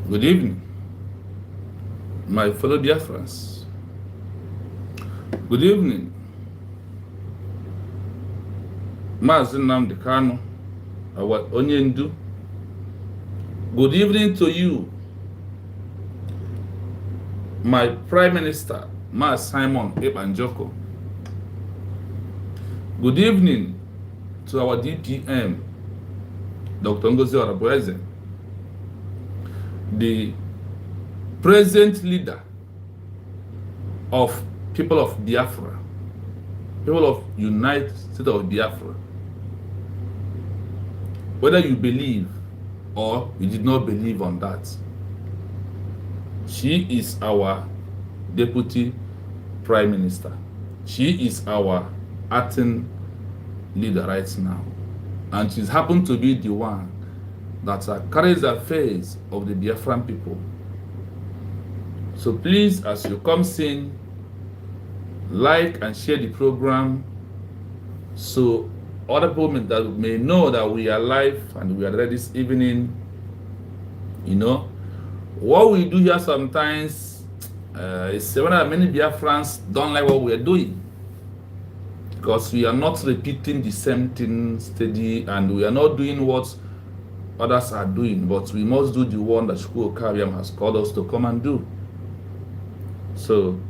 Good evening, my fellow Biafrans. Good evening, Maazị Nnamdi Kanu, our Onyendu. Good evening to you, my Prime Minister, Maazị Simon Ekpanjoko. Good evening to our DPM, Dr. Ngozi Orabueze, the present leader of people of Biafra, people of United States of Biafra. Whether you believe or you did not believe on that, she is our Deputy Prime Minister. She is our acting leader right now. And she's happened to be the one that carries the face of the Biafran people. So please, as you come in, like and share the program so other people that may know that we are live and we are ready this evening. You know, what we do here sometimes is when many Biafrans don't like what we are doing, because we are not repeating the same thing steady and we are not doing what others are doing, but we must do the one that Shukwu Okariam has called us to come and do. So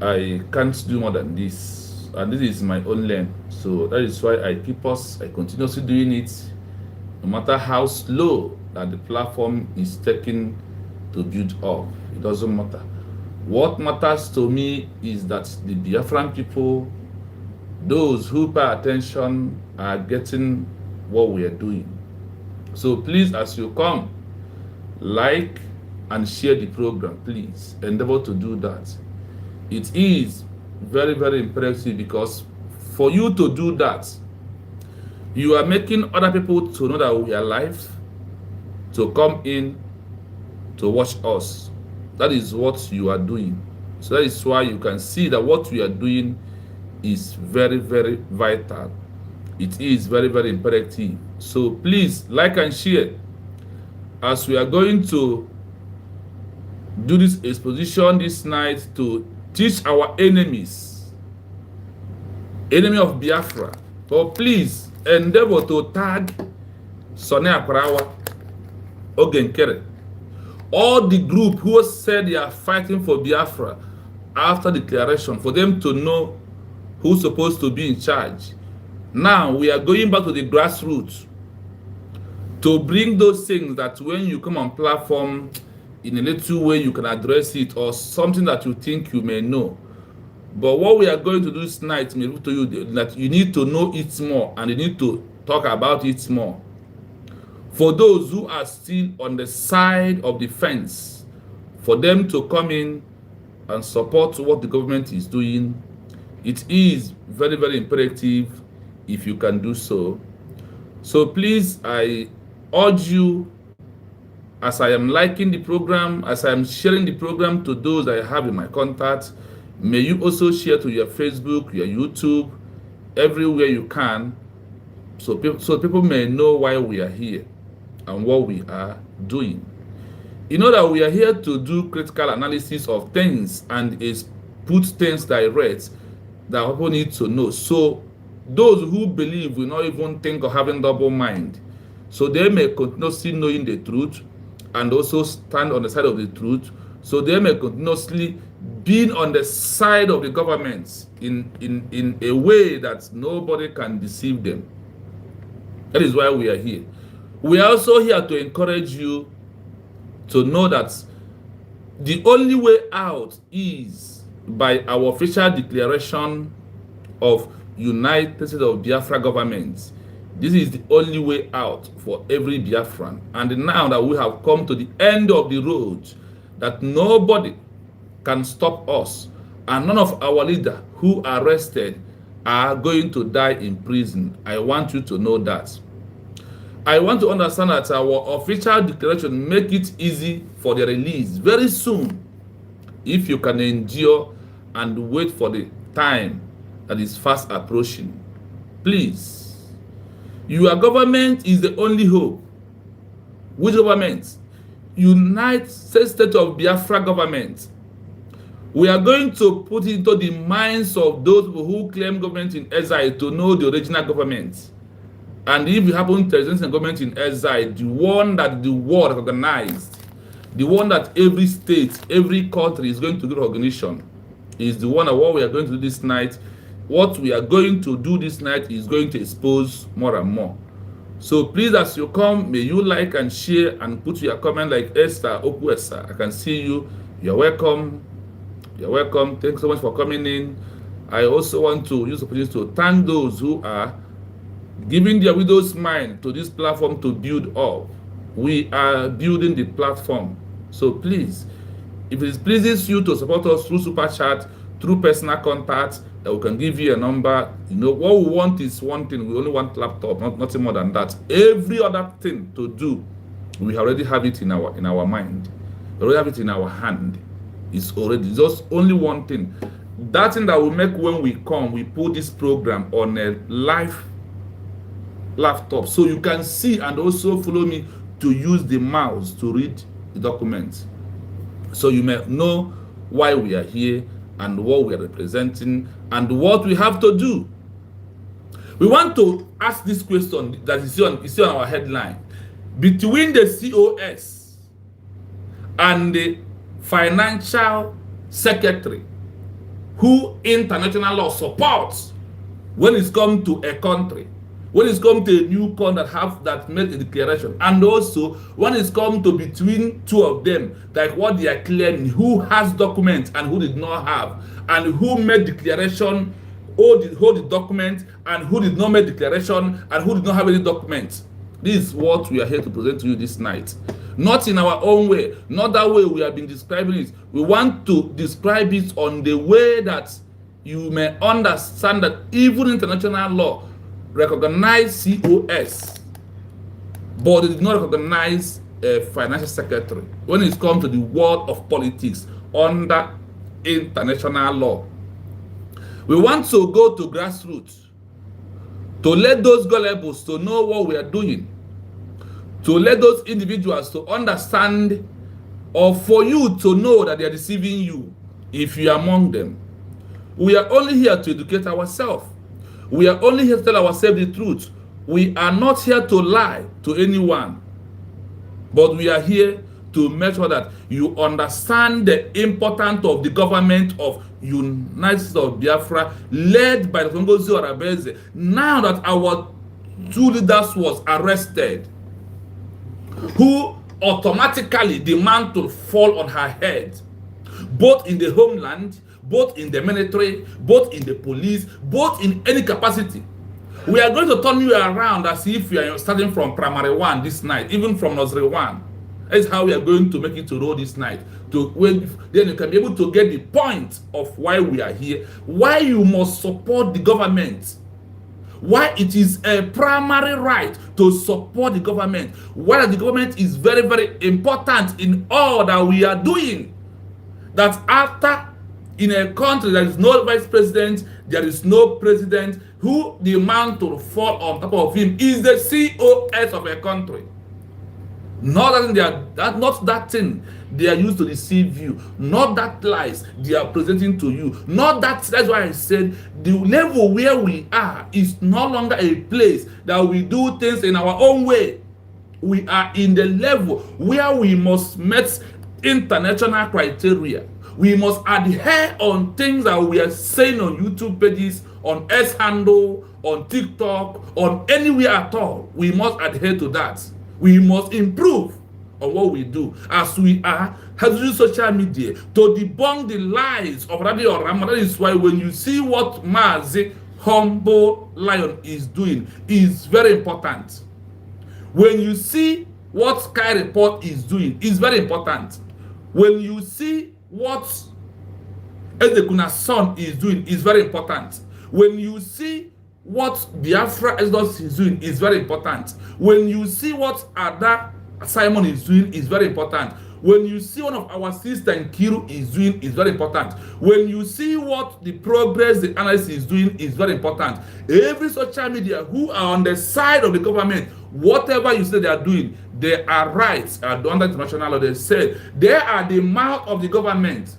I can't do more than this, and this is my own lane. So that is why I continuously doing it, no matter how slow that the platform is taking to build up. It doesn't matter. What matters to me is that the Biafran people, those who pay attention, are getting what we are doing. So please, as you come, like and share the program. Please endeavor to do that. It is very, very impressive, because for you to do that, you are making other people to know that we are live, to come in to watch us. That is what you are doing. So that is why you can see that what we are doing is very, very vital. It is very, very imperative. So please like and share as we are going to do this exposition this night to teach our enemies, enemy of Biafra. So please endeavor to tag Sonny Akwarawa, Ogenkere, all the group who said they are fighting for Biafra after declaration, for them to know who's supposed to be in charge. Now we are going back to the grassroots to bring those things that when you come on platform, in a little way you can address it, or something that you think you may know. But what we are going to do tonight may prove to you that you need to know it more and you need to talk about it more. For those who are still on the side of the fence, for them to come in and support what the government is doing, it is very, very imperative if you can do so. So please, I urge you, as I am liking the program, as I am sharing the program to those I have in my contact, may you also share to your Facebook, your YouTube, everywhere you can, so people may know why we are here and what we are doing. You know that we are here to do critical analysis of things and is put things direct that people need to know. So those who believe will not even think of having double mind, so they may continuously knowing the truth and also stand on the side of the truth, so they may continuously be on the side of the government in a way that nobody can deceive them. That is why we are here. We are also here to encourage you to know that the only way out is by our official declaration of United States of Biafra government. This is the only way out for every Biafran. And now that we have come to the end of the road, that nobody can stop us, and none of our leaders who are arrested are going to die in prison. I want you to know that. I want to understand that our official declaration make it easy for the release very soon, if you can endure and wait for the time that is fast approaching. Please. Your government is the only hope. Which government? United State of Biafra government. We are going to put into the minds of those who claim government in exile to know the original government. And if you happen to exist in government in exile, the one that the world recognized, the one that every state, every country is going to give recognition, is the one that what we are going to do this night. What we are going to do this night is going to expose more and more. So please, as you come, may you like and share and put your comment like Esther Okuesa. I can see you. You're welcome. You're welcome. Thanks so much for coming in. I also want to use the opportunity to thank those who are giving their widow's mind to this platform to build up. We are building the platform. So please, if it pleases you to support us through Super Chat, through personal contact, we can give you a number. You know, what we want is one thing. We only want laptop, nothing more than that. Every other thing to do, we already have it in our mind. We already have it in our hand. It's already just only one thing. That thing that will make when we come, we put this program on a live laptop so you can see and also follow me to use the mouse to read the documents, so you may know why we are here and what we are representing and what we have to do. We want to ask this question that is on our headline: between the COS and the financial secretary, who international law supports when it's come to a country, when it's come to a new country that made a declaration, and also when it's come to between two of them, like what they are claiming, who has documents and who did not have, and who made declaration, hold the document, and who did not make declaration, and who did not have any documents. This is what we are here to present to you this night. Not in our own way, not that way we have been describing it. We want to describe it on the way that you may understand that even international law recognize COS, but they did not recognize a financial secretary when it comes to the world of politics under international law. We want to go to grassroots, to let those gullibles to know what we are doing, to let those individuals to understand, or for you to know that they are deceiving you if you are among them. We are only here to educate ourselves. We are only here to tell ourselves the truth. We are not here to lie to anyone, but we are here to make sure that you understand the importance of the government of United States of Biafra, led by the Ngozi Arabeze. Now that our two leaders was arrested, who automatically demand to fall on her head, both in the homeland, both in the military, both in the police, both in any capacity. We are going to turn you around as if you are starting from primary one this night, even from nursery one. That's how we are going to make it to roll this night. Then you can be able to get the point of why we are here, why you must support the government, why it is a primary right to support the government, why the government is very, very important in all that we are doing. That after, in a country there is no vice president, there is no president, who the man to fall on top of him is the COS of a country. Not that thing they are used to deceive you, not that lies they are presenting to you, not that. That's why I said the level where we are is no longer a place that we do things in our own way. We are in the level where we must meet international criteria. We must adhere on things that we are saying on YouTube pages, on S handle, on TikTok, on anywhere at all. We must adhere to that. We must improve on what we do as we are using social media to debunk the lies of Radio Rama. That is why when you see what Mazi Humble Lion is doing, is very important. When you see what Sky Report is doing, is very important. When you see what Ezekuna's son is doing, is very important. When you see what Biafra Exodus is doing, is very important. When you see what Ada Simon is doing, is very important. When you see one of our sister Nkiru is doing, is very important. When you see what the progress the analyst is doing is very important. Every social media who are on the side of the government, whatever you say they are doing, they are rights under international law. They say they are the mouth of the government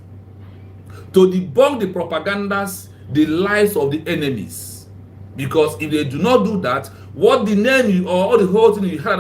to debunk the propagandas, the lies of the enemies. Because if they do not do that, what the name or the whole thing you heard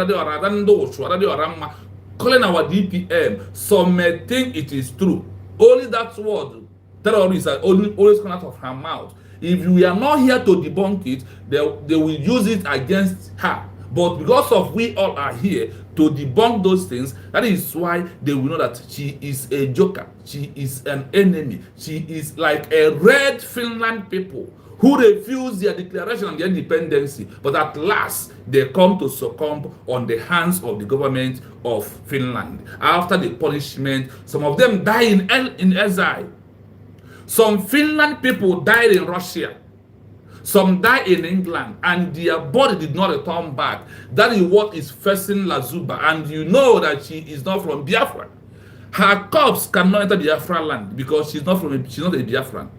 calling our DPM, some may think it is true. Only that word, terrorists, are always come out of her mouth. If we are not here to debunk it, they will use it against her. But because of we all are here to debunk those things, that is why they will know that she is a joker. She is an enemy. She is like a red Finland people who refuse their declaration and their independence, but at last they come to succumb on the hands of the government of Finland. After the punishment, some of them die in exile. Some Finland people died in Russia. Some died in England, and their body did not return back. That is what is facing Lazuba, and you know that she is not from Biafra. Her corpse cannot enter Biafra land because she's not a Biafran.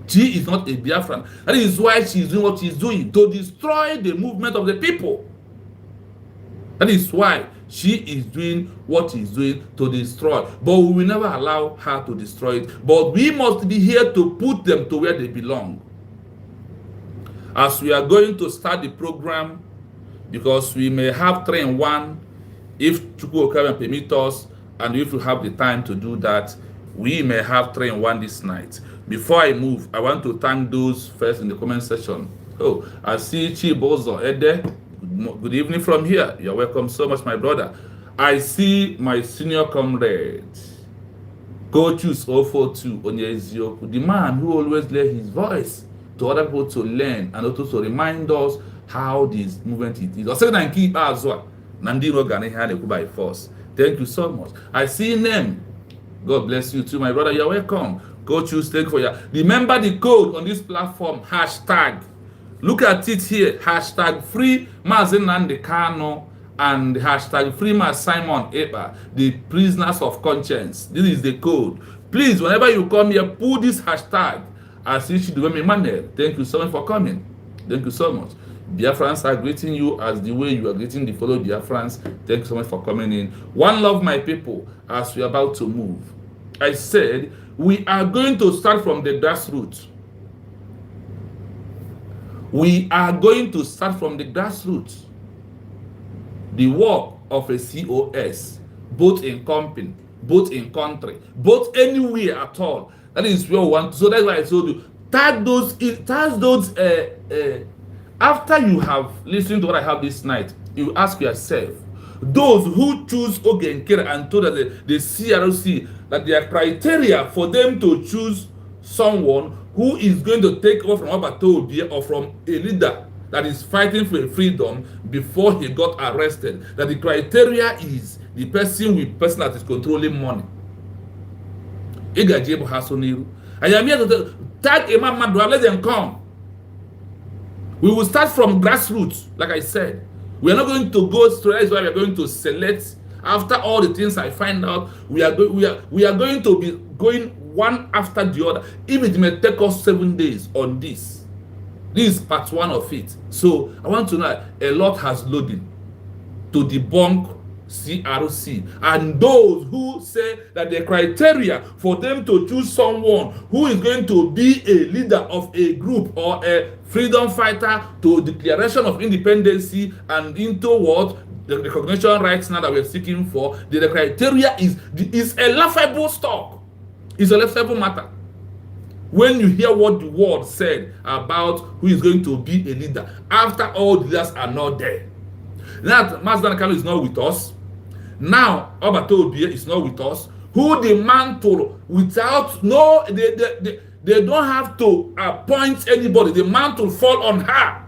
She is not a Biafran. That is why she is doing what she is doing, to destroy the movement of the people. That is why she is doing what she is doing, to destroy. But we will never allow her to destroy it. But we must be here to put them to where they belong. As we are going to start the program, because we may have 3 in 1, if Chukwu can permit us, and if we have the time to do that, we may have 3 in 1 this night. Before I move, I want to thank those first in the comment section. Oh, I see Chibozo Ede. Good evening from here. You're welcome so much, my brother. I see my senior comrade, Coachus 042 Onyezioku, the man who always lends his voice to other people to learn and also to remind us how this movement is. By force. Thank you so much. I see name. God bless you too, my brother. You're welcome. Go choose, thank you for you. Remember the code on this platform, hashtag. Look at it here, hashtag free Mazen Nandekano and hashtag free Simon Epa, the prisoners of conscience. This is the code. Please, whenever you come here, put this hashtag as you should do. Thank you so much for coming. Thank you so much. Biafrans are greeting you as the way you are greeting the fellow Biafrans. Thank you so much for coming in. One love, my people, as we are about to move. I said, we are going to start from the grassroots. We are going to start from the grassroots. The work of a COS, both in company, both in country, both anywhere at all. That is where we want to. So that's why I told you, tag those, after you have listened to what I have this night, you ask yourself, those who choose Ogenkere and told that the CRC, that their criteria for them to choose someone who is going to take over from Abatobia or from a leader that is fighting for freedom before he got arrested, that the criteria is the person that is controlling money. I am here to tag a man, let them come. We will start from grassroots, like I said. We are not going to go straight. That's why we are going to select. After all the things I find out, we are going to be going one after the other. If it may take us 7 days on this. This is part 1 of it. So I want to know a lot has loaded to debunk CRC, and those who say that the criteria for them to choose someone who is going to be a leader of a group or a freedom fighter to declaration of independence and into what the recognition rights now that we're seeking for, the criteria is a laughable stock. It's a laughable matter. When you hear what the word said about who is going to be a leader, after all the leaders are not there. Now, Mazdan Kalu is not with us. Now, Obato Obie is not with us. Who the mantle without they don't have to appoint anybody. The mantle fall on her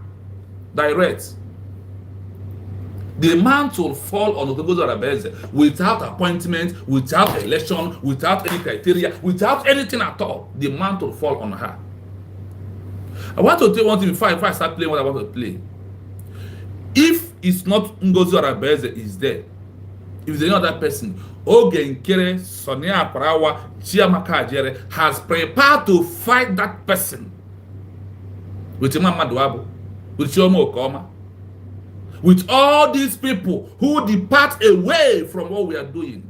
direct. The mantle fall on Otogozo Arabeze without appointment, without election, without any criteria, without anything at all. The mantle fall on her. I want to tell you one thing before I start playing what I want to play. If it's not Ngozi Arabeze is there, if there's any other person, Oge Nkere, Sonia Parawa, Chiamaka Ajere has prepared to fight that person with Imam Maduabu, with Chomo Okoma, with all these people who depart away from what we are doing.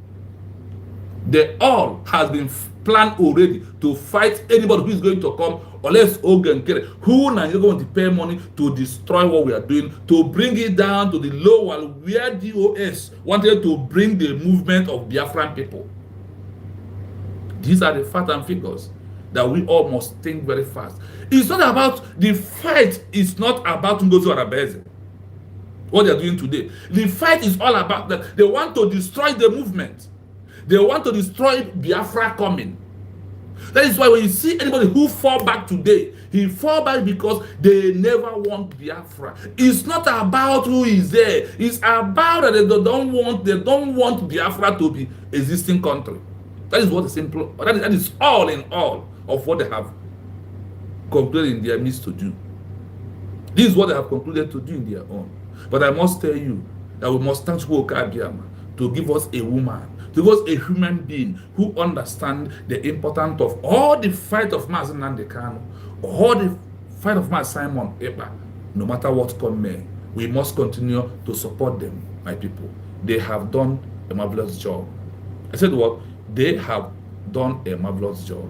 They all has been planned already to fight anybody who is going to come, unless Oge Nkere, who now you're going to pay money to destroy what we are doing, to bring it down to the lower where DOS wanted to bring the movement of Biafran people. These are the facts and figures that we all must think very fast. It's not about the fight, is not about Ngozi Arabeze, what they are doing today. The fight is all about that they want to destroy the movement. They want to destroy Biafra coming. That is why when you see anybody who fall back today, he fall back because they never want Biafra. It's not about who is there. It's about that they don't want Biafra to be existing country. That is what is simple. That is all in all of what they have concluded in their midst to do. This is what they have concluded to do in their own. But I must tell you that we must thank Chukwuka Abiyama to give us a woman, to give us a human being who understands the importance of all the fight of Mazi Nnamdi Kanu, all the fight of Mazi Simon Ekpa. No matter what comes, we must continue to support them, my people. They have done a marvelous job. I said what? They have done a marvelous job.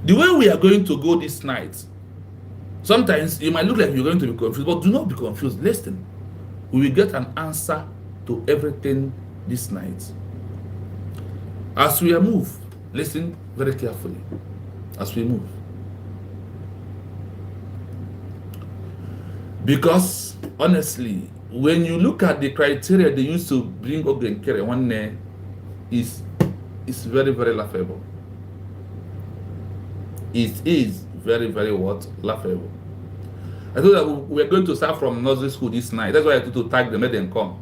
The way we are going to go this night, sometimes it might look like you're going to be confused, but do not be confused. Listen, we will get an answer to everything this night. As we move, listen very carefully. As we move, because honestly, when you look at the criteria they used to bring Oge Nkere one day, is very, very laughable. It is very, very what? Laughable. I thought that we are going to start from nursery school this night. That's why I had to tag them, let them come.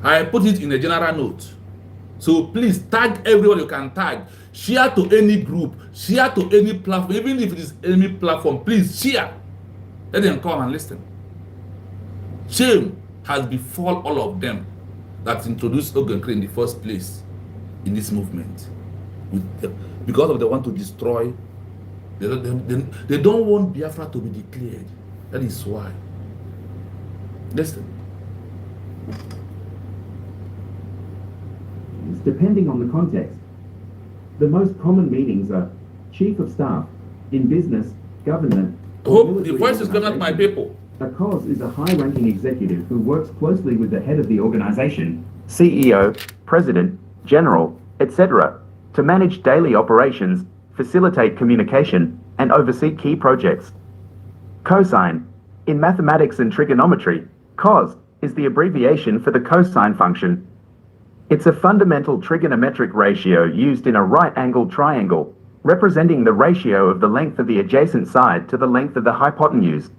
I put it in a general note. So please tag everyone you can tag. Share to any group. Share to any platform. Even if it is any platform, please share. Let them come and listen. Shame has befall all of them that introduced Oge Nkere in the first place in this movement. Because of they want to destroy. They don't want Biafra to be declared. That is why. Listen. Depending on the context. The most common meanings are chief of staff, in business, government. Hope the voice is coming out, my people. A COS is a high-ranking executive who works closely with the head of the organization, CEO, president, general, etc., to manage daily operations, facilitate communication, and oversee key projects. Cosine. In mathematics and trigonometry, COS is the abbreviation for the cosine function. It's a fundamental trigonometric ratio used in a right-angled triangle, representing the ratio of the length of the adjacent side to the length of the hypotenuse.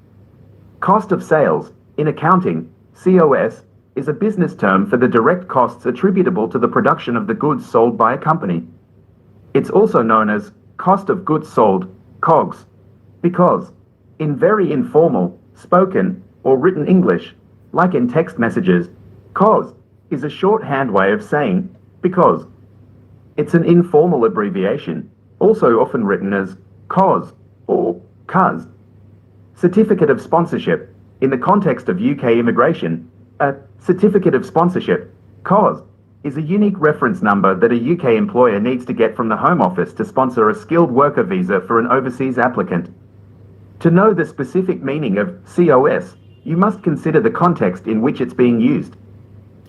Cost of sales, in accounting, COS, is a business term for the direct costs attributable to the production of the goods sold by a company. It's also known as cost of goods sold, COGS, because, in very informal, spoken, or written English, like in text messages, COS is a shorthand way of saying because. It's an informal abbreviation, also often written as COS or CUS. Certificate of sponsorship. In the context of UK immigration, a certificate of sponsorship, COS, is a unique reference number that a UK employer needs to get from the Home Office to sponsor a skilled worker visa for an overseas applicant. To know the specific meaning of COS, you must consider the context in which it's being used.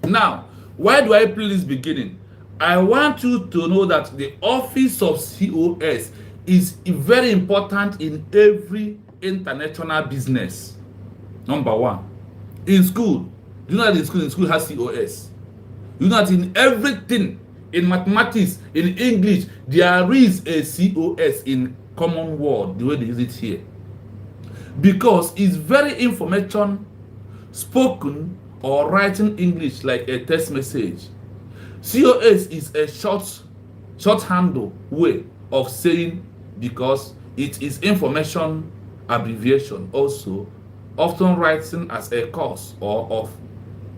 Now, why do I play this beginning? I want you to know that the office of COS is very important in every international business. Number one. In school, you know that in school has COS. You know that in everything, in mathematics, in English, there is a COS in common word, the way they use it here. Because it's very information spoken or writing English like a text message. COS is a shorthand way of saying because it is information abbreviation also, often written as a course or of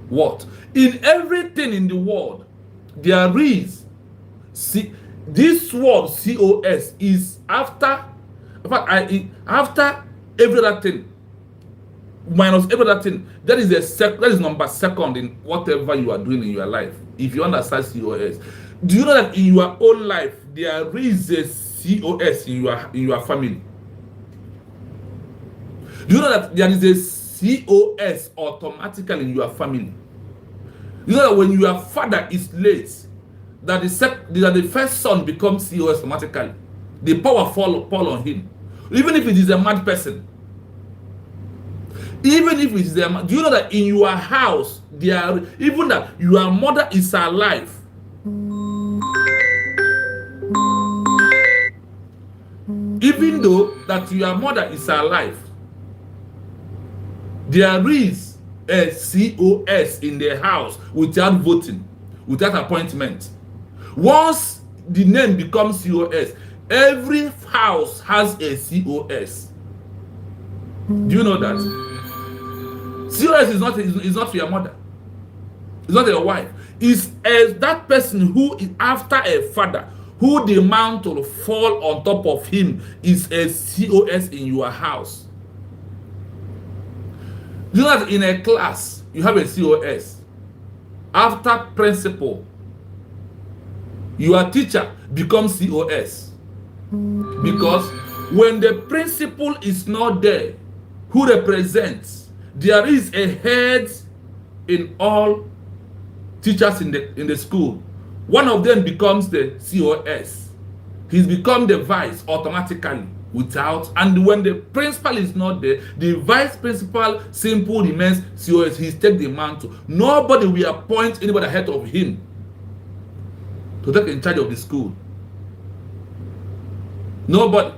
what? In everything in the world, there is, see, this word COS is after, in fact, after every other thing, minus every other thing. That is that is number second in whatever you are doing in your life. If you understand COS, do you know that in your own life there is a COS in your family? Do you know that there is a COS automatically in your family? You know that when your father is late, that the first son becomes COS automatically. The power fall on him, even if it is a mad person. Even if it is a do you know that in your house even that your mother is alive? Even though that your mother is alive, there is a COS in the house without voting, without appointment. Once the name becomes COS, every house has a COS. Do you know that? COS is not your mother. It's not your wife. It's that person who is after a father, who the mantle fall on top of him is a COS in your house. You know that in a class, you have a COS. After principal, your teacher becomes COS. Because when the principal is not there, who represents, there is a head in all teachers in the school. One of them becomes the COS. He's become the vice automatically without, and when the principal is not there, the vice principal simple remains COS. He's take the mantle. Nobody will appoint anybody ahead of him to take in charge of the school. Nobody.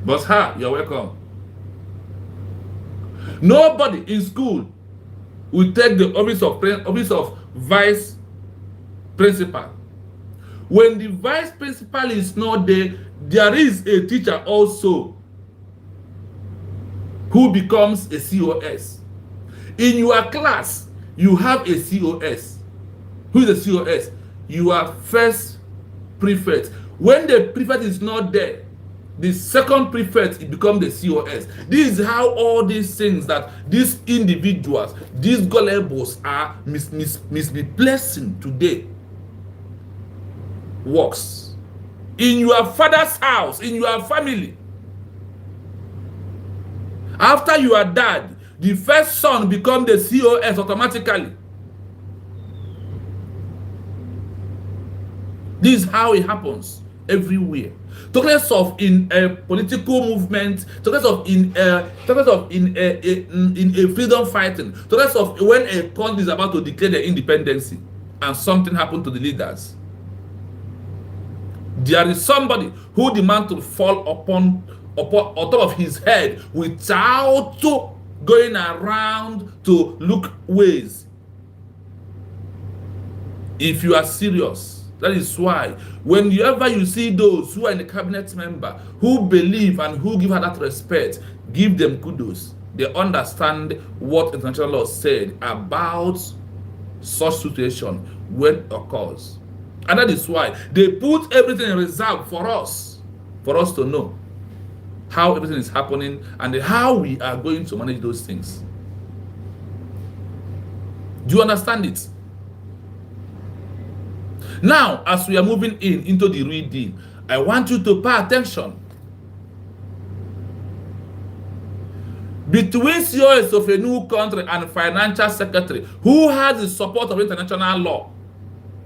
But her, you're welcome. Nobody in school will take the office of vice principal. When the vice principal is not there, there is a teacher also who becomes a COS. In your class, you have a COS. Who is a COS? Your first prefect. When the prefect is not there, the second prefect, it becomes the COS. This is how all these things that these individuals, these gullibles are misplacing today works. In your father's house, in your family, after you are dead, the first son becomes the COS automatically. This is how it happens everywhere. Talkless of in a political movement, talkless of in a freedom fighting, talkless of when a country is about to declare their independence and something happened to the leaders. There is somebody who demands to fall on top of his head without going around to look ways. If you are serious, that is why whenever you see those who are in the cabinet member who believe and who give her that respect, give them kudos. They understand what international law said about such situation when it occurs. And that is why they put everything in reserve for us to know how everything is happening and how we are going to manage those things. Do you understand it? Now, as we are moving into the real deal, I want you to pay attention. Between COS of a new country and financial secretary, who has the support of international law?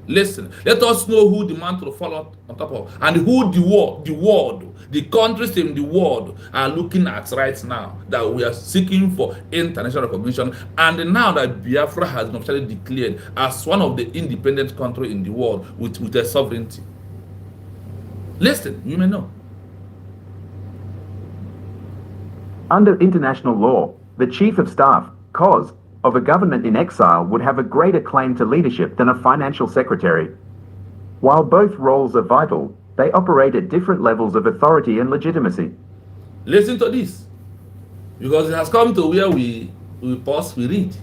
Listen, let us know who the mantle to follow on top of, and who the countries in the world are looking at right now that we are seeking for international recognition, and now that Biafra has been officially declared as one of the independent countries in the world with a sovereignty. Listen, you may know. Under international law, the Chief of Staff, COS, of a government in exile would have a greater claim to leadership than a financial secretary. While both roles are vital, they operate at different levels of authority and legitimacy. Listen to this, because it has come to where we pause, we read.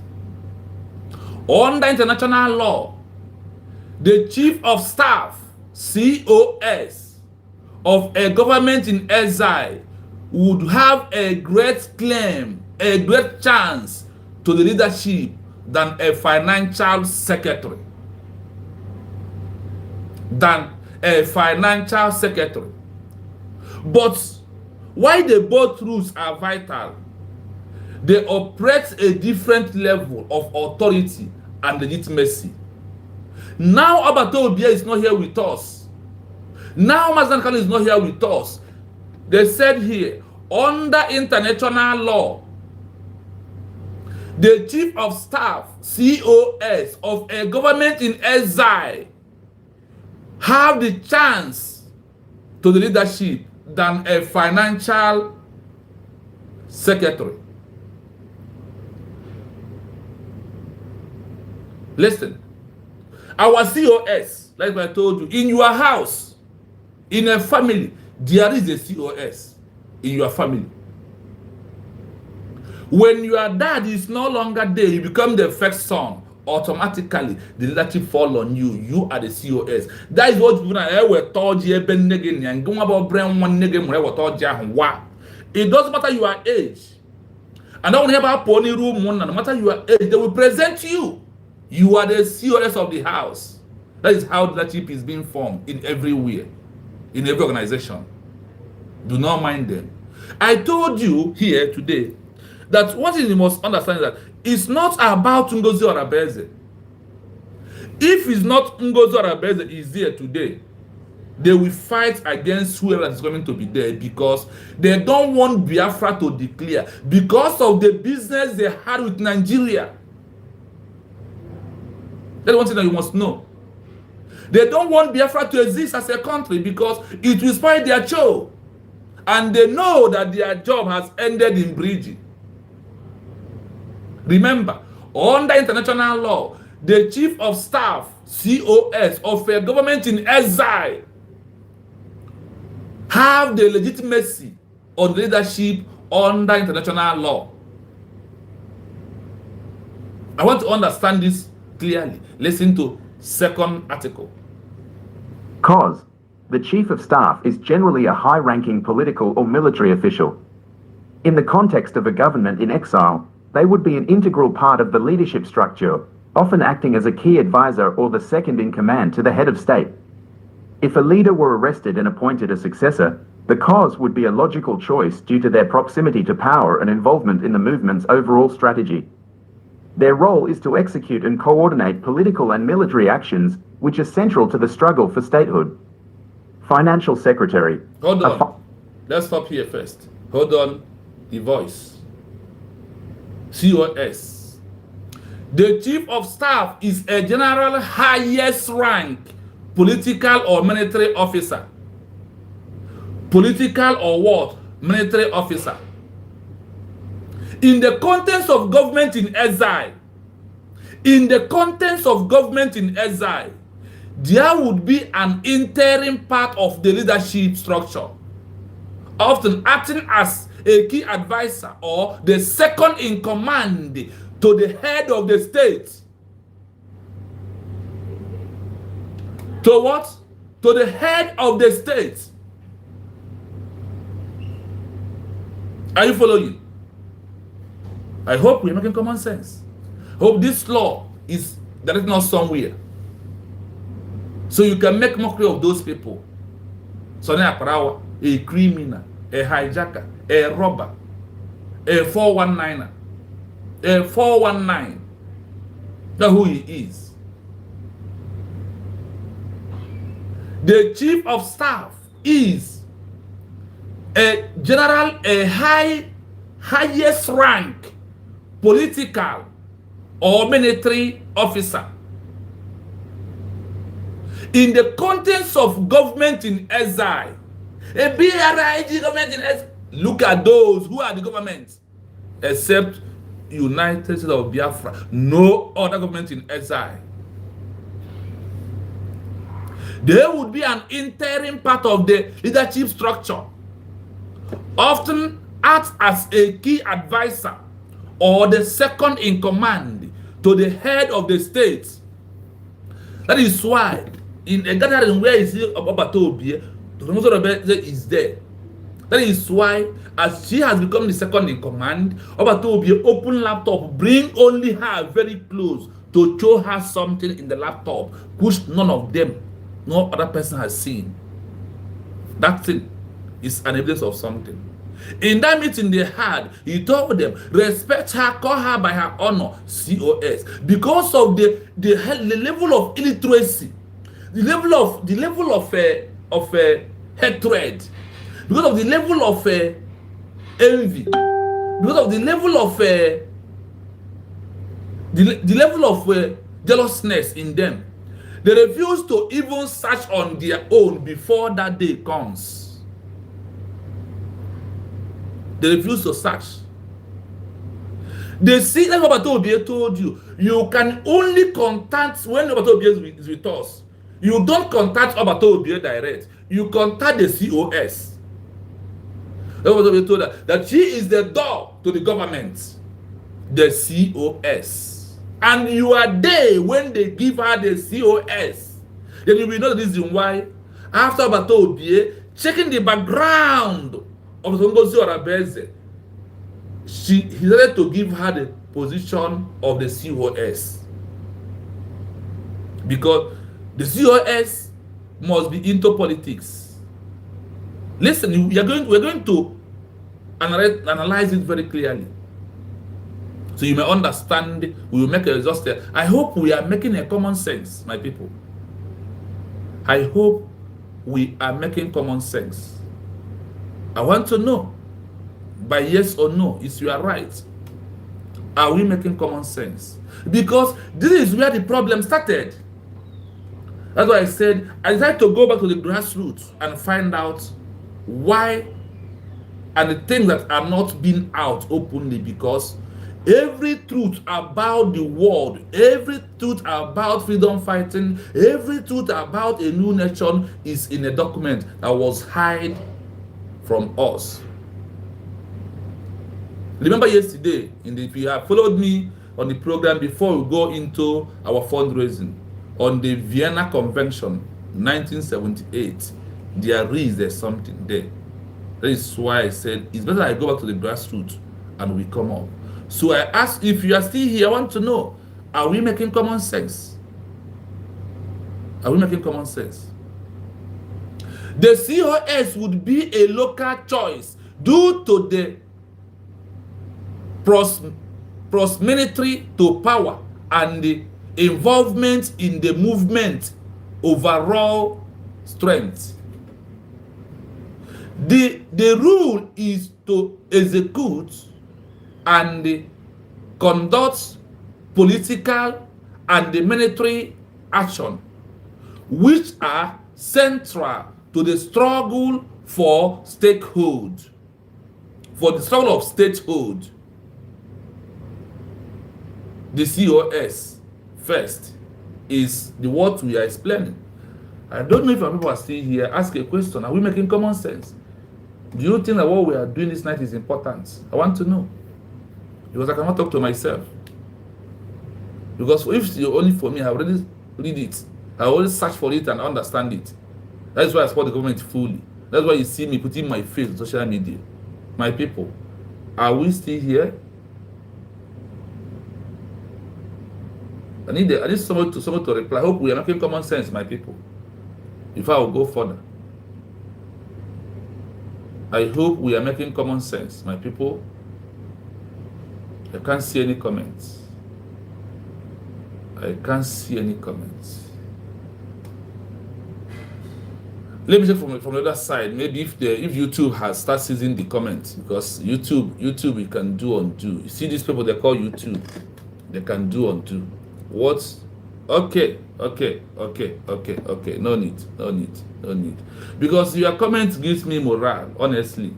Under international law, the chief of staff, COS, of a government in exile would have a great claim, a great chance to the leadership than a financial secretary. But why the both rules are vital, they operate a different level of authority and legitimacy. Now Abato Obia is not here with us. Now Mazankali is not here with us. They said here, under international law, the chief of staff, COS, of a government in exile have the chance to the leadership than a financial secretary. Listen, our COS, like I told you, in your house, in a family, there is a COS in your family. When your dad is no longer there, you become the first son. Automatically, the leadership fall on you. You are the COS. That is what people were told you. It doesn't matter your age. And don't have pony room, no matter your age, they will present you. You are the COS of the house. That is how leadership is being formed in everywhere, in every organization. Do not mind them. I told you here today that one thing you must understand is that it's not about Ngozi Arabeze. If it's not Ngozi Arabeze is there today, they will fight against whoever is going to be there because they don't want Biafra to declare because of the business they had with Nigeria. That's one thing that you must know. They don't want Biafra to exist as a country because it will spoil their show. And they know that their job has ended in bridging. Remember, under international law, the chief of staff, COS, of a government in exile have the legitimacy on leadership under international law. I want to understand this clearly. Listen to second article. COS, the chief of staff, is generally a high-ranking political or military official. In the context of a government in exile, they would be an integral part of the leadership structure, often acting as a key advisor or the second in command to the head of state. If a leader were arrested and appointed a successor, the COS would be a logical choice due to their proximity to power and involvement in the movement's overall strategy. Their role is to execute and coordinate political and military actions, which are central to the struggle for statehood. Financial Secretary. Hold on. Let's stop here first. Hold on. The voice. COS. The chief of staff is a general highest rank political or military officer. Political or what? Military officer. In the contents of government in exile, there would be an interim part of the leadership structure, often acting as a key advisor or the second in command to the head of the state. To what? To the head of the state. Are you following? I hope we're making common sense. Hope this law is that it's not somewhere. So you can make mockery of those people. So now a criminal, a hijacker, a robber, a 419er, a 419. That's who he is. The chief of staff is a general, a highest rank political or military officer. In the contents of government in exile, a BRIG government in exile, look at those who are the government, except United States of Biafra, no other government in exile. There would be an interim part of the leadership structure, often acts as a key advisor or the second in command to the head of the state. That is why in a gathering where you see Obatobi, the is there. That is why, as she has become the second in command, Obatobi open laptop, bring only her very close to show her something in the laptop, which none of them, no other person has seen. That thing is an evidence of something. In that meeting they had, he told them, respect her, call her by her honor, COS, because of the level of illiteracy, the level of hatred, because of the level of envy, because of the level of the level of jealousness in them. They refuse to even search on their own before that day comes. They refuse to search. They see, like Obatobi told you, you can only contact when Obatobi is with us. You don't contact Obatobi direct. You contact the COS. Obatobi told her that she is the door to the government, the COS. And you are there when they give her the COS. Then you will know the reason why. After Obatobi checking the background of Songozi Orabeze, he decided to give her the position of the COS. Because the COS must be into politics. Listen, we're going to analyze it very clearly, so you may understand. We will make a result there. I hope we are making a common sense, my people. I hope we are making common sense. I want to know, by yes or no, if you are right, are we making common sense? Because this is where the problem started. That's why I said I decided to go back to the grassroots and find out why, and the things that are not being out openly, because every truth about the world, every truth about freedom fighting, every truth about a new nation is in a document that was hid from us. Remember yesterday, if you have followed me on the program before we go into our fundraising, on the Vienna Convention 1978, there's something there. That is why I said it's better I go back to the grassroots and we come up. So I ask, if you are still here, I want to know, are we making common sense? Are we making common sense? The COS would be a local choice due to the proximity to power and the involvement in the movement overall strength. The rule is to execute and conduct political and military action, which are central to the struggle for statehood, for the struggle of statehood. The COS first is the what we are explaining. I don't know if our people are still here. Ask a question. Are we making common sense? Do you think that what we are doing this night is important? I want to know. Because I cannot talk to myself. Because if it's only for me, I already read it. I already search for it and understand it. That's why I support the government fully. That's why you see me putting my face on social media. My people, are we still here? I need someone to reply. I hope we are making common sense, my people. If I will go further. I hope we are making common sense, my people. I can't see any comments. I can't see any comments. Let me check from the other side. Maybe if YouTube has started seizing the comments, because YouTube we can do undo. You see these people they call YouTube, they can do undo. What? Okay. No need. Because your comments gives me morale, honestly.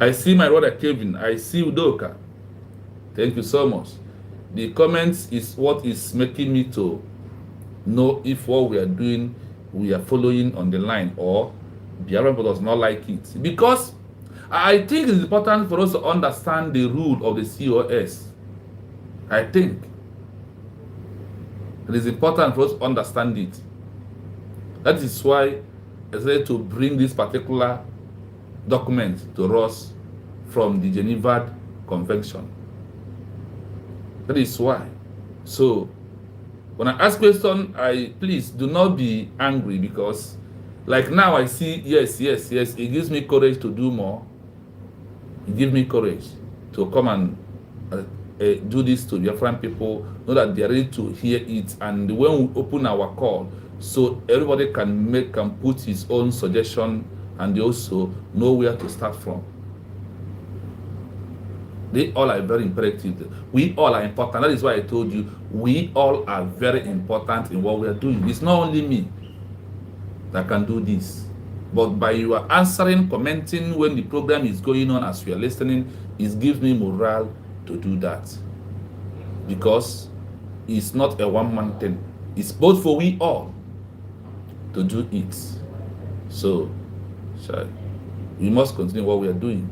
I see my brother Kevin. I see Udoka. Thank you so much. The comments is what is making me to know if what we are doing, we are following on the line, or the other people does not like it. Because I think it's important for us to understand the rule of the COS. I think it is important for us to understand it. That is why I decided to bring this particular document to us from the Geneva Convention. That is why. So when I ask question, please do not be angry, because like now I see, yes, it gives me courage to do more. It gives me courage to come and do this to Biafran people, know that they are ready to hear it. And when we open our call, so everybody can put his own suggestion, and they also know where to start from. They all are very imperative. We all are important. That is why I told you, we all are very important in what we are doing. It's not only me that can do this, but by your answering, commenting when the program is going on as we are listening, it gives me morale to do that. Because it's not a one-man thing. It's both for we all to do it. So, we must continue what we are doing.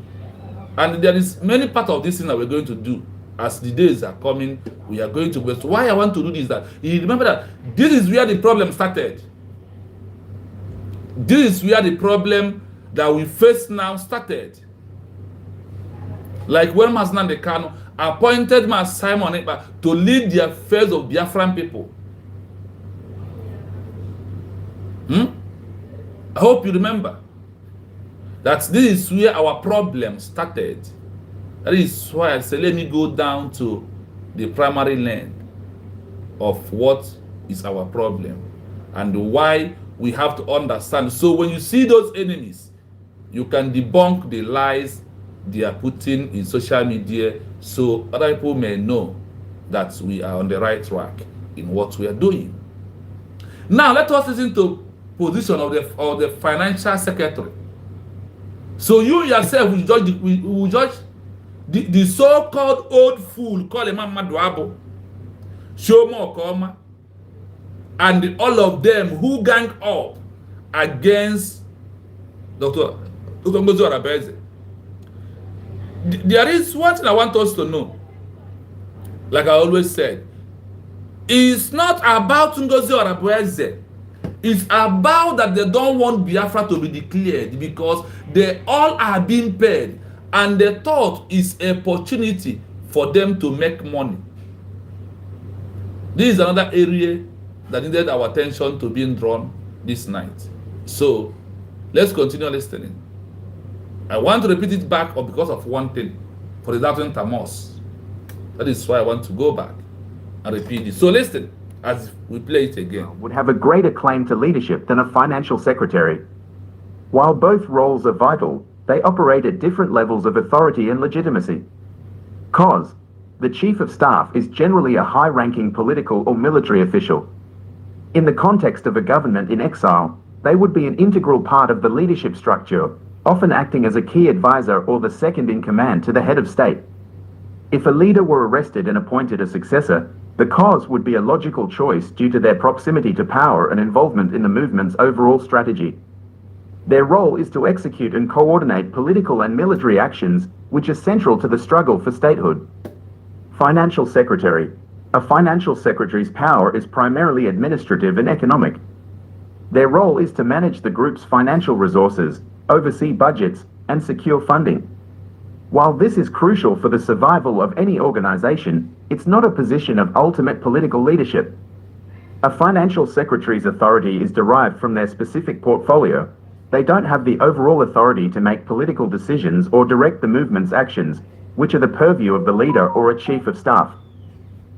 And there is many part of this thing that we're going to do. As the days are coming, we are going to go. So why I want to do this is that you remember that this is where the problem started. This is where the problem that we face now started. Like when Masnan Dekano appointed Simon Ekpa to lead the affairs of Biafran people. I hope you remember that this is where our problem started. That is why I say, let me go down to the primary land of what is our problem and why we have to understand. So when you see those enemies, you can debunk the lies they are putting in social media, so other people may know that we are on the right track in what we are doing. Now let us listen to position of the financial secretary. So you yourself will judge the so-called old fool called Imam Maduabo, Shomo Okoma, and all of them who gang up against Dr. Ngozi Arabeze. There is one thing I want us to know. Like I always said, it's not about Ngozi Arabeze. It's about that they don't want Biafra to be declared because they all are being paid, and they thought it's an opportunity for them to make money. This is another area that needed our attention to being drawn this night. So let's continue listening. I want to repeat it back because of one thing, for the doubting Thomas. That is why I want to go back and repeat it. So listen as we play it again. Would have a greater claim to leadership than a financial secretary. While both roles are vital, they operate at different levels of authority and legitimacy. COS, the chief of staff, is generally a high-ranking political or military official. In the context of a government in exile, they would be an integral part of the leadership structure, often acting as a key advisor or the second in command to the head of state. If a leader were arrested and appointed a successor, the COS would be a logical choice due to their proximity to power and involvement in the movement's overall strategy. Their role is to execute and coordinate political and military actions, which are central to the struggle for statehood. Financial Secretary. A financial secretary's power is primarily administrative and economic. Their role is to manage the group's financial resources, oversee budgets, and secure funding. While this is crucial for the survival of any organization, it's not a position of ultimate political leadership. A financial secretary's authority is derived from their specific portfolio. They don't have the overall authority to make political decisions or direct the movement's actions, which are the purview of the leader or a chief of staff.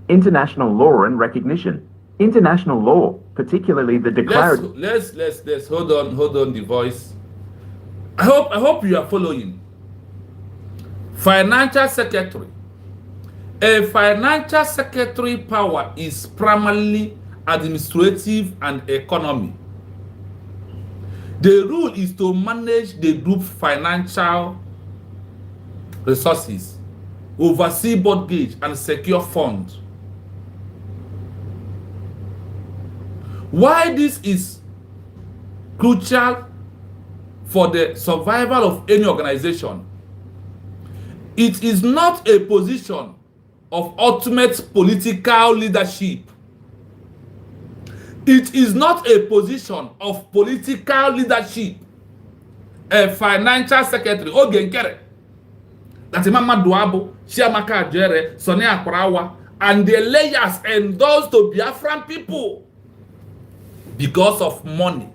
International law and recognition. International law, particularly the declared... Let's hold on the voice. I hope you are following. Financial secretary. A financial secretary power is primarily administrative and economy. The rule is to manage the group's financial resources, oversee mortgage and secure funds. Why this is crucial for the survival of any organization? It is not a position of ultimate political leadership. It is not a position of political leadership. A financial secretary, Oge Nkere, that Mama Duabo, Chiamaka Jere, Sonia Akwarawa, and the layers endorsed to Biafran people because of money,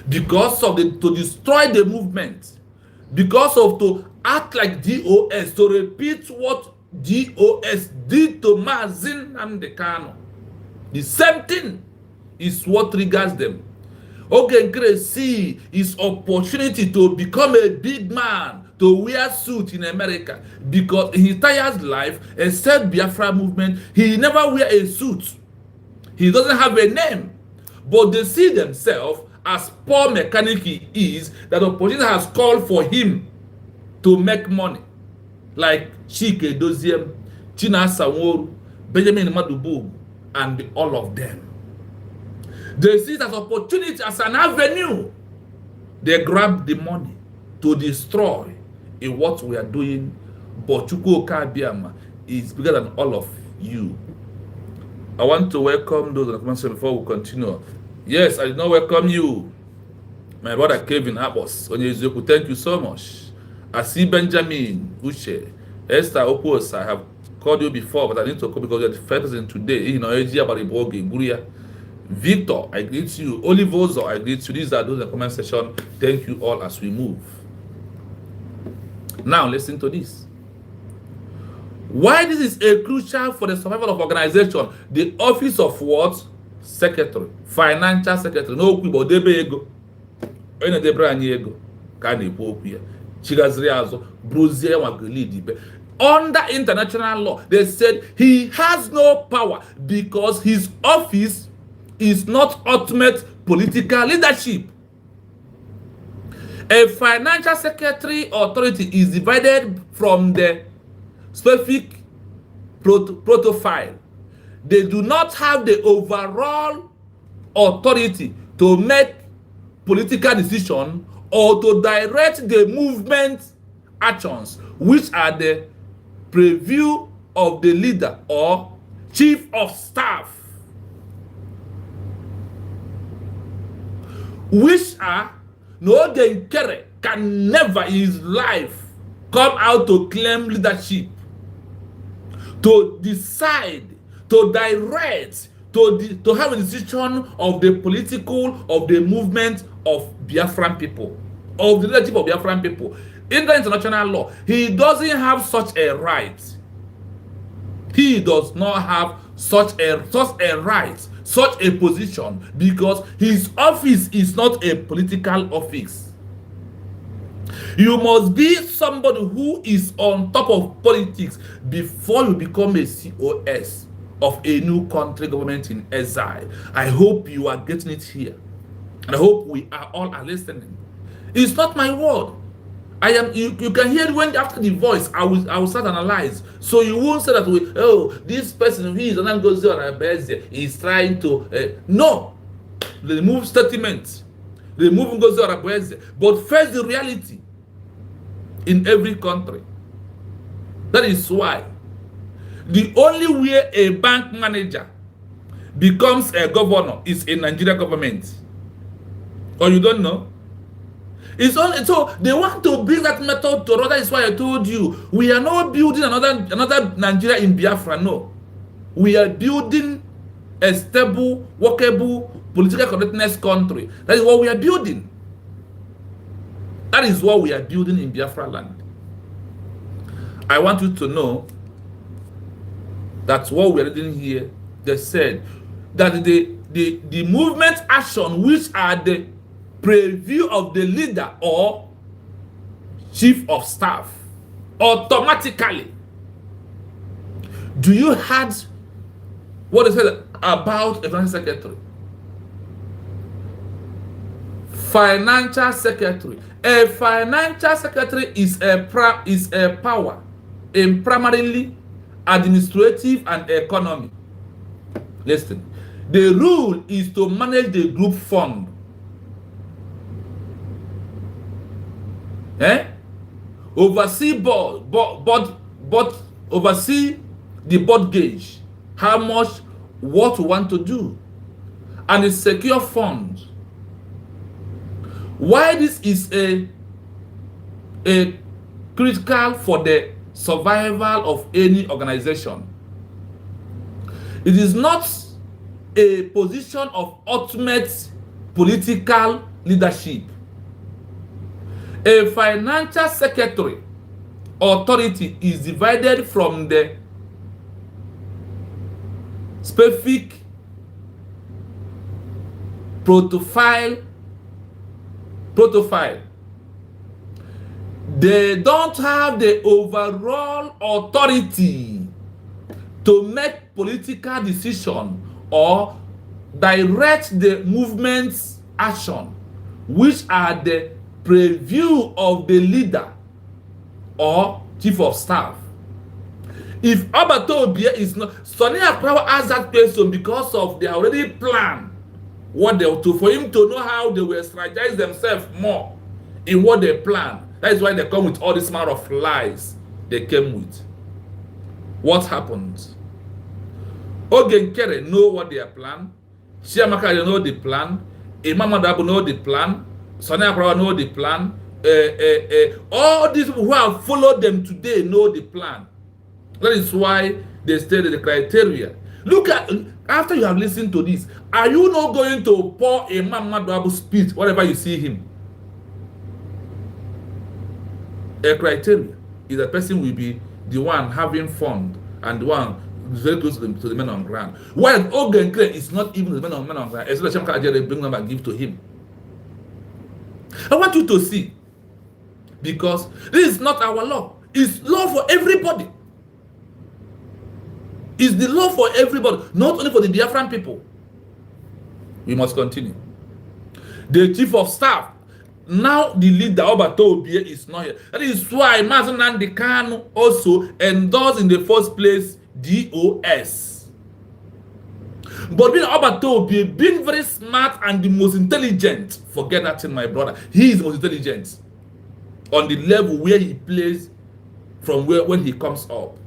because of to destroy the movement, because of to act like DOS, to repeat what DOS did to Mazin Namdekano. The same thing is what triggers them. Ogenkere see his opportunity to become a big man, to wear suit in America, because in his entire life, except Biafra movement, he never wear a suit. He doesn't have a name, but they see themselves as poor mechanic he is, that opposition has called for him to make money, like Chike Doziem, China Sanworu, Benjamin Madubu, and all of them. They see it as opportunity, as an avenue. They grab the money to destroy in what we are doing. But Chukwu Okabiama is bigger than all of you. I want to welcome those in the comments before we continue. Yes, I did not welcome you, my brother Kevin Abos. Onyezuku, thank you so much. I see Benjamin Uche, Esther Opos. I have called you before, but I need to call because you're the first person today. You know, Guria. Victor, I greet you. Olivozo, I greet you. These are those in the comment section. Thank you all as we move. Now, listen to this. Why this is a crucial for the survival of organization? The office of what? Secretary, financial secretary. No kwibo debe ego. Oyine debra anyi ego. Ka na-ekwu okwu ya. Chigaziri azo, bruzie lead. Under international law, they said he has no power because his office is not ultimate political leadership. A financial secretary authority is divided from the specific profile. They do not have the overall authority to make political decisions or to direct the movement actions, which are the preview of the leader or chief of staff, which are no Genkere can never in his life come out to claim leadership, to decide, to direct, to have a decision of the political, of the movement of Biafran people, of the leadership of Biafran people. In the international law, he doesn't have such a right. He does not have such a right, such a position, because his office is not a political office. You must be somebody who is on top of politics before you become a COS of a new country government in exile. I hope you are getting it here. And I hope we are all are listening. It's not my word. I am. You can hear it when after the voice. I will start analyze. So you won't say that this person he is and goes on is trying to no. Remove statement. Remove goes on but first the reality in every country. That is why the only way a bank manager becomes a governor is in Nigeria government. Or you don't know? It's only so they want to bring that method to That is why I told you we are not building another Nigeria in Biafra. No, we are building a stable, workable, political correctness country. That is what we are building. That is what we are building in Biafra land. I want you to know that what we are doing here. They said that the movement action, which are the preview of the leader or chief of staff, automatically. Do you heard what they said about a financial secretary? Financial secretary. A financial secretary is a power in primarily administrative and economy. Listen, the rule is to manage the group fund. Oversee oversee the board gauge, how much, what we want to do, and a secure fund. Why this is a critical for the survival of any organization. It is not a position of ultimate political leadership. A financial secretary authority is divided from the specific protofile. They don't have the overall authority to make political decision or direct the movement's action, which are the preview of the leader or chief of staff. If Abatobia is not, Sonny Akrawa asked that question because of they already planned what they to for him to know how they will strategize themselves more in what they plan. That is why they come with all this amount of lies they came with. What happened? Ogenkere know what they are planned. Shiamaka know the plan. Imam Adabu know the plan. Sonny Akrawa know the plan. All these people who have followed them today know the plan. That is why they stated the criteria. Look at, after you have listened to this, are you not going to pour Imam Adabu's speech wherever you see him? A criteria is a person will be the one having fun and the one very close to the men on ground. While Ogenkere is not even the men on ground, especially Shamka bring them and give to him. I want you to see, because this is not our law. It's law for everybody. It's the law for everybody, not only for the Biafran people. We must continue. The chief of staff, now the leader Obatobie is not here. That is why Mazen Nnamdi Kanu also endorsed in the first place DOS. But being Obatobie, being very smart and the most intelligent, forget that thing, my brother. He is the most intelligent on the level where he plays from when he comes up.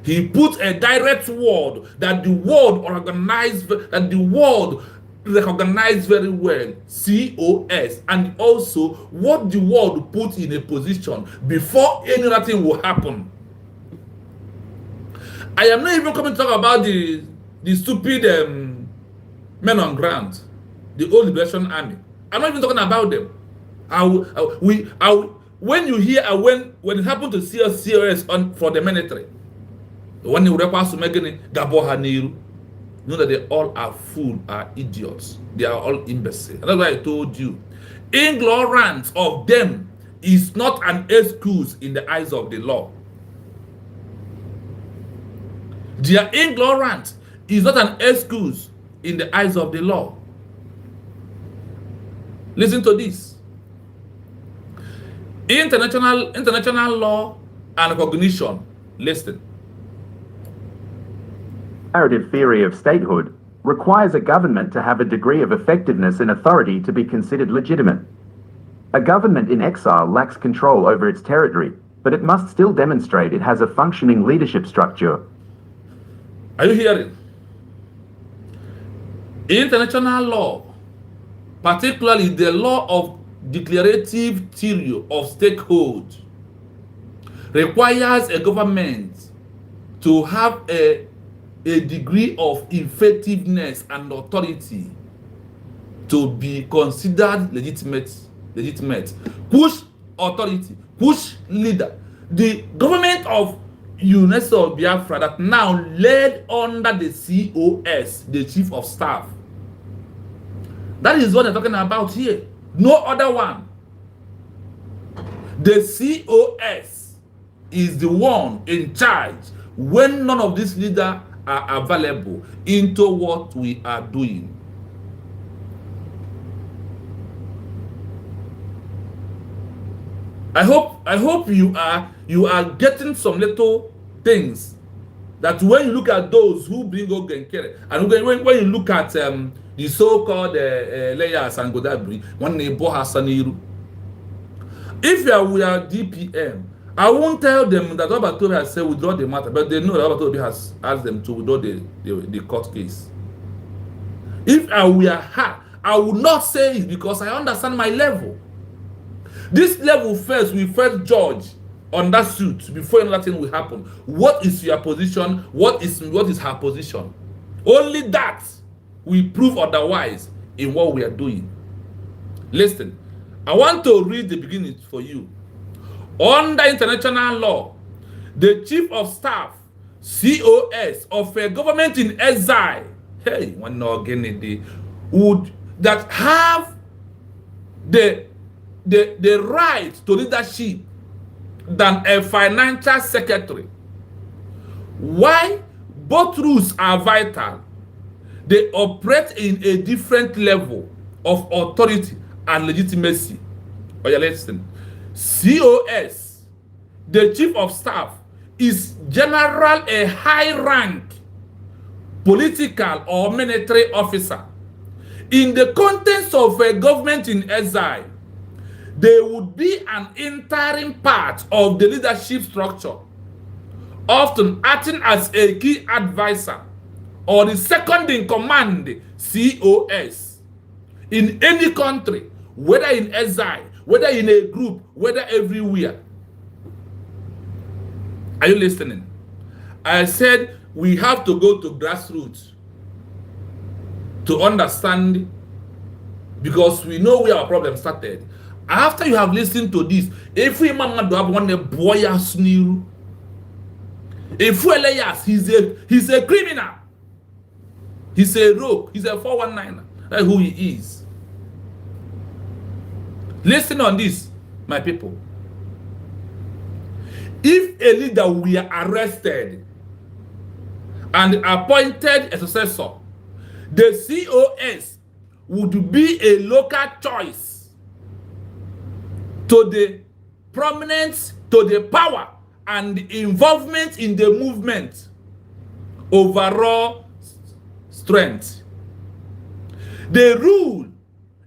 He put a direct word that the world organized, that the world recognized very well, COS, and also what the world put in a position before any other thing will happen. I am not even coming to talk about the stupid men on ground, the old Liberation Army. I'm not even talking about them. When you hear when it happened to COS on for the military, when you require to make any Gaboha Niru, know that they all are fools, are idiots. They are all imbeciles. That's why I told you, ignorance of them is not an excuse in the eyes of the law. Their ignorance is not an excuse in the eyes of the law. Listen to this. International law and recognition. Listen. Narrative theory of statehood requires a government to have a degree of effectiveness and authority to be considered legitimate. A government in exile lacks control over its territory, but it must still demonstrate it has a functioning leadership structure. Are you hearing? International law, particularly the law of declarative theory of statehood, requires a government to have a degree of effectiveness and authority to be considered legitimate. Push authority, push leader. The government of UNESCO Biafra that now led under the COS, the chief of staff. That is what they're talking about here. No other one. The COS is the one in charge when none of these leaders are available into what we are doing. I hope you are getting some little things that when you look at those who bring Ogenkere, and when you look at the so-called layers and Godabri, when they bought Hassaniru, if we are DPM, I won't tell them that Obatobi has said withdraw the matter, but they know that Obatobi has asked them to withdraw the court case. If I were her, I would not say it because I understand my level. This level first, we first judge on that suit before another thing will happen. What is your position? What is her position? Only that we prove otherwise in what we are doing. Listen, I want to read the beginning for you. Under international law, the chief of staff, COS, of a government in exile, hey, would that have the right to leadership than a financial secretary. Why? Both rules are vital. They operate in a different level of authority and legitimacy. Oh yeah, listen. COS, the chief of staff, is general a high rank political or military officer. In the context of a government in exile, they would be an interim part of the leadership structure, often acting as a key advisor or the second in command COS in any country, whether in exile, whether in a group, whether everywhere. Are you listening? I said we have to go to grassroots to understand, because we know where our problem started. After you have listened to this, if we man do have one boy as new, if we layers, he's a criminal, he's a rogue, he's a 419. That's who he is. Listen on this, my people. If a leader were arrested and appointed a successor, the COS would be a local choice to the prominence, to the power, and the involvement in the movement overall strength. The rule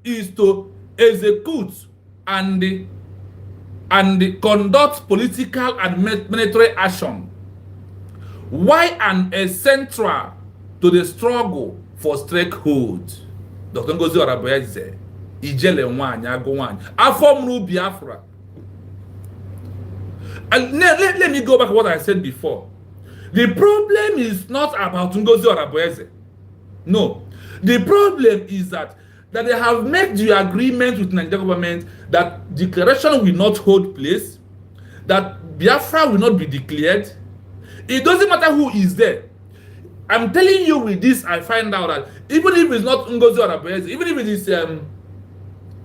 is to execute and conduct political and military action. Why an essential to the struggle for stakeholders? Dr. Ngozi Oraboeze, Ijele Nwanyị, Agụ Nwanyị, Afọmru Biafra. And let me go back to what I said before. The problem is not about Ngozi Oraboeze. No. The problem is that they have made the agreement with the Nigerian government that declaration will not hold place, that Biafra will not be declared. It doesn't matter who is there. I'm telling you with this, I find out that even if it's not Ngozi Oraboeze, even if it is Imam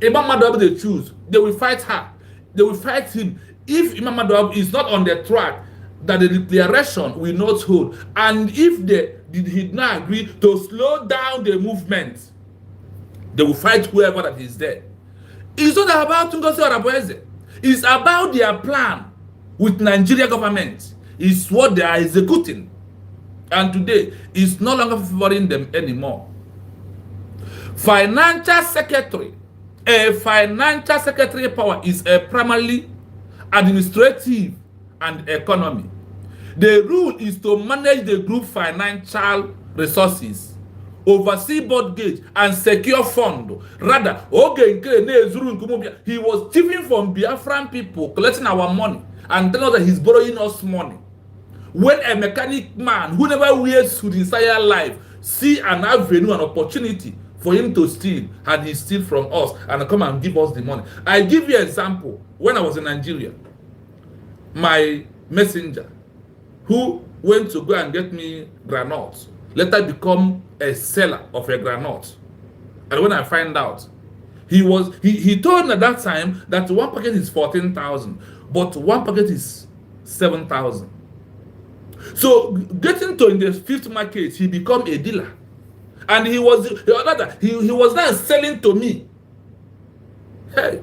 Madawab they choose, they will fight her. They will fight him. If Imam Madawab is not on the track, that the declaration will not hold. And if they did not agree to slow down the movement, they will fight whoever that is there. It's not about Ngozi Oraboeze. It's about their plan with Nigeria government. It's what they are executing. And today, it's no longer favoring them anymore. Financial secretary. A financial secretary power is a primarily administrative and economy. The rule is to manage the group financial resources, oversee board gauge, and secure fund. Rather, he was thieving from Biafran people, collecting our money, and telling us that he's borrowing us money. When a mechanic man who never wears suit his entire life see an avenue, an opportunity for him to steal, and he steal from us and come and give us the money. I give you an example. When I was in Nigeria, my messenger, who went to go and get me granules, later become a seller of a granite. And when I find out, he told me at that time that one packet is 14,000, but one packet is 7,000. So getting to in the fifth market, he become a dealer, and he was now selling to me. Hey,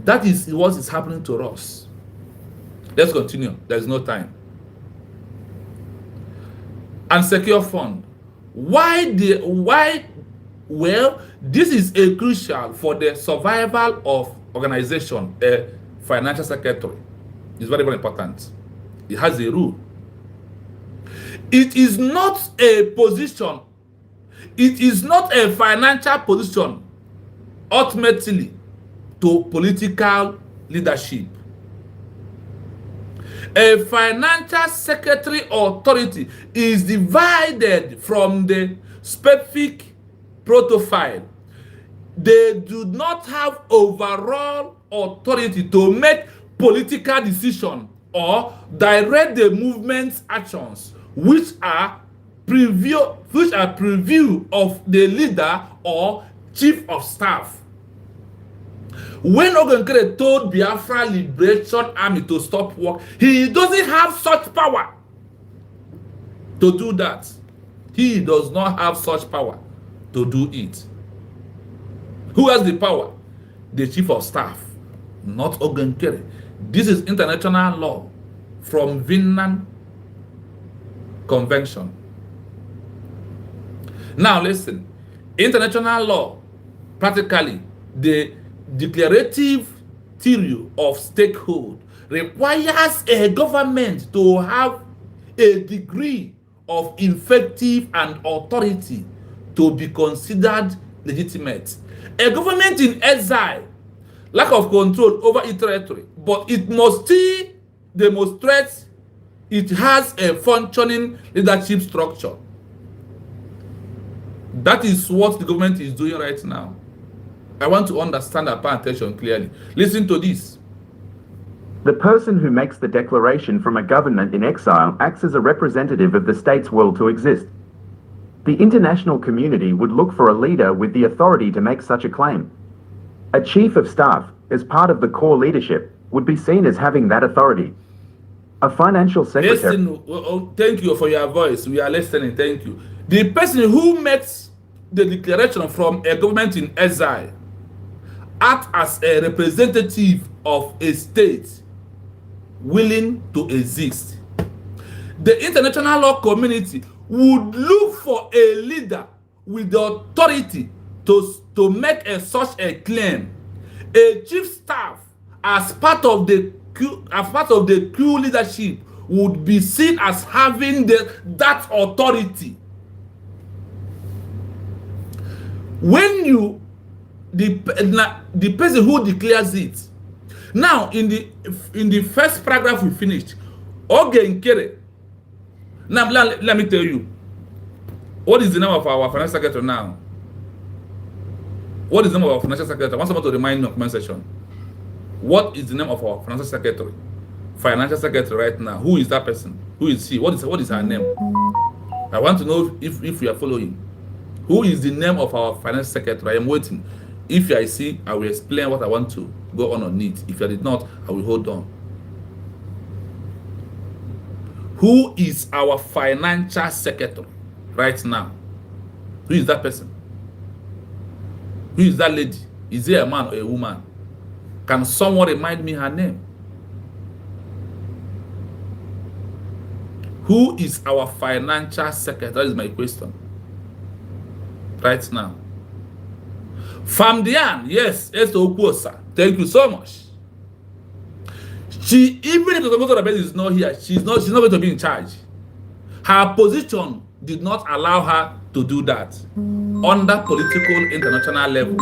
that is what is happening to us. Let's continue. There's no time. And secure fund. Why? Well, this is a crucial for the survival of organization, a financial secretary. It's very, very important. It has a rule. It is not a position. It is not a financial position ultimately to political leadership. A financial secretary authority is divided from the specific profile. They do not have overall authority to make political decisions or direct the movement's actions, which are preview of the leader or chief of staff. When Ogunkere told Biafra Liberation Army to stop work, he doesn't have such power to do that. He does not have such power to do it. Who has the power? The chief of staff, not Ogunkere. This is international law from Vienna Convention. Now listen, international law, practically the declarative theory of stakehood requires a government to have a degree of effective and authority to be considered legitimate. A government in exile, lack of control over its territory, but it must still demonstrate it has a functioning leadership structure. That is what the government is doing right now. I want to understand and pay attention clearly. Listen to this. The person who makes the declaration from a government in exile acts as a representative of the state's will to exist. The international community would look for a leader with the authority to make such a claim. A chief of staff, as part of the core leadership, would be seen as having that authority. A financial secretary... Listen, thank you for your voice. We are listening, thank you. The person who makes the declaration from a government in exile act as a representative of a state willing to exist. The international law community would look for a leader with the authority to make such a claim. A chief staff, as part of the crew leadership, would be seen as having that authority. When the person who declares it. Now, in the first paragraph we finished, Ogunkere. Now, let me tell you, what is the name of our financial secretary now? What is the name of our financial secretary? I want someone to remind me of comment section. What is the name of our financial secretary? Financial secretary right now. Who is that person? Who is she? What is her name? I want to know if we are following. Who is the name of our finance secretary? I am waiting. If I see, I will explain what I want to go on it. If I did not, I will hold on. Who is our financial secretary right now? Who is that person? Who is that lady? Is it a man or a woman? Can someone remind me her name? Who is our financial secretary? That is my question. Right now. Famdian, yes, Okosa. Thank you so much. She, even if the Dr. is not here, she's not going to be in charge. Her position did not allow her to do that under political international level.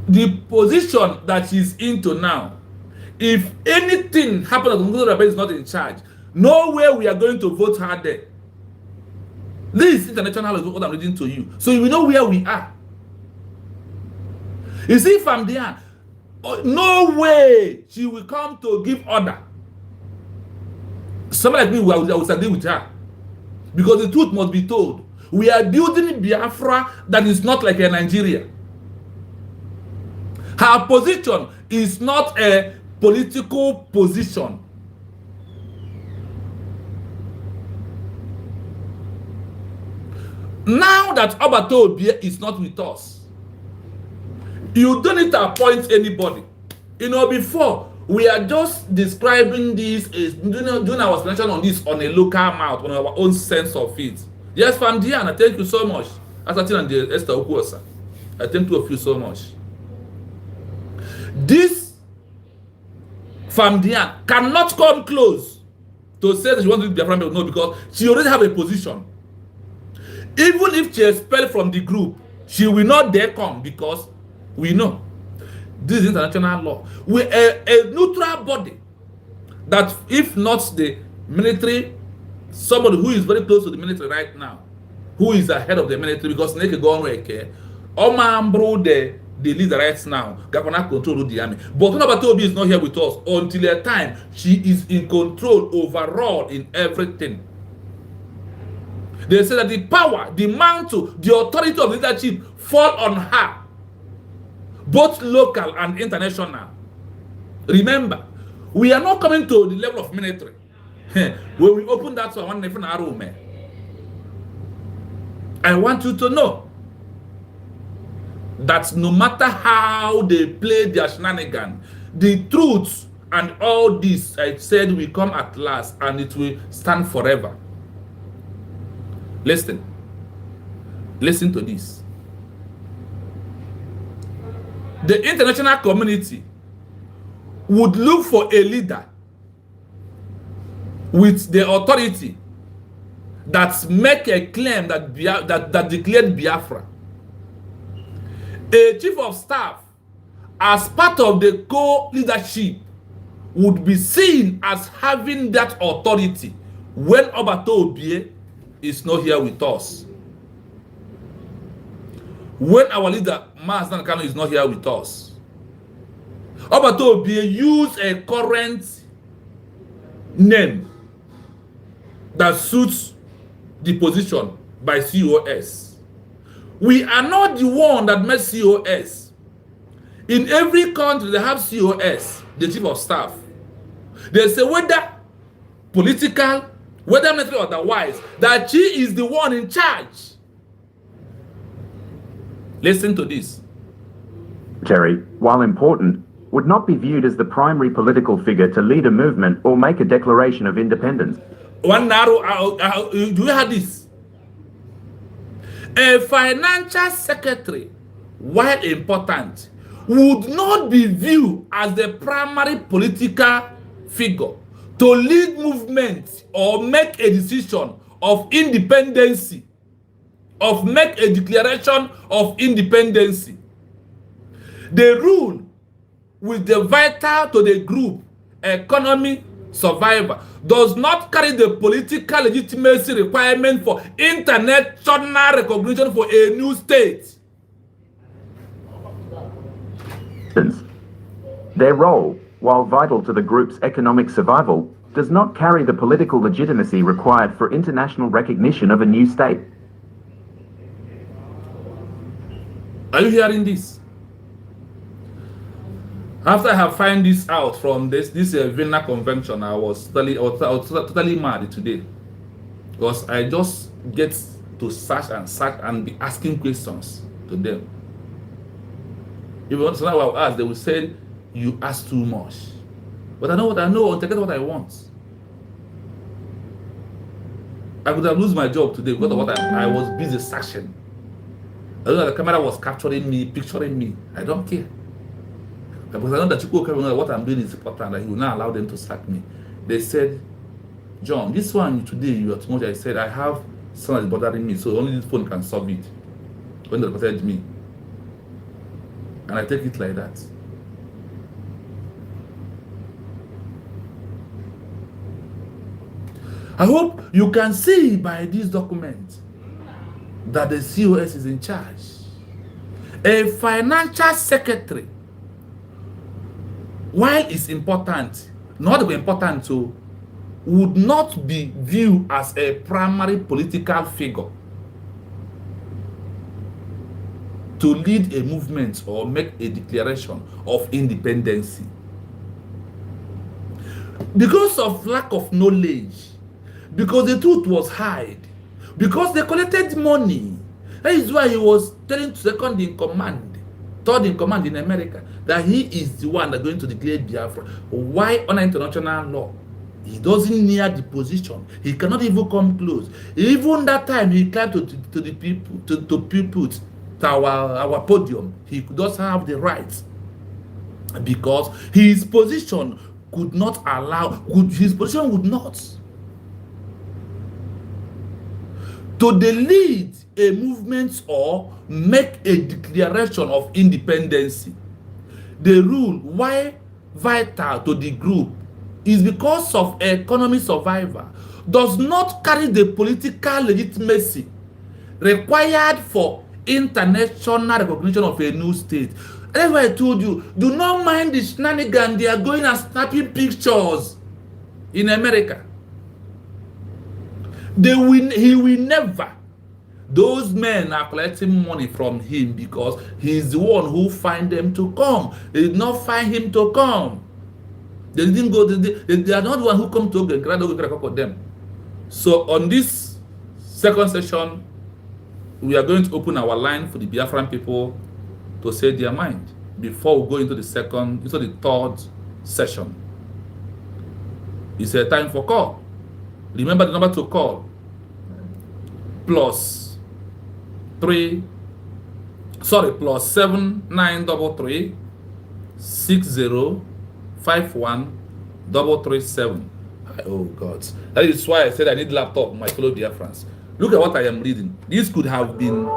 The position that she's into now, if anything happens that Dr. is not in charge, nowhere we are going to vote her there. This is international, is what I'm reading to you. So you know where we are. You see, from there, no way she will come to give order. Somebody like me, I will agree with her. Because the truth must be told. We are building Biafra that is not like a Nigeria. Her position is not a political position. Now that Obato Obie is not with us, you don't need to appoint anybody. You know, before, we are just describing this, doing our explanation on this on a local mouth, on our own sense of it. Yes, Fam Diana, thank you so much. As I tell you, Esther Okuosa, I thank you of you so much. This Famdian cannot come close to say that she wants to be Biafran. No, because she already have a position. Even if she is expelled from the group, she will not dare come, because we know this is international law. We are a neutral body that, if not the military, somebody who is very close to the military right now, who is ahead of the military, because Neke Gonweke, Omambro, the leader right now, Gavana control the army. But Nobatobi is not here with us until a time she is in control overall in everything. They say that the power, the mantle, the authority of leadership fall on her, both local and international. Remember, we are not coming to the level of military. When we open that one, I want you to know that no matter how they play their shenanigans, the truth and all this I said will come at last, and it will stand forever. Listen to this. The international community would look for a leader with the authority that make a claim that that declared Biafra. A chief of staff, as part of the co-leadership, would be seen as having that authority when Obato Obie is not here with us. When our leader, Master Kano, is not here with us, Obato Obie use a current name that suits the position by COS. We are not the one that made COS. In every country they have COS, the chief of staff. They say whether political, whether military or otherwise, that she is the one in charge. Listen to this. Terry, while important, would not be viewed as the primary political figure to lead a movement or make a declaration of independence. One narrow, do you have this? A financial secretary, while important, would not be viewed as the primary political figure to lead movement or make a decision of independence, of make a declaration of independence. The rule with the vital to the group economy survivor does not carry the political legitimacy requirement for international recognition for a new state. Their role, while vital to the group's economic survival, does not carry the political legitimacy required for international recognition of a new state. Are you hearing this? After I have found this out from this Vienna convention, I was totally mad today, because I just get to search and be asking questions to them. If you want to know what I ask, they will say you ask too much. But I know what I know, and I get what I want. I could have lost my job today because of what I was busy searching. I know that the camera was capturing me, picturing me. I don't care. Because I know that what I'm doing is important, that he will not allow them to sack me. They said, John, this one today you are too much. I said, I have something that's bothering me, so only this phone can solve it. When they reported me. And I take it like that. I hope you can see by this document that the COS is in charge. A financial secretary, while it's important, not important to, would not be viewed as a primary political figure to lead a movement or make a declaration of independence. Because of lack of knowledge, because the truth was hid, because they collected money. That is why he was telling second in command, third in command in America, that he is the one that's going to declare Biafra. Why on international law? He doesn't near the position. He cannot even come close. Even that time he climbed to the people, to our podium. He does have the right. because his position could not allow, his position would not to delete a movement or make a declaration of independence. The rule why vital to the group is because of economic survival does not carry the political legitimacy required for international recognition of a new state. That's why I told you, do not mind the shenanigans. They are going and snapping pictures in America. He will never. Those men are collecting money from him because he's the one who find them to come. They did not find him to come. They didn't go. They are not the one who come to them. So on this second session, we are going to open our line for the Biafran people to say their mind before we go into the third session. It's a time for call. Remember the number to call: +7933 6051 Oh God. That is why I said I need laptop, my fellow Biafrans. Look at what I am reading. This could have been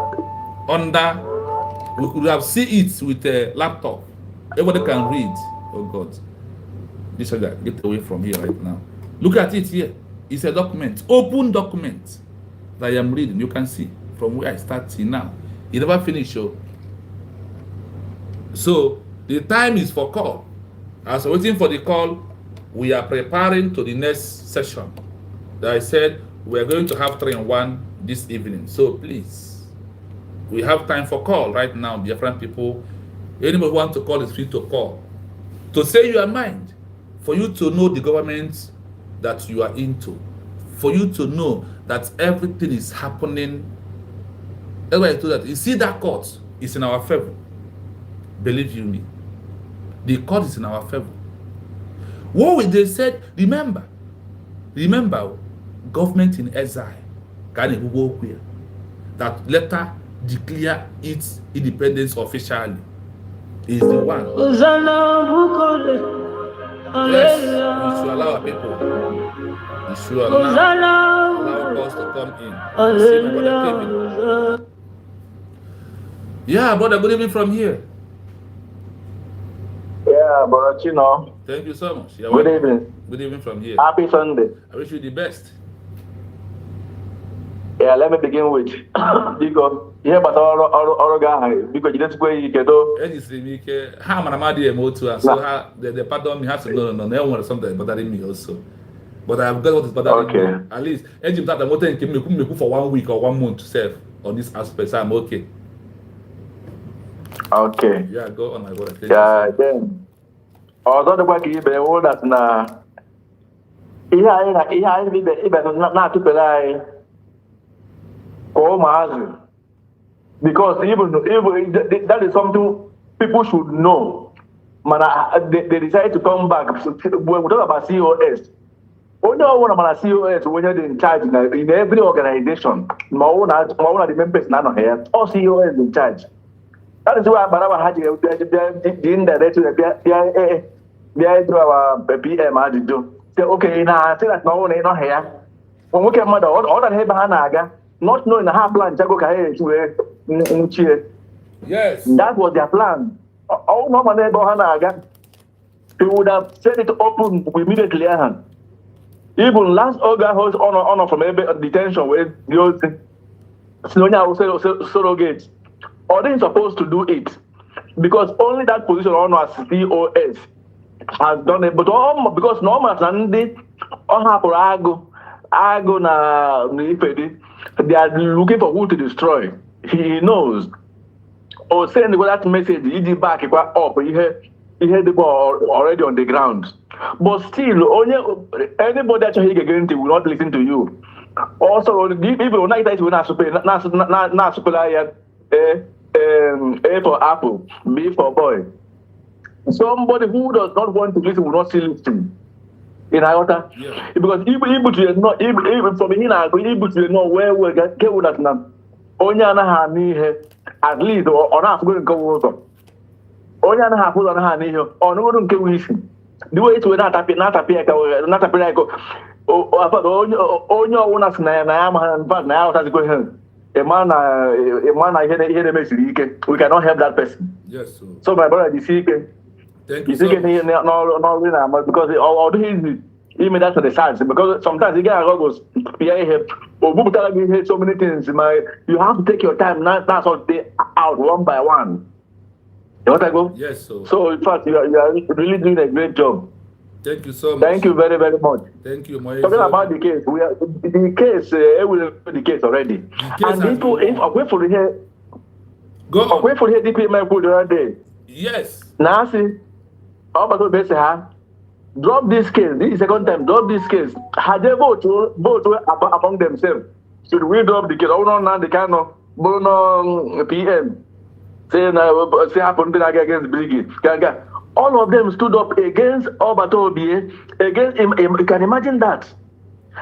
we could have seen it with a laptop. Everybody can read. Oh God. This guy, get away from here right now. Look at it here. It's a document, open document that I am reading. You can see from where I start till now. It never finished. So the time is for call. As we're waiting for the call, we are preparing to the next session. That I said we are going to have 3-in-1 this evening. So please, we have time for call right now, Biafran people. Anybody who wants to call is free to call. To say your mind, for you to know the government that you are into, for you to know that everything is happening. Everybody told that. You see that court is in our favor. Believe you me. The court is in our favor. What they said, remember, government in exile, that later declare its independence officially, is the one. Yes, we should allow our people. We should allow us to come in. See my brother Kevin. Yeah, brother, good evening from here. Yeah, brother Chino. Thank you so much. Good evening. Good evening from here. Happy Sunday. I wish you the best. Yeah, let me begin with because but because you didn't say you can do. How am I so the pardon me has to no, I want something bothering me also. But I've got what is bothering me. At least that I'm going for 1 week or 1 month to serve on this aspect, so I'm okay. Okay. Yeah, go on, my brother. Yeah, then. Although the work is very old as now. Because even that is something people should know. Man, they decided to come back. When we talk about COS, only one of COS when you're in charge in every organization. My own the members now here. All COS in charge. That is why Baraba had the indirect to our PM had to do. Say, okay, now I say that my own not here. When we came out, all that Hebanaga, not knowing how plan Jago Kahe to yes, that was their plan. All no man Hanaga, he would have said it open immediately. Even last August was honor from every detention with the old Slonia surrogates. Or they supposed to do it because only that position on as COS has done it. But because normal Sunday on Ago na they are looking for who to destroy. He knows. Or send that message, he did back up. He had the ball already on the ground. But still, only anybody that you against will not listen to you. Also, people not that will not supply. A for apple, B for boy. Somebody who does not want to listen will not still listen. In Iota, yeah. Because able to not even from here, able to know where we get with that now. Only at least or not going to go over. onye anaghị akwụ ụzọ ha n'ihe ọnụgụrụ nke wụ isi the way to na-atapị aka onye ọwụna si na ya amaghị na ya aghọtazikwa ihe ịma na ihe na-emesiri ike we cannot help that person. Yes, so my brother isi ike n'ihe n'ọrụ na-ama because ọ dịghị izi ime that research because sometimes you get a goes pịa ihe ogbupụtara gị ihe so many things you have to take your time that's all day out one by one. You want to go? Yes, sir. So in fact, you are really doing a great job. Thank you so much. Thank you very, very much. Thank you, Talking about the case, we are the case. We know the case already. And people, if away for here, go on. Away for here, DPM put the other day. Yes. Now see, how about best drop this case. This is the second time. Drop this case. Had they vote among themselves? Should we drop the case? Oh no, now they cannot. Bono PM. Say happened against Brigade. All of them stood up against Obatobi, against him. You can imagine that.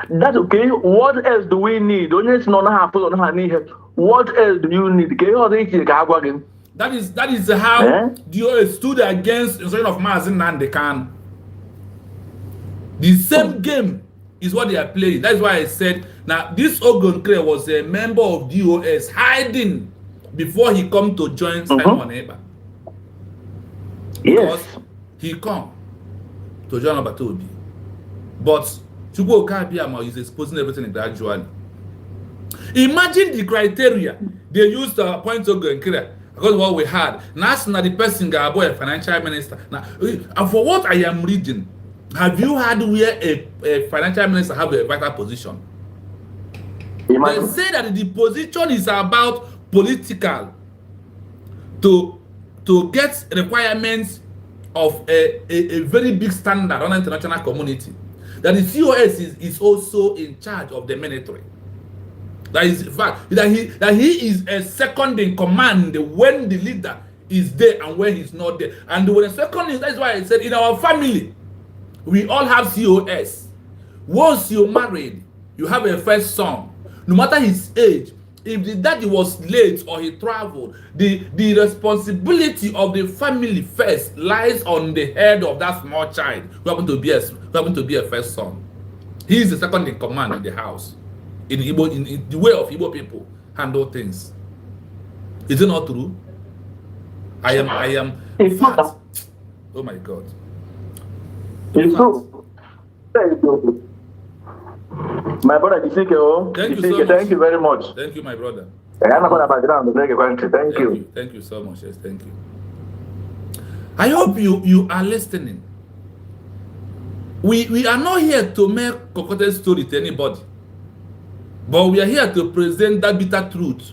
That's okay. What else do we need? What else do you need? That is how DOA stood against the son of Mazin Nandekan. The same game is what they are playing. That's why I said now this Ogonkre was a member of DOS hiding before he come to join Simon Eba. Yes. He come to join Obatobi. But Chugo Kabiama is exposing everything gradually. Imagine the criteria they used to appoint Ogonkre because what we had. Now the person got a financial minister. Now, and for what I am reading, have you had where a financial minister have a vital position? Imagine. They say that the position is about political to get requirements of a very big standard on the international community. That the COS is also in charge of the military. That is in fact that he is a second in command when the leader is there and when he's not there. And when the second is, that's why I said in our family we all have COS. Once you're married, you have a first son. No matter his age, if the daddy was late or he traveled, the responsibility of the family first lies on the head of that small child who happened to be a first son. He is the second in command in the house. In the way of Igbo people handle things. Is it not true? I am fat. Oh my God. It's true. My brother, thank you so much. Thank you very much. Thank you, my brother. Thank you. Thank you so much. Yes, thank you. I hope you are listening. We are not here to make concocted story to anybody, but we are here to present that bitter truth.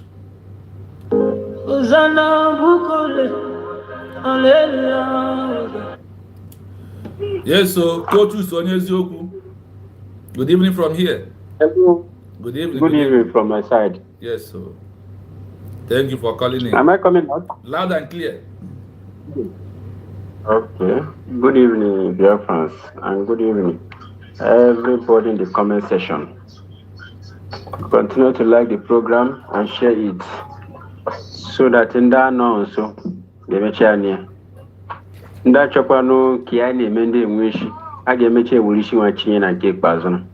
Yes, so Coach Sonyezoku. Good evening from here. Hello. Good evening. Good evening from my side. Yes, so thank you for calling in. Am I coming out? Loud and clear. Okay. Good evening, dear friends, and good evening, everybody in the comment section. Continue to like the program and share it so that in that no so the mechania. That chopano kiani mende mwishi. I get meche wulishi wachini and take bazon.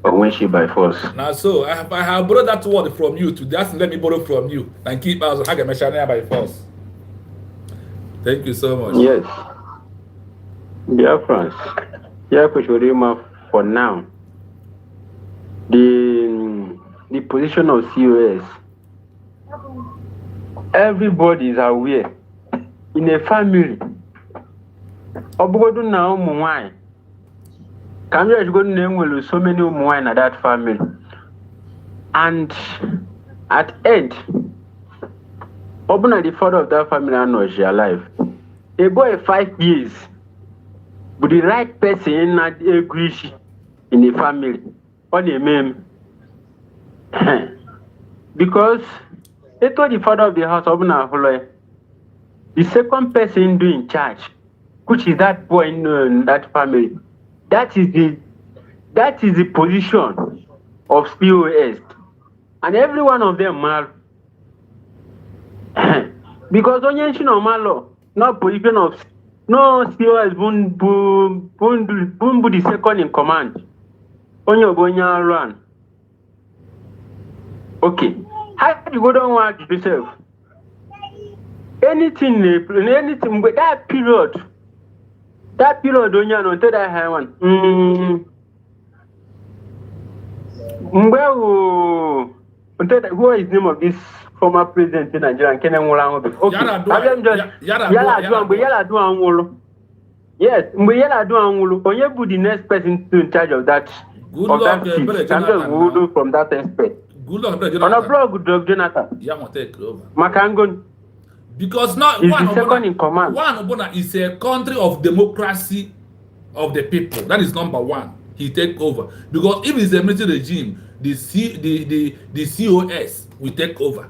Or when she by force. Now, so I have borrowed that word from you to just let me borrow from you and keep us Haga Meshania by force. Thank you so much. Yes. Dear friends, here for now. The position of COS. Everybody is aware. In a family. Obogodu na umuwai. Can you go name so many umuwai in that family? And at end, open the father of that family and was alive. A boy 5 years, but the right person not agree in the family. On a meme. Because they told the father of the house open a the second person doing charge, which is that boy in that family. That is the position of COS. And every one of them mal. Because on malo, not position of no COS Bumbu the second in command. Onyo Bonya run. Okay. How do you go down want yourself? Anything but that period Onya no tell that high one. Who is the name of this former president in Nigeria? Kenen Mulango. Okay. Yala do Anwolo. Yes, Yala do Anwolo. Onye be the next person in charge of that. Good of luck, that seat. I'm just Wudu from that aspect. Good luck, On a blog, Jonathan. Yeah, I'm take over. Makangon. Because now He's the second in command. One is a country of democracy of the people. That is number one. He take over. Because if it's a military regime, the COS will take over.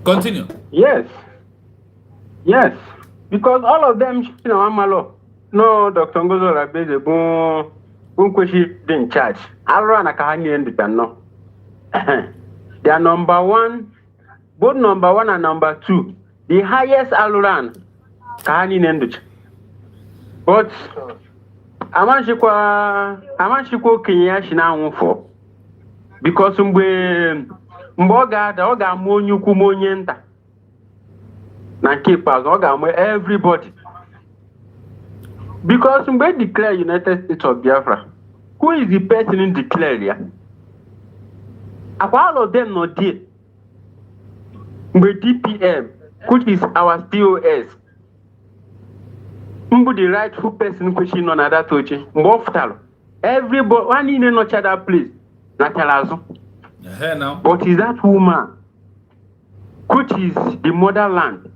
Continue. Yes. Because all of them, Amalo. No, Dr. Ngozo Rabeze, Bunkweshi in charge. I'll run a Kahani and the no. They are number one, both number one and number two. The highest Aluran, Kahani Nenduch. But Amashiko Kenya Shina for because Mboga, the Oga Monyuku Monyenta. Na keepers, Oga, everybody. Because we declare United States of Biafra, who is the person in declare here? All of them not there. With DPM, which is our COS. The rightful person question on that touching. Everybody, one in another place. But is that woman, which is the motherland?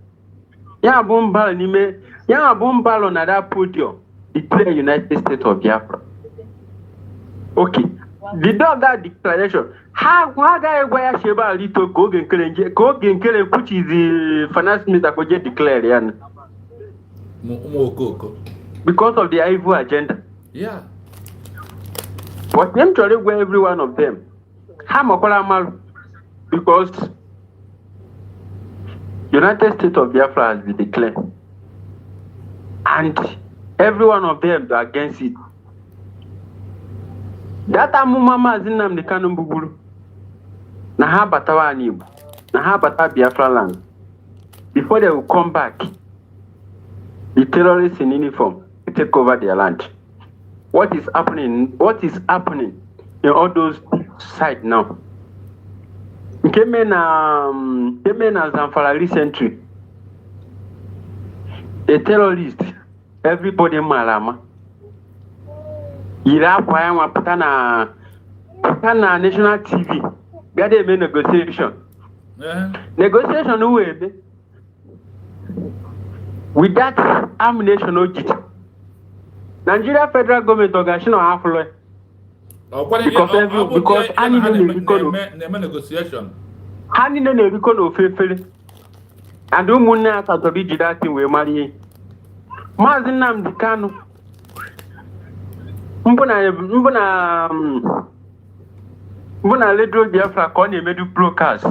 Yeah, Bombalo on that podium, declare United States of Biafra. Okay. The dog that declaration. How guy where Sheba Lito Kogan Kele, which is the finance minister could get declared, because of the evil agenda. Yeah. But them to where every one of them. Because United States of Biafra has been declared. And every one of them are against it. That Amumama Zinam the Kanum Buguru. Naha Batawa Nib. Naha Bata Biafra land. Before they will come back, the terrorists in uniform will take over their land. What is happening in all those sites now? Came in Zamfara recently. A terrorist, everybody malama. Ira kwa putana national TV. Gade me negotiation. Negotiation uwe with that ammunition ojit. Nigeria federal government organization half law. Because any negotiation. Hani no ofefele. And umunna asatobi jidati we marry. Mazi Nnamdi Kanu. Mbona Ledro Biafra ka ọ na-emedu brokers.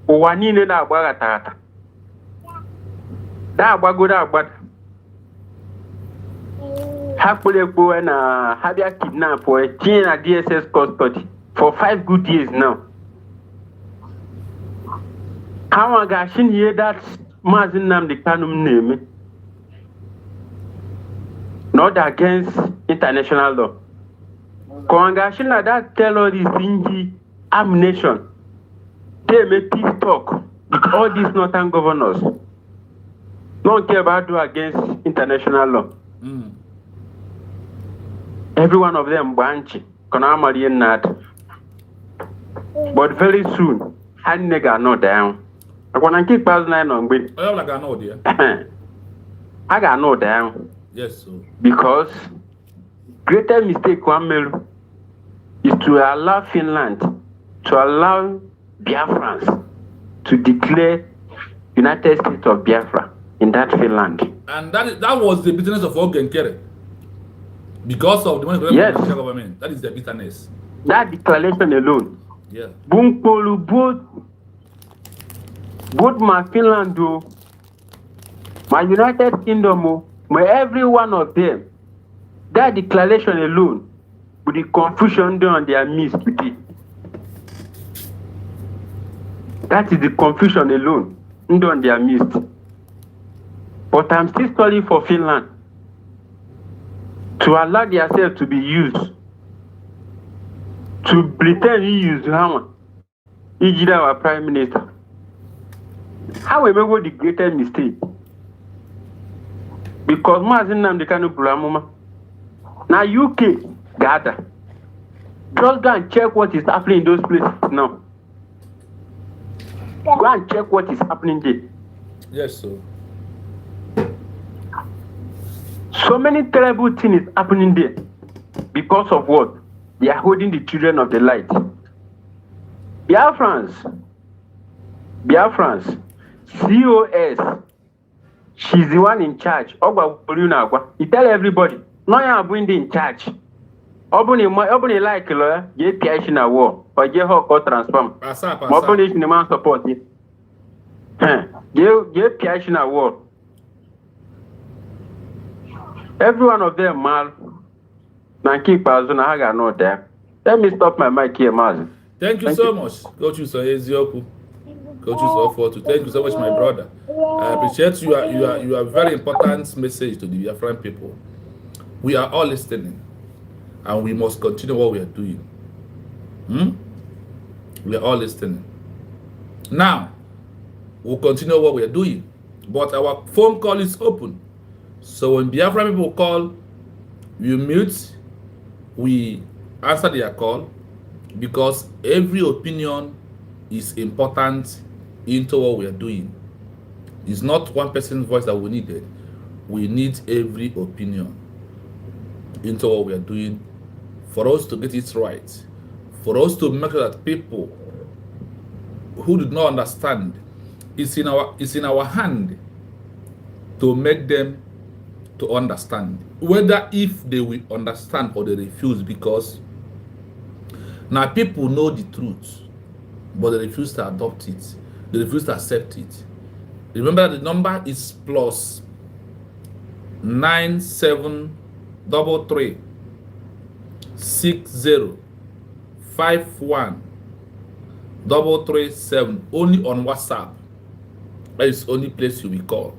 Ụwa niile na-agba gata. Da agbagodo agbada. Ha kpụrụ na ha bịa kidnap or tinye na DSS custody for 5 good years now. Ha nwa ga-asị na ihe that Mazi Nnamdi Kanu na-eme. Not against international law. Congregation that terrorist stingy ammunition. They make peace talk with all these northern governors. Don't care about do against international law. Every one of them branch. But very soon, hand nigga not down. I wanna keep past 9 on bit. I got no idea. I got no down. Yes, sir. Because greater mistake one made is to allow Finland, to allow Biafrans to declare United States of Biafra in that Finland. And that was the bitterness of Ogenkere. Because of the money government. That is the bitterness. That declaration alone. Yeah. Good man Finland do. My United Kingdom, my every one of them. That declaration alone, with the confusion done on their midst today. That is the confusion alone done on their midst. But I'm still calling for Finland to allow themselves to be used, to pretend he used Haman. He our prime minister. How we make the greatest mistake? Because Mazin Namdi Kanu Bulamuma. Now UK gather. Just go and check what is happening in those places now. Go and check what is happening there. Yes, sir. So many terrible things is happening there. Because of what? They are holding the children of the light. Biafrans, COS, she's the one in charge. He tell everybody, no, I'm in charge. Open like lawyer, get PH in a war, or get her transform. Open the man support it. Get PH in a war. Every one of them, man, keep Azuna Haga not there. Let me stop my mic here, man. Thank you so much, Coach Ezioku. Coach Ofotu. Thank you so much, my brother. I appreciate you. You are very important message to the Biafran people. We are all listening, and we must continue what we are doing. We are all listening. Now, we'll continue what we are doing, but our phone call is open. So when Biafran people call, we mute, we answer their call, because every opinion is important into what we are doing. It's not one person's voice that we needed. We need every opinion into what we are doing for us to get it right, for us to make sure that people who did not understand, it's in our hand to make them to understand, whether if they will understand or they refuse, because now people know the truth, but they refuse to adopt it. They refuse to accept it. Remember, the number is plus 9733 60 51 337, only on WhatsApp. That is the only place you will call.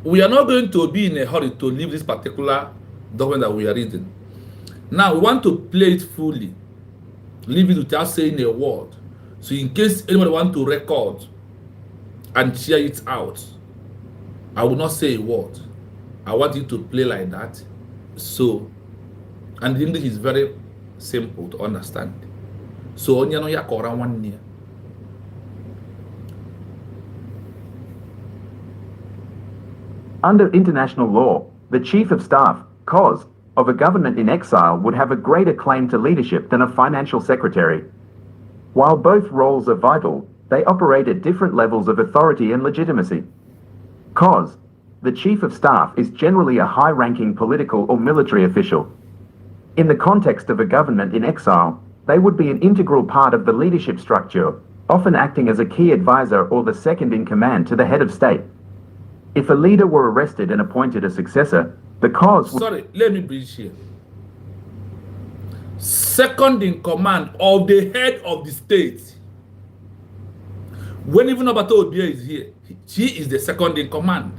We are not going to be in a hurry to leave this particular document that we are reading. Now, we want to play it fully. Leave it without saying a word. So in case anybody want to record and share it out, I will not say a word. I want it to play like that. So, and the English is very simple to understand. So, Under international law, the Chief of Staff, COS, of a government in exile would have a greater claim to leadership than a financial secretary. While both roles are vital, they operate at different levels of authority and legitimacy. COS, the Chief of Staff, is generally a high-ranking political or military official. In the context of a government in exile, they would be an integral part of the leadership structure, often acting as a key advisor or the second in command to the head of state. If a leader were arrested and appointed a successor, the COS would... Sorry, let me bridge here. Second in command of the head of the state. When even Obato Obia is here, she is the second in command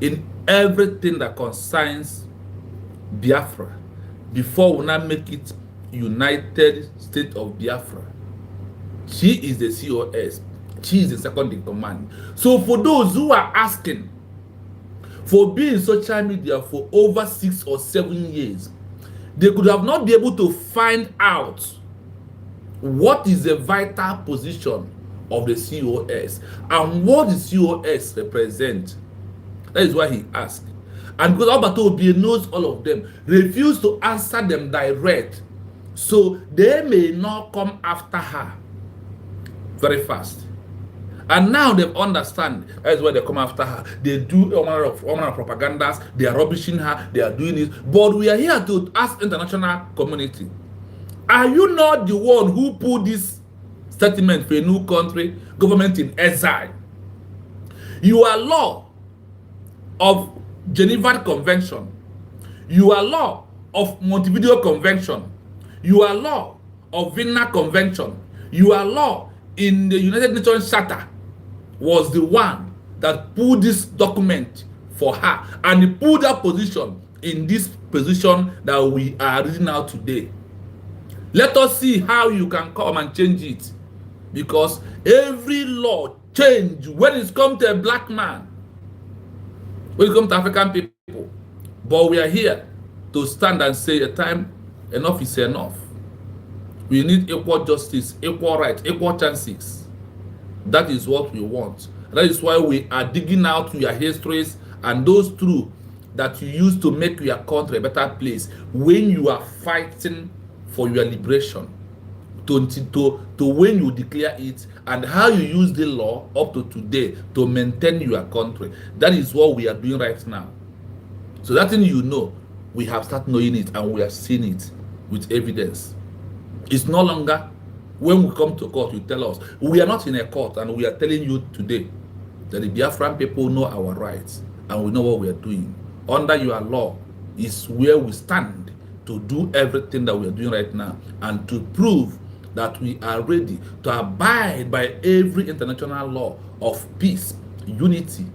in everything that concerns Biafra. Before we now make it United States of Biafra, she is the COS. She is the second in command. So for those who are asking for being social media for over 6 or 7 years, they could have not been able to find out what is the vital position of the COS and what the COS represent. That is why he asked. And because Alberto Obie knows all of them, refuse to answer them direct, so they may not come after her very fast. And now they understand. That is why they come after her. They do all manner of propagandas. They are rubbishing her. They are doing it. But we are here to ask international community: are you not the one who put this settlement for a new country, government in exile. Your law of Geneva Convention, your law of Montevideo Convention, your law of Vienna Convention, your law in the United Nations Charter was the one that put this document for her and put her position in this position that we are reading out today. Let us see how you can come and change it, because every law change when it comes to a black man, when it comes to African people. But we are here to stand and say a time enough is enough. We need equal justice, equal rights, equal chances. That is what we want. That is why we are digging out your histories and those truths that you use to make your country a better place when you are fighting for your liberation, to when you declare it, and how you use the law up to today to maintain your country. That is what we are doing right now. So that thing, you know, we have started knowing it and we have seen it with evidence. It's no longer when we come to court, you tell us. We are not in a court, and we are telling you today that the Biafran people know our rights and we know what we are doing. Under your law is where we stand to do everything that we are doing right now and to prove that we are ready to abide by every international law of peace, unity,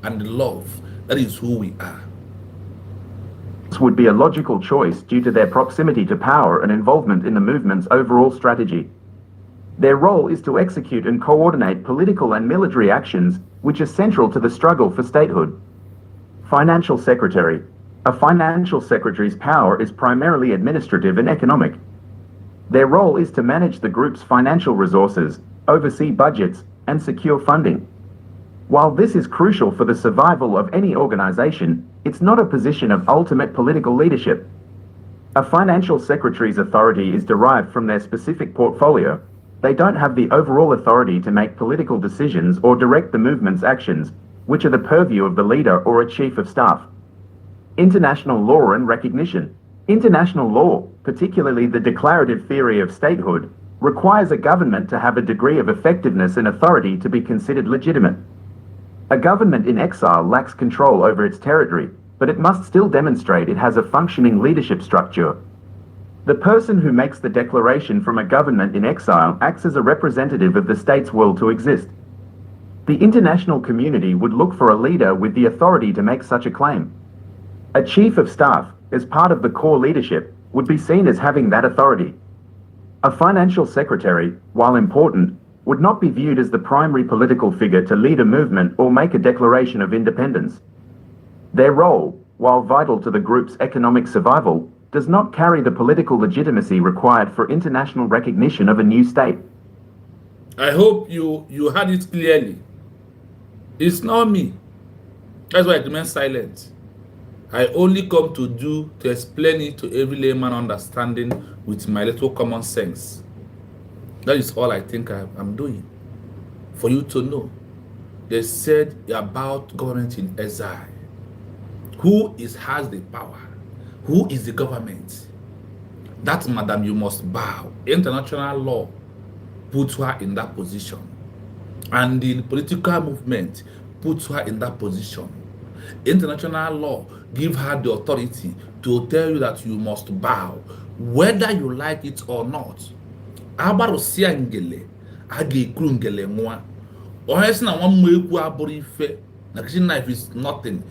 and love. That is who we are. This would be a logical choice due to their proximity to power and involvement in the movement's overall strategy. Their role is to execute and coordinate political and military actions which are central to the struggle for statehood. Financial Secretary. A financial secretary's power is primarily administrative and economic. Their role is to manage the group's financial resources, oversee budgets, and secure funding. While this is crucial for the survival of any organization, it's not a position of ultimate political leadership. A financial secretary's authority is derived from their specific portfolio. They don't have the overall authority to make political decisions or direct the movement's actions, which are the purview of the leader or a chief of staff. International law and recognition. International law, particularly the declarative theory of statehood, requires a government to have a degree of effectiveness and authority to be considered legitimate. A government in exile lacks control over its territory, but it must still demonstrate it has a functioning leadership structure. The person who makes the declaration from a government in exile acts as a representative of the state's will to exist. The international community would look for a leader with the authority to make such a claim. A chief of staff, as part of the core leadership, would be seen as having that authority. A financial secretary, while important, would not be viewed as the primary political figure to lead a movement or make a declaration of independence. Their role, while vital to the group's economic survival, does not carry the political legitimacy required for international recognition of a new state. I hope you heard it clearly. It's not me. That's why I remain silent. I only come to explain it to every layman understanding with my little common sense. That is all I think I'm doing. For you to know. They said about government in exile. Who has the power? Who is the government? That madam, you must bow. International law puts her in that position. And the political movement puts her in that position. International law gives her the authority to tell you that you must bow, whether you like it or not. Abarosia ngele, agekru ngele nwa. Ohesi na nwa ekwu aburu ife. Na kitchen knife is nothing.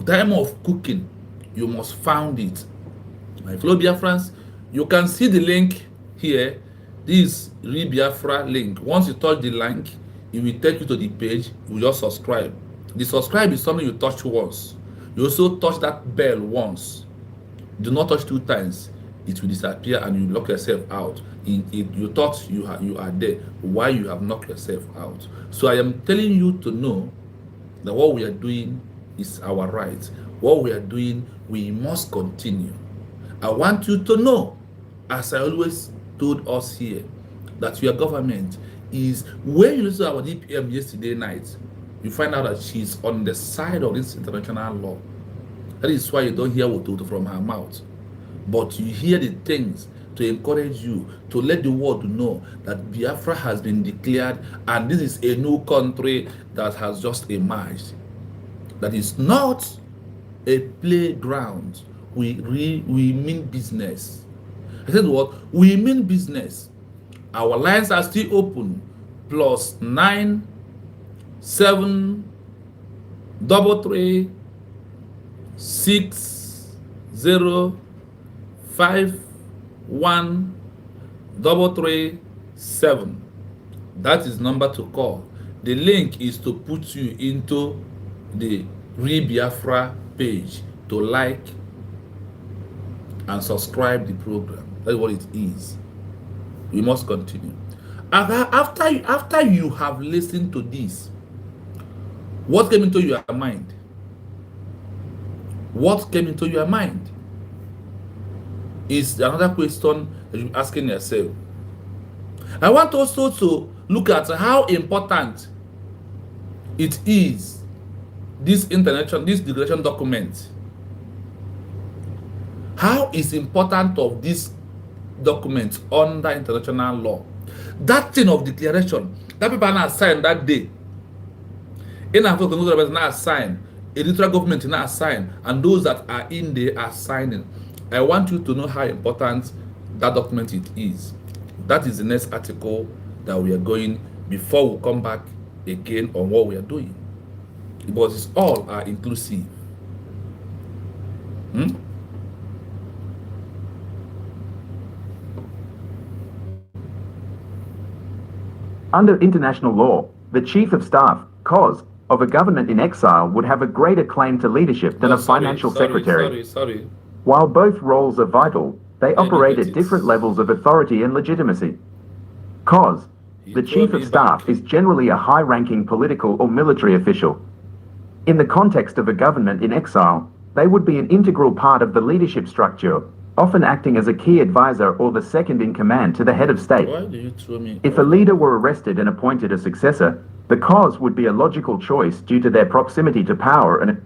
Time of cooking, you must found it. My fellow Biafrans, you can see the link here. This Real Biafra link. Once you touch the link, it will take you to the page. You just subscribe. The subscribe is something you touch once. You also touch that bell once. Do not touch 2 times. It will disappear and you lock yourself out. You thought you are there. Why you have knocked yourself out? So I am telling you to know that what we are doing is our right. What we are doing, we must continue. I want you to know, as I always told us here, that your government is, when you listen to our DPM yesterday night, you find out that she's on the side of this international law. That is why you don't hear what from her mouth. But you hear the things to encourage you, to let the world know that Biafra has been declared and this is a new country that has just emerged. That is not a playground. We mean business. I said what? We mean business. Our lines are still open. +9 7 3 6 0 5 1 3 7. That is number to call. The link is to put you into the Biafra page to like and subscribe the program. That's what it is. We must continue. After you have listened to this, what came into your mind? What came into your mind is another question that you're asking yourself. I want also to look at how important it is, this declaration document. How is important of this document under international law? That thing of declaration, that people are not signed that day. In Africa, those are not signed. Eritrea government is not signed, and those that are in there are signing. I want you to know how important that document it is. That is the next article that we are going before we come back again on what we are doing. Because it's all are inclusive. Under international law, the Chief of Staff, COS, of a government in exile would have a greater claim to leadership than a financial secretary. Sorry. While both roles are vital, they operate at different levels of authority and legitimacy. COS, the Chief of Staff, is generally a high-ranking political or military official. In the context of a government in exile, they would be an integral part of the leadership structure, often acting as a key advisor or the second in command to the head of state. Why do you throw me? If a leader were arrested and appointed a successor, the COS would be a logical choice due to their proximity to power and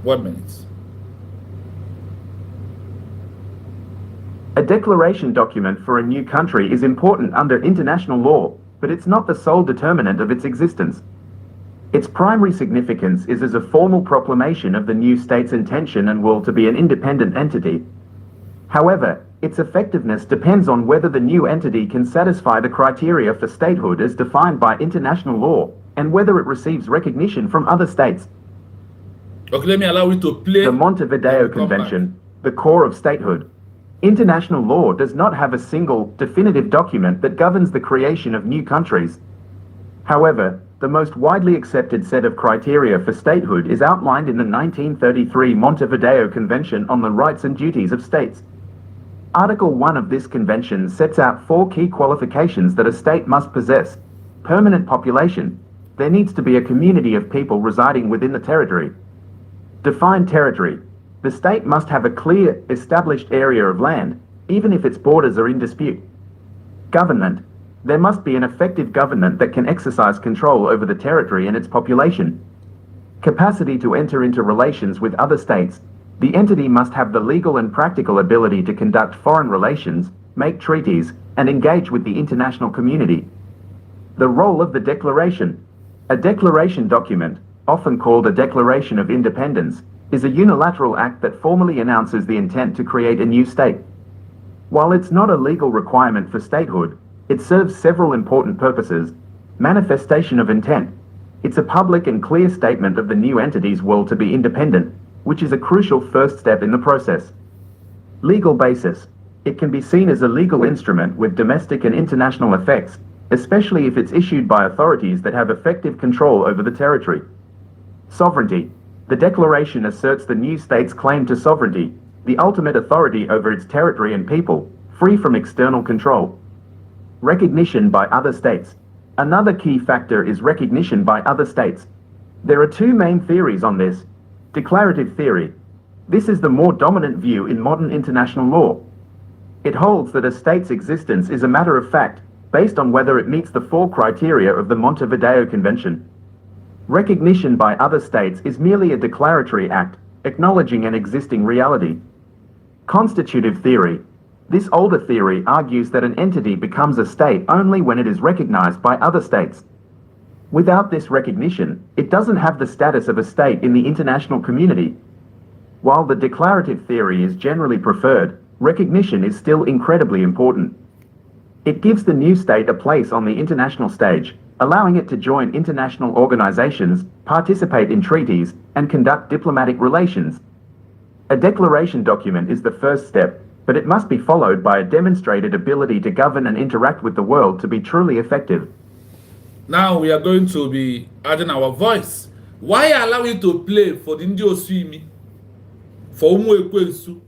One minute. A declaration document for a new country is important under international law, but it's not the sole determinant of its existence. Its primary significance is as a formal proclamation of the new state's intention and will to be an independent entity. However, its effectiveness depends on whether the new entity can satisfy the criteria for statehood as defined by international law, and whether it receives recognition from other states. Okay, let me allow you to play the Montevideo Convention, the core of statehood. International law does not have a single, definitive document that governs the creation of new countries. However, the most widely accepted set of criteria for statehood is outlined in the 1933 Montevideo Convention on the Rights and Duties of States. Article 1 of this convention sets out 4 key qualifications that a state must possess. Permanent population. There needs to be a community of people residing within the territory. Defined territory. The state must have a clear, established area of land, even if its borders are in dispute. Government. There must be an effective government that can exercise control over the territory and its population. Capacity to enter into relations with other states. The entity must have the legal and practical ability to conduct foreign relations, make treaties, and engage with the international community. The role of the declaration. A declaration document, often called a Declaration of Independence, is a unilateral act that formally announces the intent to create a new state. While it's not a legal requirement for statehood, it serves several important purposes. Manifestation of intent. It's a public and clear statement of the new entity's will to be independent, which is a crucial first step in the process. Legal basis. It can be seen as a legal instrument with domestic and international effects, especially if it's issued by authorities that have effective control over the territory. Sovereignty. The declaration asserts the new state's claim to sovereignty, the ultimate authority over its territory and people, free from external control. Recognition by other states. Another key factor is recognition by other states. There are 2 main theories on this. Declarative theory. This is the more dominant view in modern international law. It holds that a state's existence is a matter of fact, based on whether it meets the 4 criteria of the Montevideo Convention. Recognition by other states is merely a declaratory act, acknowledging an existing reality. Constitutive theory. This older theory argues that an entity becomes a state only when it is recognized by other states. Without this recognition, it doesn't have the status of a state in the international community. While the declarative theory is generally preferred, recognition is still incredibly important. It gives the new state a place on the international stage, allowing it to join international organizations, participate in treaties, and conduct diplomatic relations. A declaration document is the first step, but it must be followed by a demonstrated ability to govern and interact with the world to be truly effective. Now we are going to be adding our voice. Why allow you to play for the Indio Swimi? For Umwekwensu?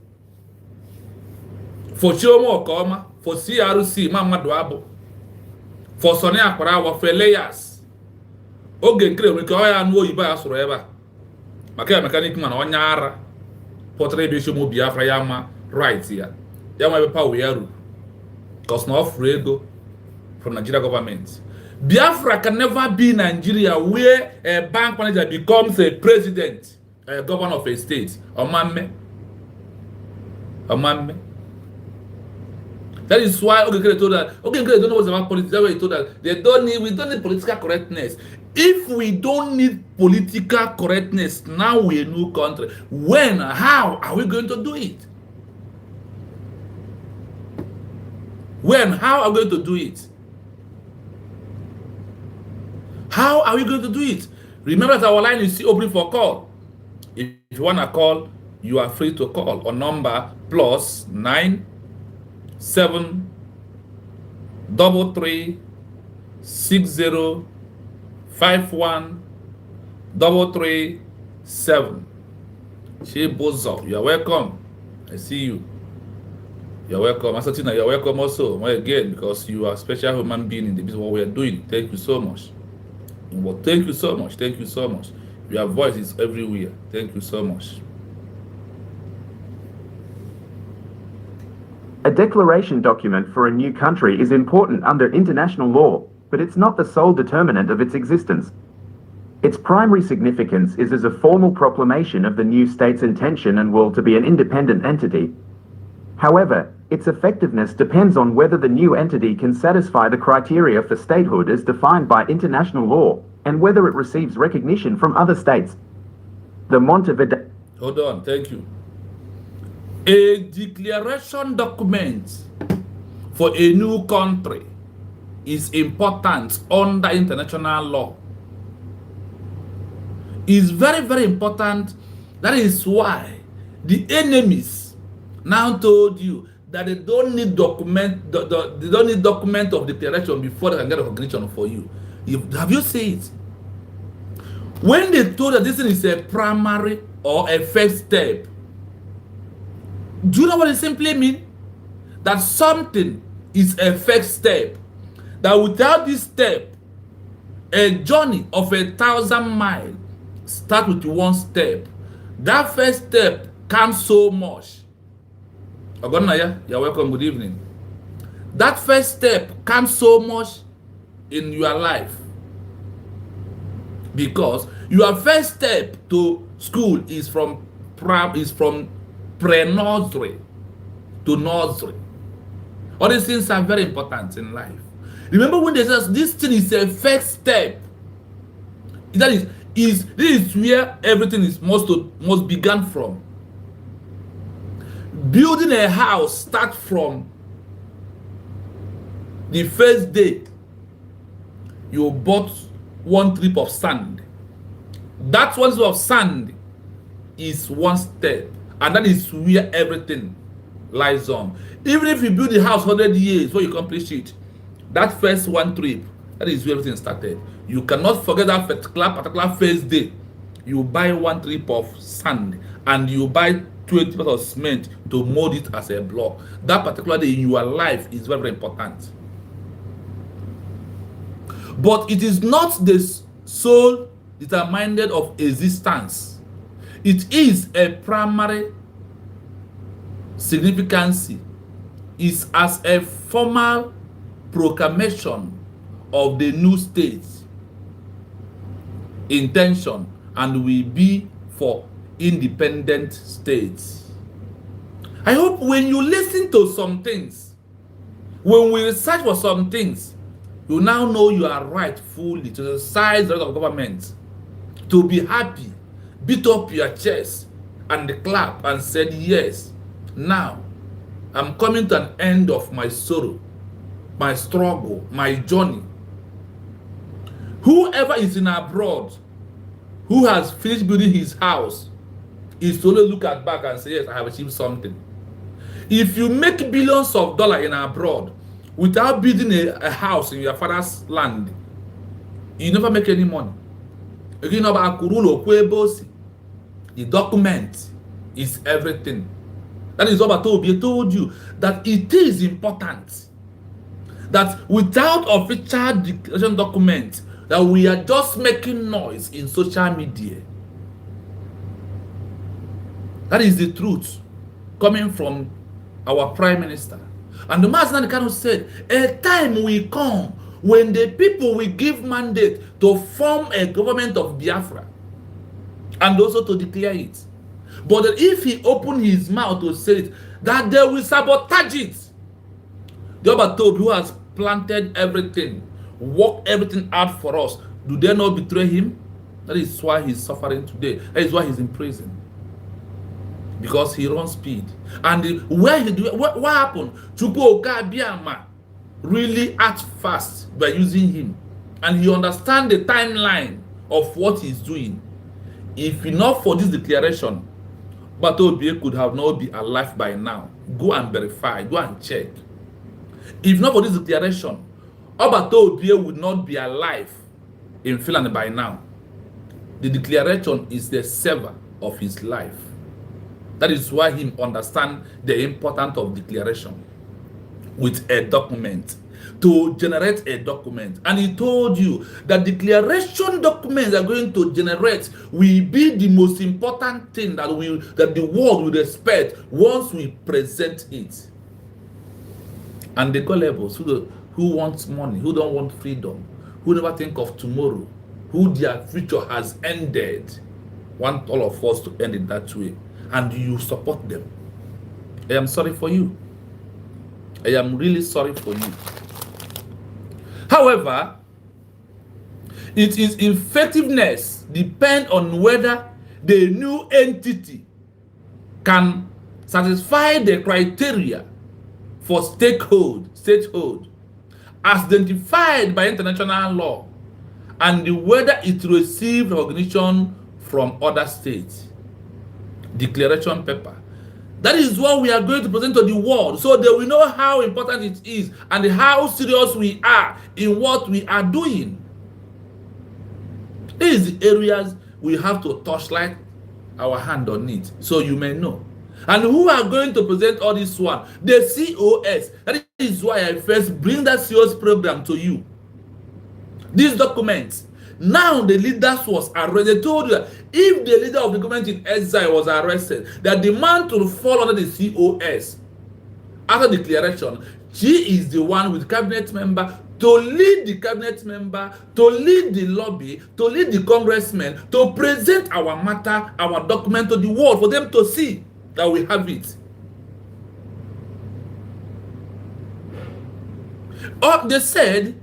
For Chiomo Okoma? For CRC, Mama Dwabo? For Sonia Parawa, for layers? Ogen Kre, we call ya no Iba Sureva. Maka mechanic man on Yara. Portrait Bishomo Biafra Yama, right here. Yama Power Yaru. Because no frego from Nigeria government. Biafra can never be Nigeria where a bank manager becomes a president, a governor of a state. Omame. That is why Ogenkere told that Ogenkere don't know what's about politics. That's why he told that we don't need political correctness. If we don't need political correctness, now we're a new country. When, how are we going to do it? When, how are we going to do it? How are we going to do it? Remember that our line is open for call. If you want to call, you are free to call on number +9 7 33 60 51 337. Bozo, you are welcome. I see you. You are welcome. Asatina, you are welcome also. Well, again, because you are a special human being in the business what we are doing. Thank you so much. Well, thank you so much. Thank you so much. Your voice is everywhere. Thank you so much. A declaration document for a new country is important under international law, but it's not the sole determinant of its existence. Its primary significance is as a formal proclamation of the new state's intention and will to be an independent entity. However, its effectiveness depends on whether the new entity can satisfy the criteria for statehood as defined by international law, and whether it receives recognition from other states. The Montevideo... Hold on, thank you. A declaration document for a new country is important under international law. It's very, very important. That is why the enemies now told you that they don't need document. They don't need document of declaration before they can get recognition for you. Have you seen it? When they told that this thing is a primary or a first step, do you know what it simply means? That something is a first step. That without this step, a journey of 1,000 miles starts with one step. That first step counts so much. Ogonaya, you're welcome. Good evening. That first step counts so much in your life because your first step to school is from pre-nursery to nursery. All these things are very important in life. Remember when they say this thing is a first step. This is where everything is most began from. Building a house starts from the first day you bought one trip of sand. That one trip of sand is one step, and that is where everything lies on. Even if you build the house 100 years before you accomplish it, that first one trip, that is where everything started. You cannot forget that particular first day. You buy one trip of sand and you buy 20 parts of cement to mold it as a block. That particular day in your life is very, very important. But it is not the sole determinant of existence. It is a primary significance. It's as a formal proclamation of the new state intention and will be for independent states. I hope when you listen to some things, when we research for some things, you now know you are right fully to exercise the right of government, to be happy, beat up your chest and clap and said, yes, now I'm coming to an end of my sorrow, my struggle, my journey. Whoever is in abroad, who has finished building his house, is to only look at back and say, yes, I have achieved something. If you make billions of dollars in abroad without building a house in your father's land, you never make any money. Again, about the document is everything. That is what I told you, that it is important that without official declaration document, that we are just making noise in social media. That is the truth coming from our Prime Minister. And the Master kind of said, a time will come when the people will give mandate to form a government of Biafra and also to declare it. But if he opened his mouth to say it, that they will sabotage it. The Obatobi who has planted everything, worked everything out for us, do they not betray him? That is why he's suffering today. That is why he's in prison. Because he runs speed. And what happened? Chukwu Okabiama really act fast by using him. And he understands the timeline of what he's doing. If not for this declaration, Batobi could have not been alive by now. Go and verify, go and check. If not for this declaration, Obatobi would not be alive in Finland by now. The declaration is the saver of his life. That is why he understands the importance of declaration with a document, to generate a document. And he told you that declaration documents are going to generate will be the most important thing that the world will respect once we present it. And they go levels who wants money, who don't want freedom, who never think of tomorrow, who their future has ended, want all of us to end it that way. And you support them. I am sorry for you. I am really sorry for you. However, its effectiveness depends on whether the new entity can satisfy the criteria for statehood as identified by international law, and whether it received recognition from other states. Declaration paper. That is what we are going to present to the world, so they will know how important it is and how serious we are in what we are doing. These are the areas we have to touchlight our hand on it, so you may know. And who are going to present all this one? The COS. That is why I first bring that COS program to you. These documents. Now the leaders was arrested. They told you that if the leader of the government in exile was arrested, that the man to fall under the COS after declaration, she is the one with cabinet member to lead the cabinet member, to lead the lobby, to lead the congressmen, to present our matter, our document to the world for them to see that we have it. Or they said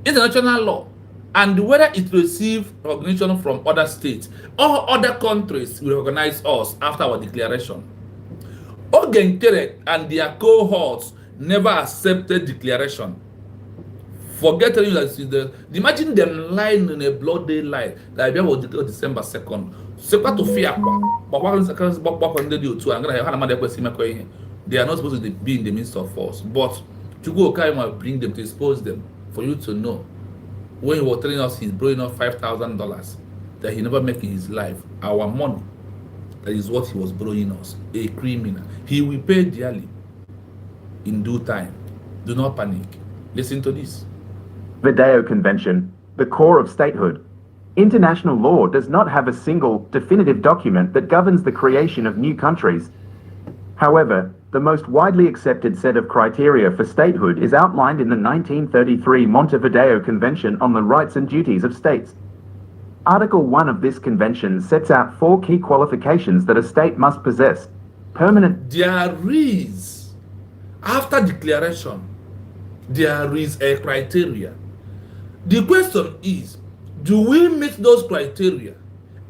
international law, and whether it received recognition from other states or other countries will recognize us after our declaration. Ogentere and their cohorts never accepted declaration. Forget you that imagine them lying in a bloody lie that was December 2nd. They are not supposed to be in the midst of us, but Chukwu Okaima bring them to expose them for you to know. When he was telling us he's blowing up $5,000 that he never make in his life, our money, that is what he was blowing us, a criminal. He will pay dearly in due time. Do not panic. Listen to this. Video Convention, the core of statehood. International law does not have a single definitive document that governs the creation of new countries. However, The most widely accepted set of criteria for statehood is outlined in the 1933 Montevideo Convention on the Rights and Duties of States. Article 1 of this convention sets out 4 key qualifications that a state must possess. Permanent. There is, after declaration, there is a criteria. The question is, do we meet those criteria?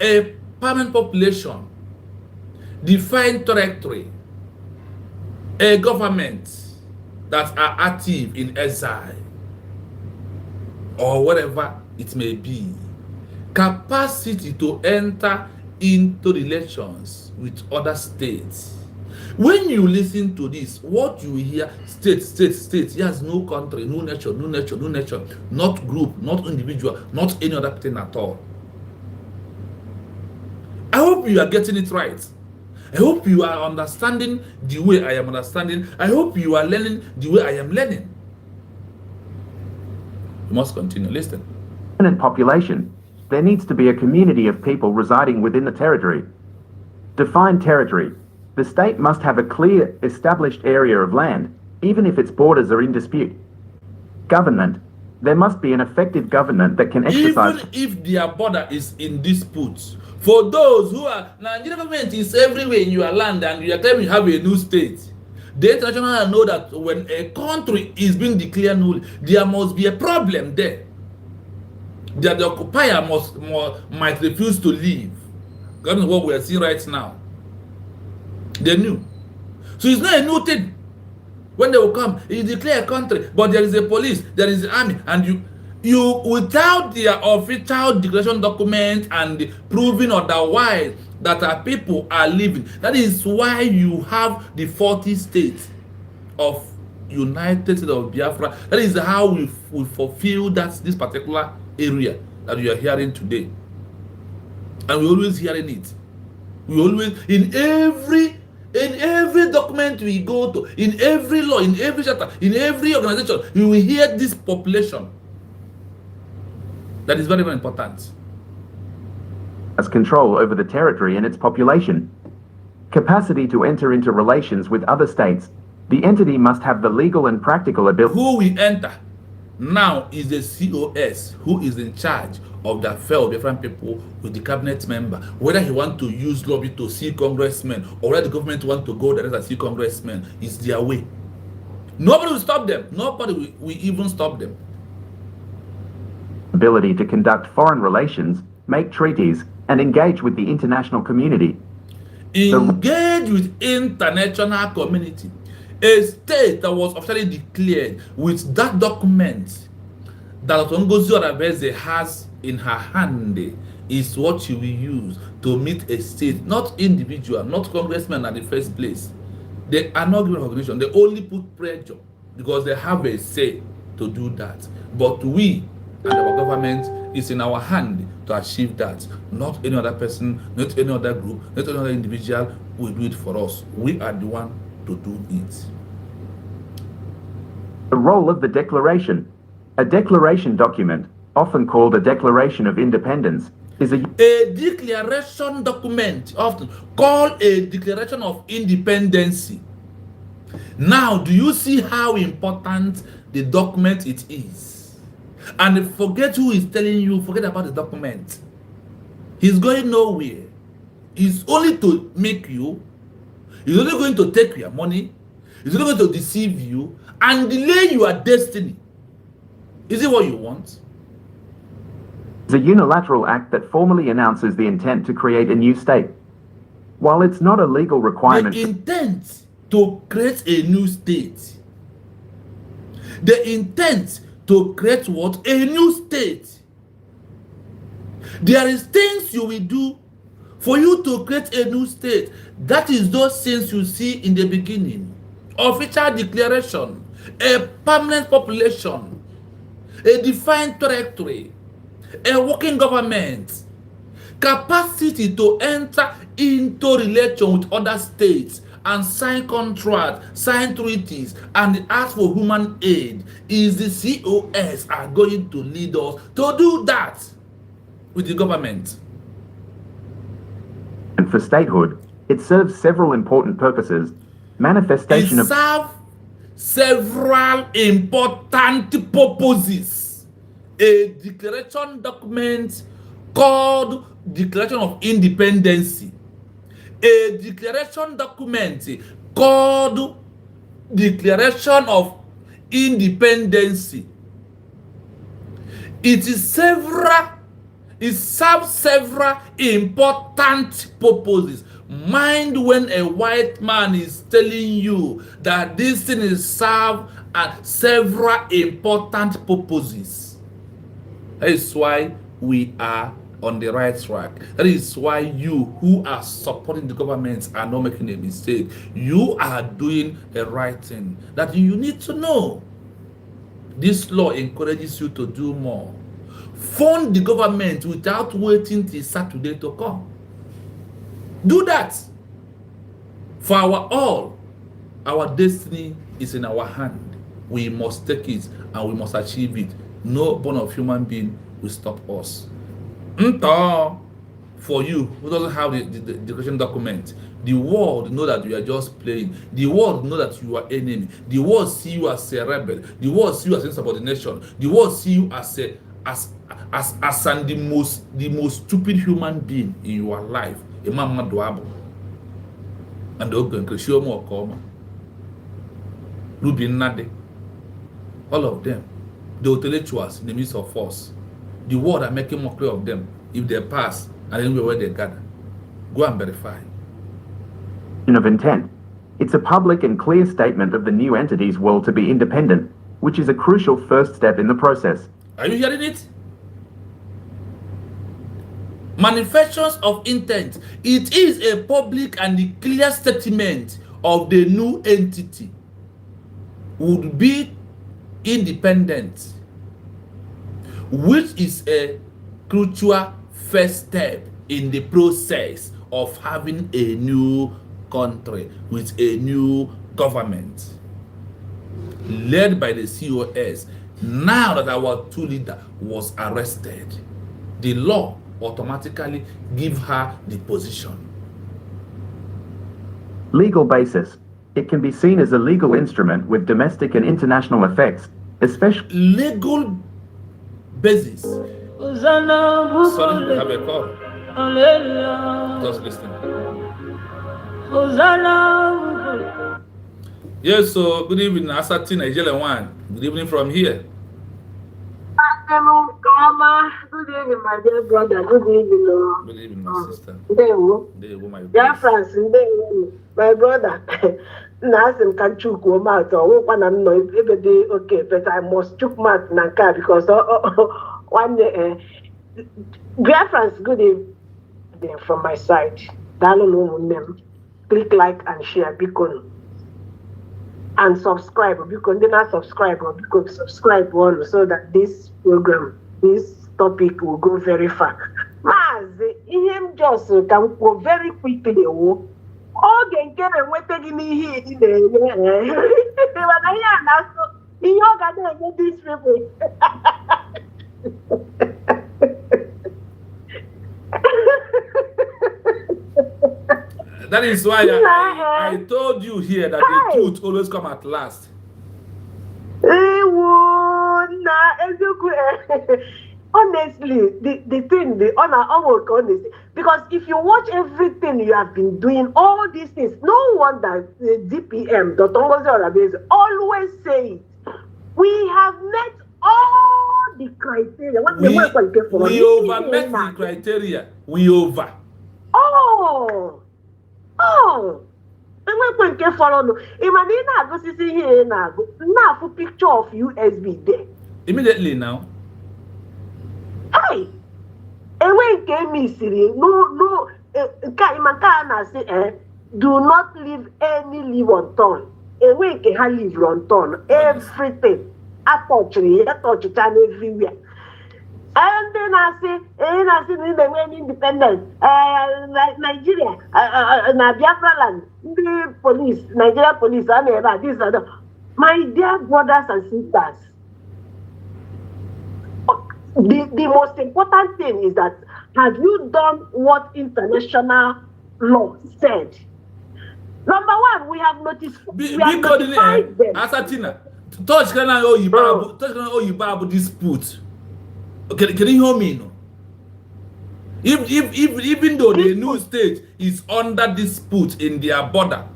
A permanent population, defined territory, a government that are active in exile, or whatever it may be, capacity to enter into relations with other states. When you listen to this, what you hear, state, yes, no country, no nation, not group, not individual, not any other thing at all. I hope you are getting it right. I hope you are understanding the way I am understanding. I hope you are learning the way I am learning. You must continue. Listen. Permanent population. There needs to be a community of people residing within the territory. Defined territory. The state must have a clear, established area of land, even if its borders are in dispute. Government. There must be an effective government that can exercise... Even if their border is in dispute. For those who are... Nigerian government is everywhere in your land and you are claiming you have a new state. The international know that when a country is being declared null, there must be a problem there. That the occupier might refuse to leave. That is what we are seeing right now. They knew. So it's not a new thing. When they will come, you declare a country, but there is a police, there is an army, and you without their official declaration document and proving otherwise that our people are living. That is why you have the 40 states of United States of Biafra. That is how we fulfill this particular area that you are hearing today. And we're always hearing it. We always, in every document we go to, in every law, in every chapter, in every organization, you will hear this population. That is very, very important. Has control over the territory and its population. Capacity to enter into relations with other states. The entity must have the legal and practical ability. Who we enter now is the COS, who is in charge of the affair of different people with the cabinet member. Whether he want to use lobby to see congressmen or whether the government want to go there and see congressmen, is their way. Nobody will stop them. Nobody will even stop them. Ability to conduct foreign relations, make treaties, and engage with the international community. Engage with international community. A state that was officially declared with that document that Ngozi Oraveze has in her hand is what she will use to meet a state, not individual, not congressmen at the first place. They are not given recognition. They only put pressure because they have a say to do that. But we and our government is in our hand to achieve that. Not any other person, not any other group, not any other individual will do it for us. We are the one to do it. The role of the declaration. A declaration document, often called a Declaration of Independence, is a declaration document, often called a Declaration of Independence. Now, do you see how important the document it is? And forget who is telling you, forget about the document. He's going nowhere. He's only to make you, he's only going to take your money, he's only going to deceive you and delay your destiny. Is it what you want? It's a unilateral act that formally announces the intent to create a new state. While it's not a legal requirement... The intent to create a new state. The intent to create what? A new state. There is things you will do for you to create a new state. That is those things you see in the beginning. Official declaration, a permanent population, a defined territory, a working government, capacity to enter into relation with other states and sign contracts, sign treaties, and ask for human aid. Is the COS are going to lead us to do that with the government? And for statehood, it serves several important purposes. manifestation It of serves several important purposes. A declaration document called Declaration of Independence. A declaration document called Declaration of Independence. It serves several important purposes. Mind when a white man is telling you that this thing is served at several important purposes. That is why we are on the right track. That is why you who are supporting the government are not making a mistake. You are doing the right thing that you need to know. This law encourages you to do more. Fund the government without waiting till Saturday to come. Do that. For our destiny is in our hand. We must take it and we must achieve it. No born of human being will stop us. For you who doesn't have the declaration document, the world know that you are just playing. The world know that you are enemy. The world see you as a rebel. The world see you as insubordination. The world see you as the most stupid human being in your life. And the Ruby Nade, all of them, they will tell it to us in the midst of us. The world are making mockery of them if they pass and anywhere where they gather. Go and verify. of intent. It's a public and clear statement of the new entity's will to be independent, which is a crucial first step in the process. Are you hearing it? Manifestations of intent. It is a public and clear statement of the new entity would be independent, which is a crucial first step in the process of having a new country with a new government led by the COS. Now that our two leader was arrested, the law automatically give her the position. Legal basis. It can be seen as a legal instrument with domestic and international effects, especially legal basis. Sorry, we have a call. Just listening. Yes, so good evening, Asati Nigeria one. Good evening from here. Good evening, my dear brother. Good evening, Lord. Good evening, my sister. My brother. Nasim can chook mouth or one and no every day, okay, but I must chook mouth nanka because one day, dear friends, good evening from my side. Click like and share beacon and subscribe because they not subscribe or because subscribe one so that this program, this topic will go very far. Mas him just can go very quickly. All can get and wait taking me here in the in your garden this people. That is why I told you here that the truth always come at last. Honestly, the thing, the honor, honestly, because if you watch everything you have been doing, all these things, no wonder the DPM, Dr. always say it. We have met all the criteria. We over-met the criteria. We over. And when can follow no. Imagine go see here now. Now for picture of USB there. Immediately now. Hey, and when came me no, do not leave any leave unturned. And when can leave unturned, everything. I touch it everywhere. And then I say the way independent, Nigeria, Bafra land, the police, Nigeria police, and this and that. My dear brothers and sisters, the most important thing is that have you done what international law said? Number one, we have noticed. We have notified them. Asatina, touch can I owe you Bible dispute. Okay, can you hear me? No? Even though the new state is under dispute in their border.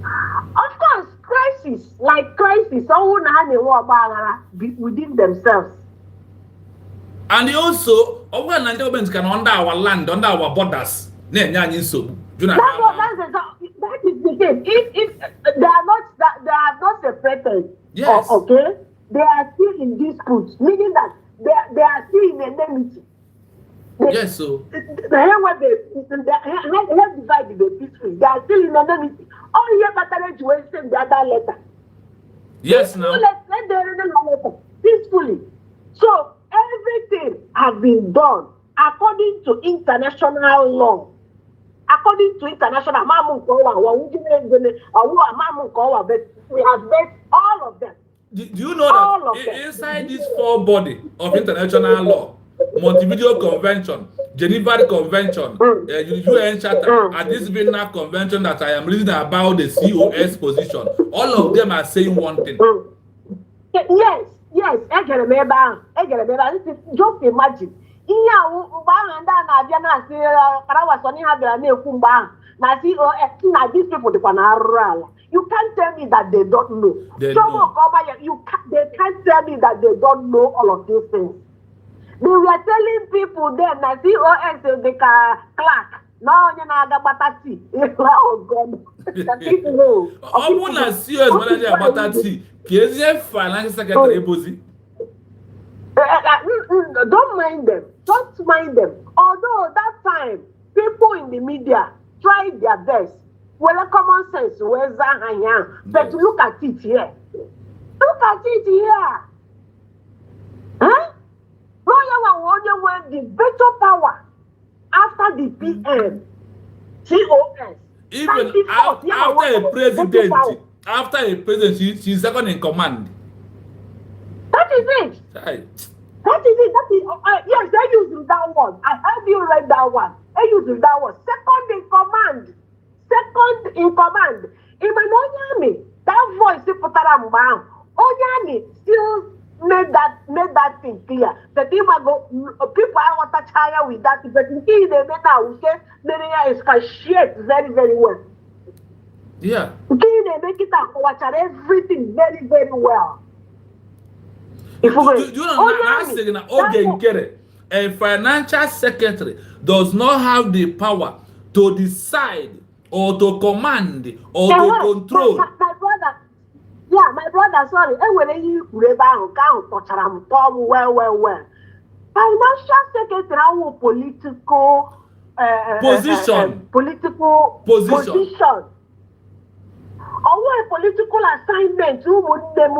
Of course, crisis, within themselves. And also, our governments can under our land, under our borders. That is the case. If they are not separated, yes. Okay, they are still in dispute, meaning that they are still in enmity. Yes, so the have divided the peacefully. They are still in enmity. All here better to send the other letter. Yes, now. Let the letter peacefully. So everything has been done according to international law. According to international, we have met all of them. Do you know that inside this four body of international law, Montevideo Convention, Geneva Convention, UN Charter, and this Vienna Convention that I am reading about the COS position, all of them are saying one thing. Yes, just imagine. These people, you can't tell me that they don't know. They can't tell me that they don't know all of these things. They were telling people then that COS the clerk. No, you know about tea. Oh God. People know. I want to see us manager about tea. Kiesi financial secretary Bozi. Don't mind them. Don't mind them. Although that time, people in the media tried their best. Well, common sense, where's that? But look at it here. Look at it here. Huh? The veto power after the PM, COS. Even after a president, she's second in command. That is it. Right. That is it. Yes, they use that one. I heard you read that one. They use that one. Second in command. Second in command. In my army, that voice is put on my Onyami still made that thing clear. That people I want to tire with that. But in the now we say the is cashier very, very well. Yeah. They make it up watch everything very, very well. If a financial secretary does not have the power to decide or to command or to control. My brother, sorry. Well. Financial secretary political position. Political position. Or a political assignment. Who would them?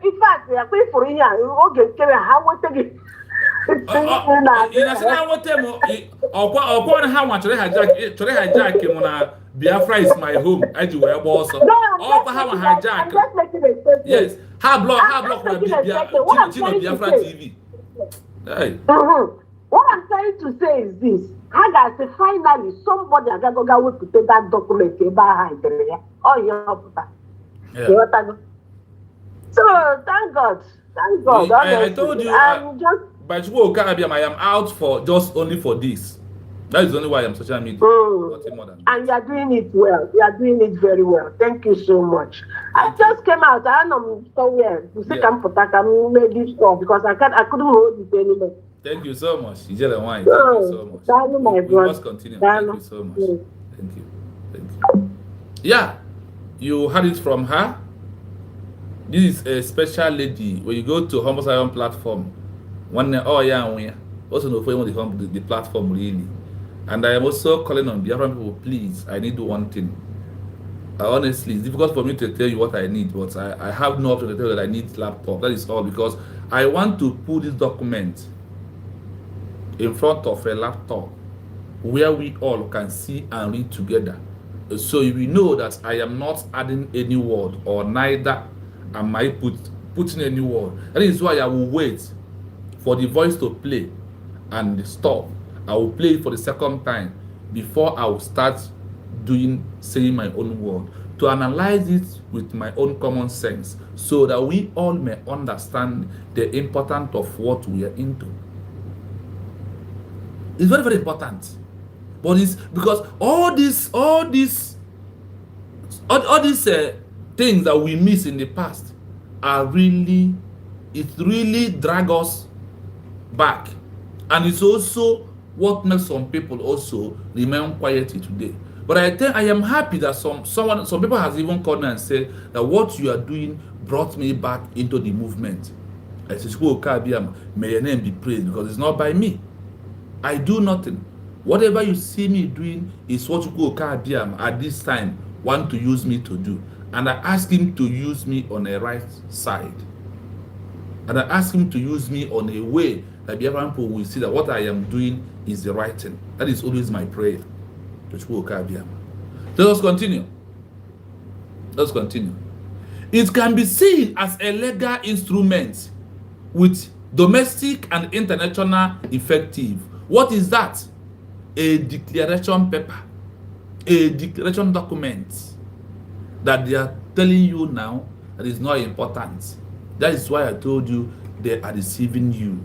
In fact, we are paying for it. How much again? Bafra is my home. Yes, how block Bafra TV. What I'm trying to say is this. I say finally somebody has got to take that document behind there. Oh, yeah. So thank God. I told you, but I am out for just only for this. That is only why I'm social media. Nothing more than that. And you are doing it well. You are doing it very well. Thank you so much. I just came out. I don't know somewhere to say I'm made this stuff because I couldn't hold it anymore. Thank you so much. Thank you so much. We must continue. Thank you so much. Thank you. Yeah, you heard it from her. This is a special lady. When you go to Humble Zion platform, also know for the platform really. And I am also calling on Biafran people, please, I need one thing. Honestly, it's difficult for me to tell you what I need, but I have no option to tell you that I need laptop. That is all, because I want to put this document in front of a laptop where we all can see and read together. So we know that I am not adding any word, or neither am I putting any word. That is why I will wait for the voice to play and stop. I will play it for the second time before I will start saying my own word, to analyze it with my own common sense, so that we all may understand the importance of what we are into. It's very, very important. But it's because all these things that we miss in the past are really drag us back, and it's also what makes some people also remain quiet today. But I am happy that some people has even called me and said that what you are doing brought me back into the movement. I said, may your name be praised, because it's not by me. I do nothing. Whatever you see me doing is what at this time want to use me to do. And I ask him to use me on a right side. And I ask him to use me on a way that the other people will see that what I am doing is the right thing. That is always my prayer. Let us continue. Let's continue. It can be seen as a legal instrument with domestic and international effective. What is that? A declaration paper, a declaration document that they are telling you now that is not important. That is why I told you they are deceiving you.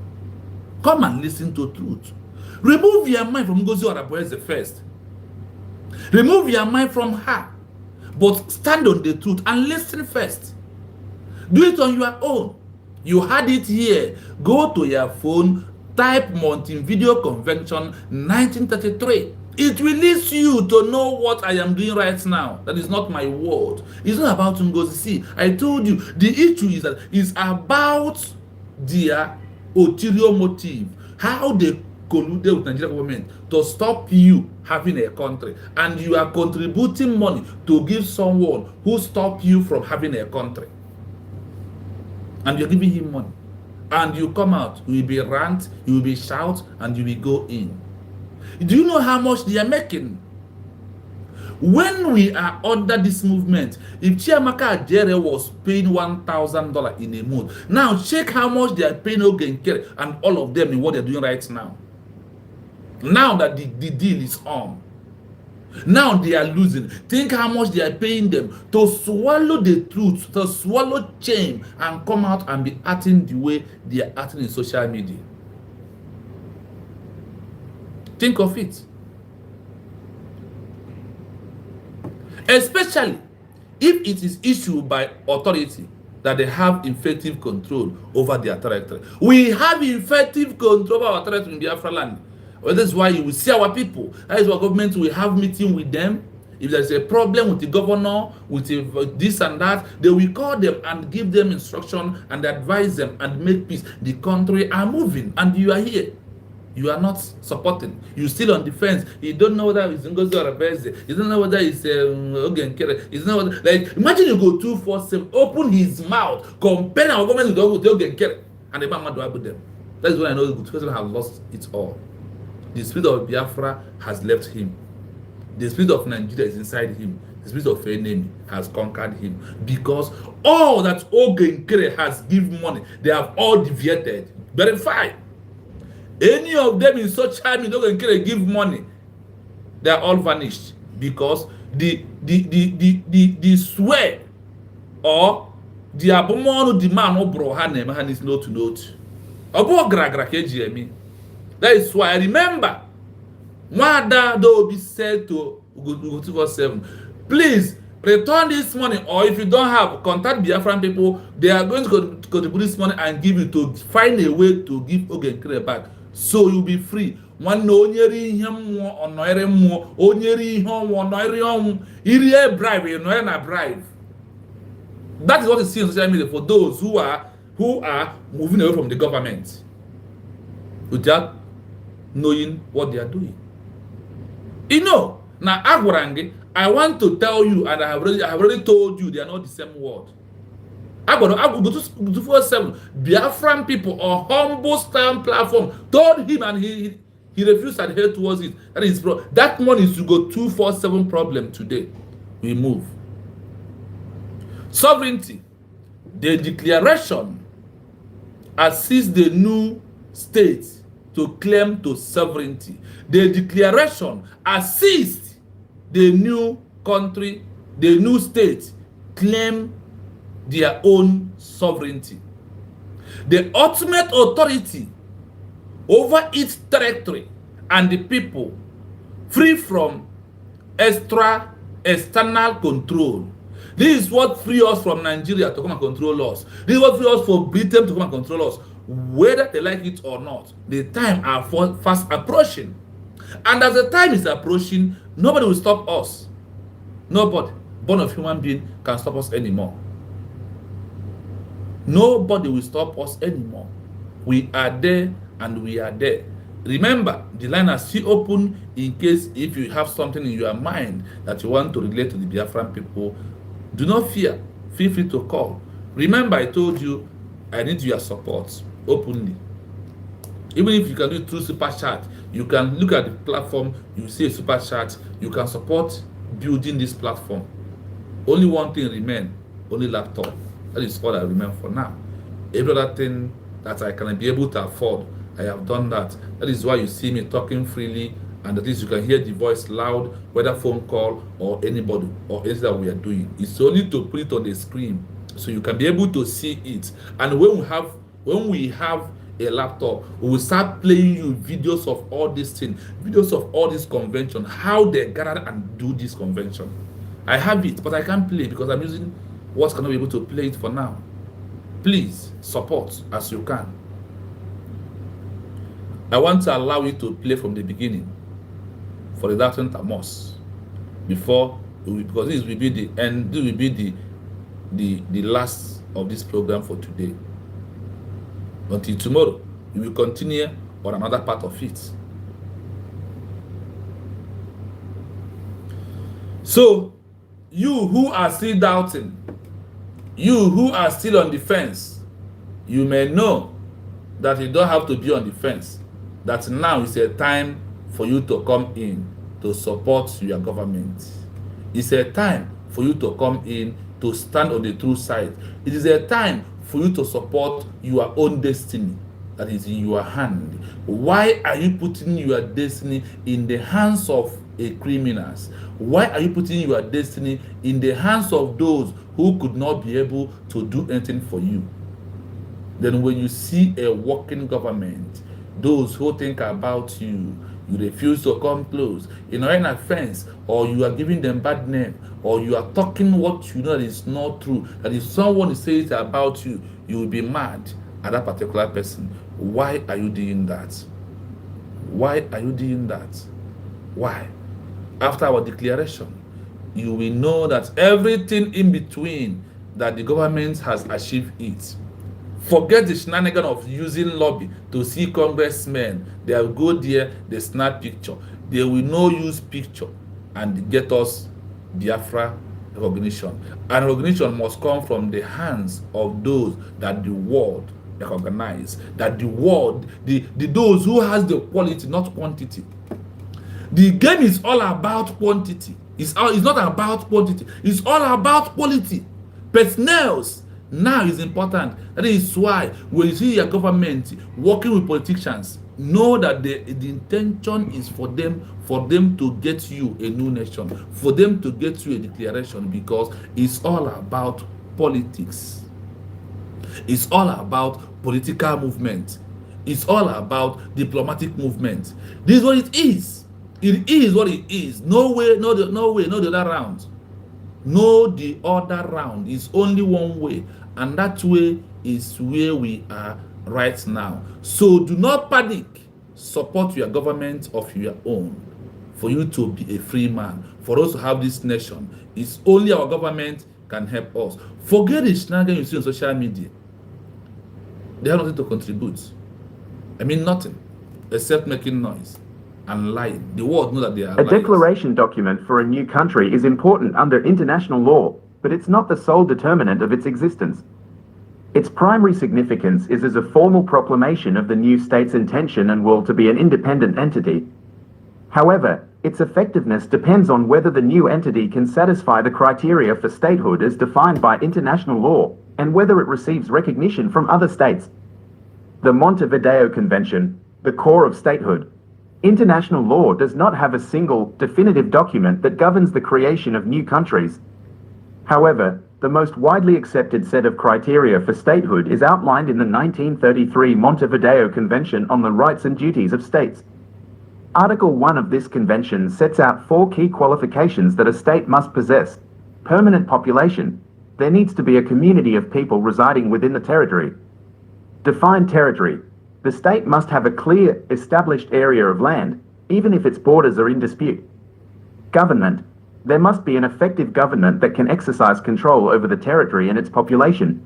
Come and listen to truth. Remove your mind from Ngozi Orabueze first. Remove your mind from her, but stand on the truth and listen first. Do it on your own. You had it here. Go to your phone, type Monte Video Convention 1933. It will lead you to know what I am doing right now. That is not my word. It's not about Ngozi. See, I told you the issue is that it's about their ulterior motive, how they colluded with Nigerian government to stop you having a country, and you are contributing money to give someone who stopped you from having a country, and you're giving him money, and you come out, you will be rant, you will be shout, and you will go in. Do you know how much they are making? When we are under this movement, if Chiamaka Ajere was paying $1,000 in a month, now check how much they are paying Ogenkere and all of them in what they're doing right now. Now that the deal is on, now they are losing. Think how much they are paying them to swallow the truth, to swallow shame, and come out and be acting the way they are acting in social media. Think of it. Especially if it is issued by authority that they have effective control over their territory. We have effective control over our territory in Biafra land. Well, that's why you will see our people. That is why government will have meeting with them. If there's a problem with the governor, with this and that, they will call them and give them instruction and advise them and make peace. The country are moving, and you are here. You are not supporting. You're still on the fence. You don't know whether it's Ngozi Orabueze. You don't know whether it's Ogenkere. You don't know whether, like, imagine you go 247, open his mouth, compare our government with Ogenkere, and the man do with them. That is when I know the good person has lost it all. The spirit of Biafra has left him. The spirit of Nigeria is inside him. The spirit of enemy has conquered him, because all that Ogenkere has given money, they have all deviated. Verify. Any of them in such time you don't give money, they are all vanished, because the swear or the abomonu demand of brohan is not to note. That is why I remember Wada Dobi said to Go 247, please return this money, or if you don't have, contact Biafran people. They are going to contribute this money and give you, to find a way to give Ogenkere back, so you'll be free. One no nyeri him or noire more, or nyeri home or noire home, irie bribe, you know, na bribe. That is what you see on social media for those who are moving away from the government without knowing what they are doing. You know, now Agwarangi, I want to tell you, and I have already told you, they are not the same word. I go to 247. Biafran people on humble style platform told him, and he refused and held towards it. That money is to go 247 problem today. We move. Sovereignty. The declaration assists the new state to claim to sovereignty. The declaration assists the new country, the new state, claim their own sovereignty. The ultimate authority over its territory and the people, free from external control. This is what frees us from Nigeria to come and control us. This is what frees us from Britain to come and control us. Whether they like it or not, the time are fast approaching. And as the time is approaching, nobody will stop us. Nobody, born of human being, can stop us anymore. Nobody will stop us anymore. We are there and we are there. Remember, the line is still open in case if you have something in your mind that you want to relate to the Biafran people. Do not fear. Feel free to call. Remember, I told you, I need your support openly. Even if you can do it through Super Chat, you can look at the platform, you see a Super Chat, you can support building this platform. Only one thing remains, only laptop. That is all I remember for now. Every other thing that I can be able to afford, I have done that. That is why you see me talking freely, and at least you can hear the voice loud, whether phone call or anybody or anything that we are doing. It's only to put it on the screen so you can be able to see it. And when we have a laptop, we will start playing you videos of all these things, videos of all this convention, how they gather and do this convention. I have it, but I can't play because I'm using what cannot be able to play it for now. Please support as you can. I want to allow you to play from the beginning for the Dauphin Amos because this will be the end. This will be the last of this program for today. Until tomorrow, we will continue on another part of it. So, you who are still doubting, you who are still on the fence, you may know that you don't have to be on the fence. That now is a time for you to come in to support your government. It's a time for you to come in to stand on the true side. It is a time for you to support your own destiny that is in your hand. Why are you putting your destiny in the hands of criminals? Why are you putting your destiny in the hands of those who could not be able to do anything for you? Then when you see a working government, those who think about you, you refuse to come close, in an offense, or you are giving them bad name, or you are talking what you know that is not true, that if someone says about you, you will be mad at that particular person. Why are you doing that? Why are you doing that? Why? After our declaration, you will know that everything in between that the government has achieved it. Forget the shenanigan of using lobby to see congressmen. They will go there, they snap picture. They will not use picture and get us Biafra recognition. And recognition must come from the hands of those that the world recognize. That the world, those who has the quality, not quantity. The game is all about quantity. It's not about quantity. It's all about quality. Personnels now is important. That is why when you see your government working with politicians, know that the intention is for them to get you a new nation, for them to get you a declaration, because it's all about politics. It's all about political movement. It's all about diplomatic movement. This is what it is. It is what it is. No way, no the other round. No, the other round is only one way, and that way is where we are right now. So do not panic. Support your government of your own for you to be a free man, for us to have this nation. It's only our government can help us. Forget the shenanigans you see on social media. They have nothing to contribute. I mean nothing except making noise and lying. The world knows that they are A liars. declaration document for a new country is important under international law, but it's not the sole determinant of its existence. Its primary significance is as a formal proclamation of the new state's intention and will to be an independent entity. However, its effectiveness depends on whether the new entity can satisfy the criteria for statehood as defined by international law, and whether it receives recognition from other states. The Montevideo Convention, the core of statehood. International law does not have a single, definitive document that governs the creation of new countries. However, the most widely accepted set of criteria for statehood is outlined in the 1933 Montevideo Convention on the Rights and Duties of States. Article 1 of this convention sets out 4 key qualifications that a state must possess. Permanent population. There needs to be a community of people residing within the territory. Defined territory. The state must have a clear, established area of land, even if its borders are in dispute. Government. There must be an effective government that can exercise control over the territory and its population.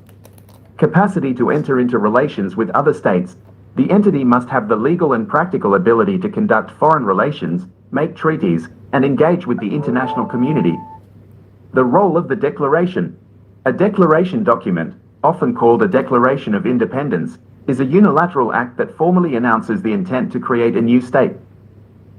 Capacity to enter into relations with other states. The entity must have the legal and practical ability to conduct foreign relations, make treaties, and engage with the international community. The role of the declaration. A declaration document, often called a Declaration of Independence, is a unilateral act that formally announces the intent to create a new state.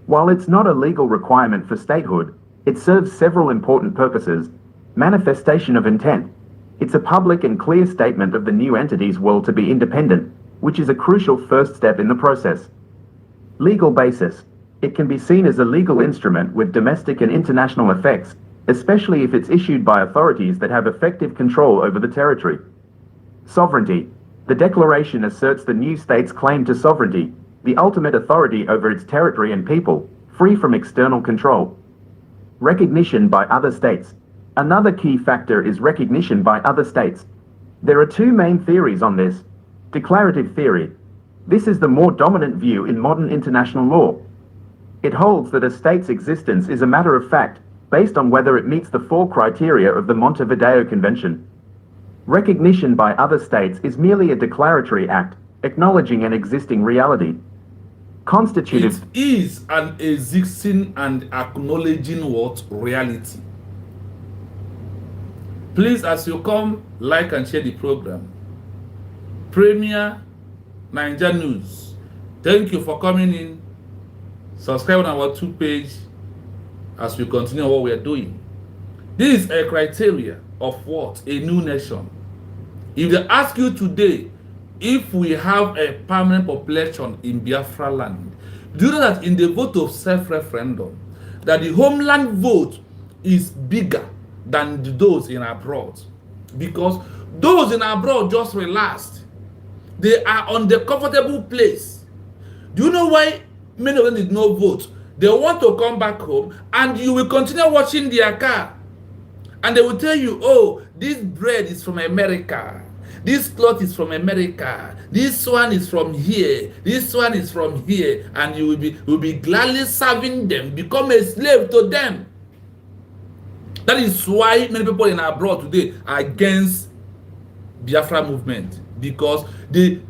While it's not a legal requirement for statehood, it serves several important purposes. Manifestation of intent. It's a public and clear statement of the new entity's will to be independent, which is a crucial first step in the process. Legal basis. It can be seen as a legal instrument with domestic and international effects, especially if it's issued by authorities that have effective control over the territory. Sovereignty. The declaration asserts the new state's claim to sovereignty, the ultimate authority over its territory and people, free from external control. Recognition by other states. Another key factor is recognition by other states. There are 2 main theories on this. Declarative theory. This is the more dominant view in modern international law. It holds that a state's existence is a matter of fact, based on whether it meets the 4 criteria of the Montevideo Convention. Recognition by other states is merely a declaratory act, acknowledging an existing reality. Constitutive. It is an existing and acknowledging what? Reality. Please, as you come, like and share the program. Premier Niger News, thank you for coming in. Subscribe on our 2 page as we continue what we are doing. This is a criteria of what? A new nation. If they ask you today if we have a permanent population in Biafra land, do you know that in the vote of self-referendum, that the homeland vote is bigger than those in abroad? Because those in abroad just relaxed. They are on the comfortable place. Do you know why many of them did not vote? They want to come back home, and you will continue watching their car. And they will tell you, oh, this bread is from America. This cloth is from America. This one is from here. This one is from here. And you will be gladly serving them, become a slave to them. That is why many people in abroad today are against Biafra movement. Because you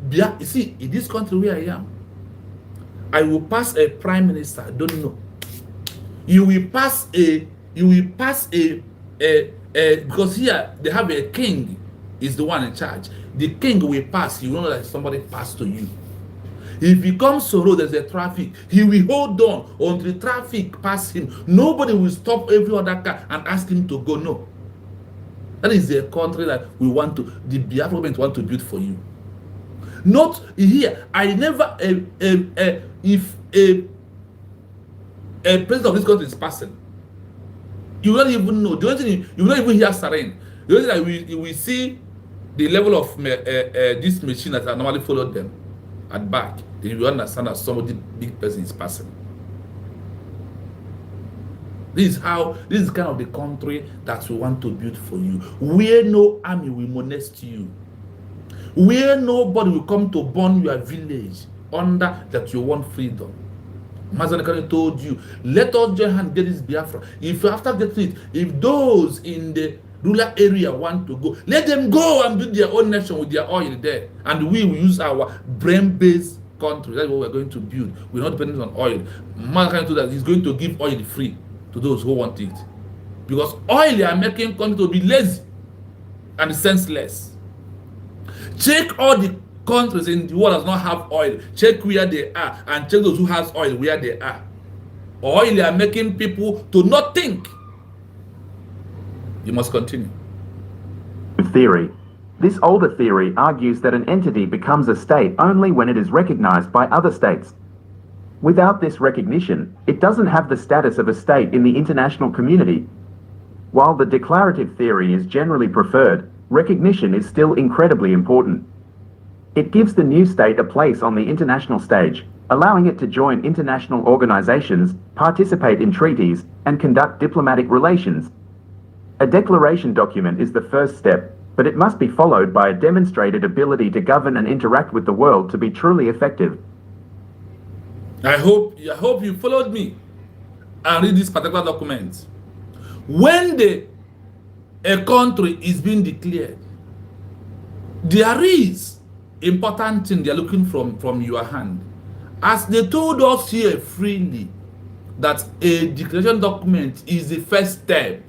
see, in this country where I am, I will pass a prime minister, I don't know. You will pass a because here they have a king is the one in charge. The king will pass, you know that somebody passed to you. If he comes to road, there's a traffic, he will hold on until the traffic pass him. Nobody will stop every other car and ask him to go. No. That is a country that the Biafra government want to build for you. Not here. I never, if a president of this country is passing, you don't even know. The only thing you will not even hear siren. The only thing that you will see the level of this machine that I normally follow them at back. Then you understand that somebody big person is passing. This is kind of the country that we want to build for you, where no army will molest you, where nobody will come to burn your village under that you want freedom. Mazanakari told you, let us join hands get this Biafra. If after getting it, if those in the rural area want to go, let them go and build their own nation with their oil there. And we will use our brain-based country. That's what we're going to build. We're not dependent on oil. Mazanakari told us he's going to give oil free to those who want it. Because oil they are making country to be lazy and senseless. Check all the countries in the world that does not have oil. Check where they are and check those who has oil where they are. Oil they are making people to not think. You must continue. Theory. This older theory argues that an entity becomes a state only when it is recognized by other states. Without this recognition, it doesn't have the status of a state in the international community. While the declarative theory is generally preferred, recognition is still incredibly important. It gives the new state a place on the international stage, allowing it to join international organizations, participate in treaties, and conduct diplomatic relations. A declaration document is the first step, but it must be followed by a demonstrated ability to govern and interact with the world to be truly effective. I hope you followed me and read this particular document. When a country is being declared, there is important thing they are looking from your hand. As they told us here freely that a declaration document is the first step.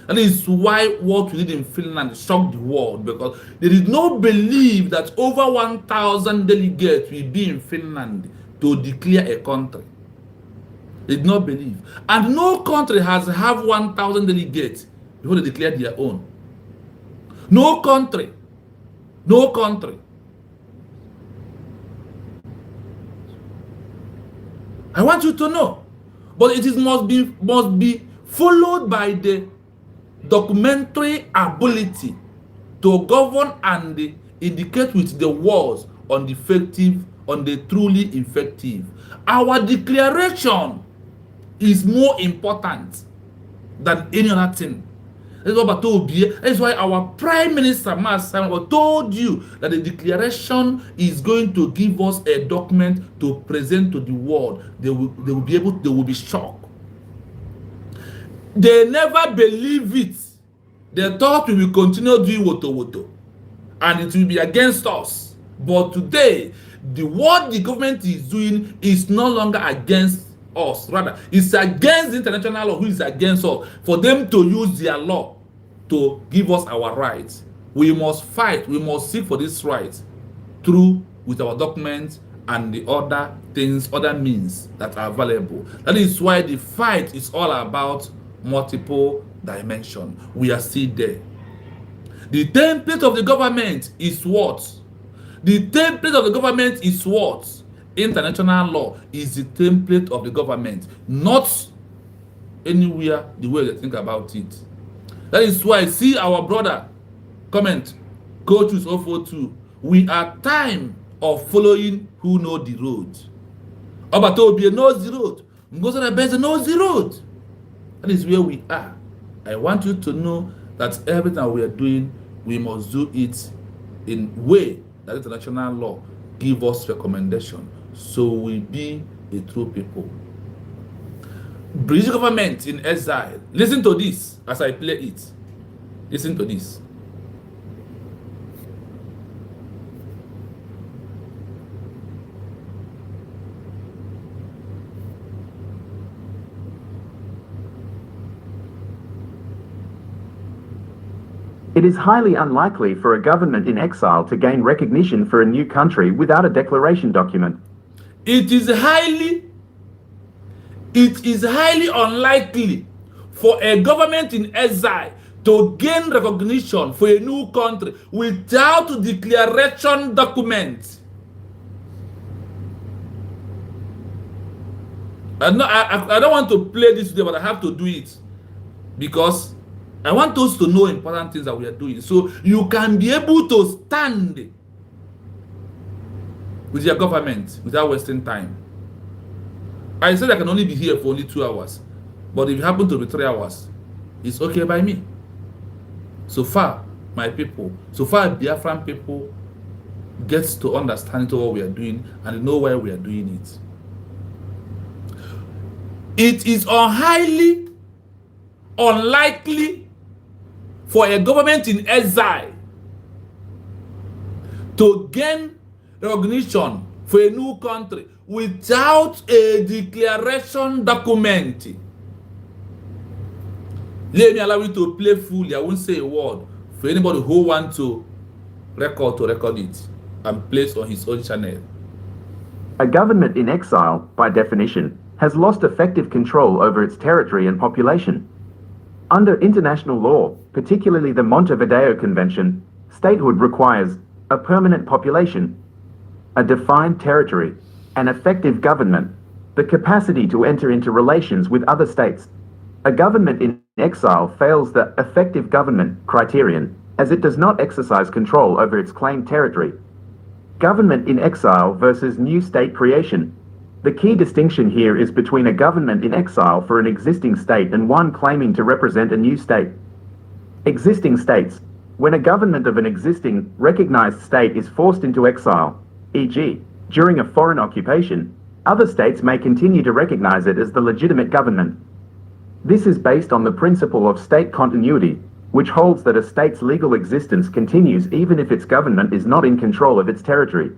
That is why what we did in Finland shocked the world, because they did not believe that over 1,000 delegates will be in Finland to declare a country. They did not believe. And no country has have 1,000 delegates before they declare their own. No country. No country. I want you to know. But it is must be followed by the documentary ability to govern and indicate with the words on the effective, on the truly effective. Our declaration is more important than any other thing. That's why our Prime Minister told you that the declaration is going to give us a document to present to the world. They will be shocked. They never believe it. They thought we will continue doing woto, and it will be against us. But today, what the government is doing is no longer against us. Rather, it's against the international law, who is against us, for them to use their law to give us our rights. We must fight. We must seek for this right through with our documents and the other things, other means that are available. That is why the fight is all about multiple dimension. We are still there. The template of the government is what? The template of the government is what? International law is the template of the government, not anywhere the way they think about it. That is why, see our brother comment, go to 042. We are time of following who know the road. Obatobie knows the road. Ngozi Beze knows the road. That is where we are. I want you to know that everything we are doing, we must do it in way that international law give us recommendation, so we be a true people. British government in exile. Listen to this as I play it. Listen to this. It is highly unlikely for a government in exile to gain recognition for a new country without a declaration document. It is highly unlikely for a government in exile to gain recognition for a new country without a declaration document. I don't want to play this today, but I have to do it because I want us to know important things that we are doing, so you can be able to stand with your government without wasting time. I said I can only be here for only 2 hours, but if it happens to be 3 hours, it's okay by me. So far, my people, so far Biafran people gets to understand what we are doing and know why we are doing it. It is highly unlikely for a government in exile to gain recognition for a new country without a declaration document. Let me allow you to play fully. I won't say a word for anybody who wants to record it and place on his own channel. A government in exile, by definition, has lost effective control over its territory and population. Under international law, particularly the Montevideo Convention, statehood requires a permanent population, a defined territory, an effective government, the capacity to enter into relations with other states. A government in exile fails the effective government criterion, as it does not exercise control over its claimed territory. Government in exile versus new state creation. The key distinction here is between a government in exile for an existing state and one claiming to represent a new state. Existing states. When a government of an existing, recognized state is forced into exile, e.g., during a foreign occupation, other states may continue to recognize it as the legitimate government. This is based on the principle of state continuity, which holds that a state's legal existence continues even if its government is not in control of its territory.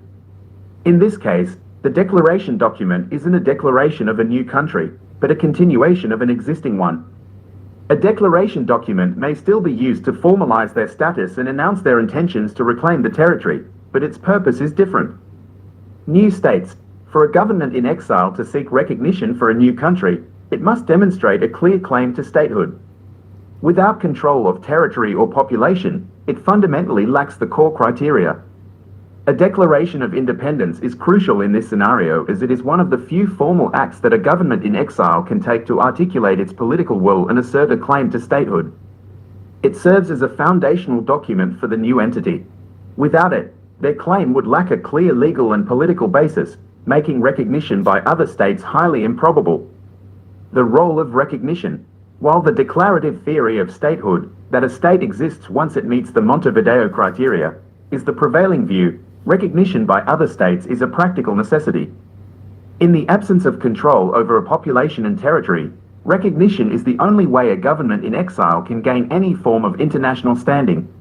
In this case, the declaration document isn't a declaration of a new country, but a continuation of an existing one. A declaration document may still be used to formalize their status and announce their intentions to reclaim the territory, but its purpose is different. New states. For a government in exile to seek recognition for a new country, it must demonstrate a clear claim to statehood. Without control of territory or population, it fundamentally lacks the core criteria. A declaration of independence is crucial in this scenario as it is one of the few formal acts that a government in exile can take to articulate its political will and assert a claim to statehood. It serves as a foundational document for the new entity. Without it, their claim would lack a clear legal and political basis, making recognition by other states highly improbable. The role of recognition. While the declarative theory of statehood, that a state exists once it meets the Montevideo criteria, is the prevailing view, recognition by other states is a practical necessity. In the absence of control over a population and territory, recognition is the only way a government in exile can gain any form of international standing.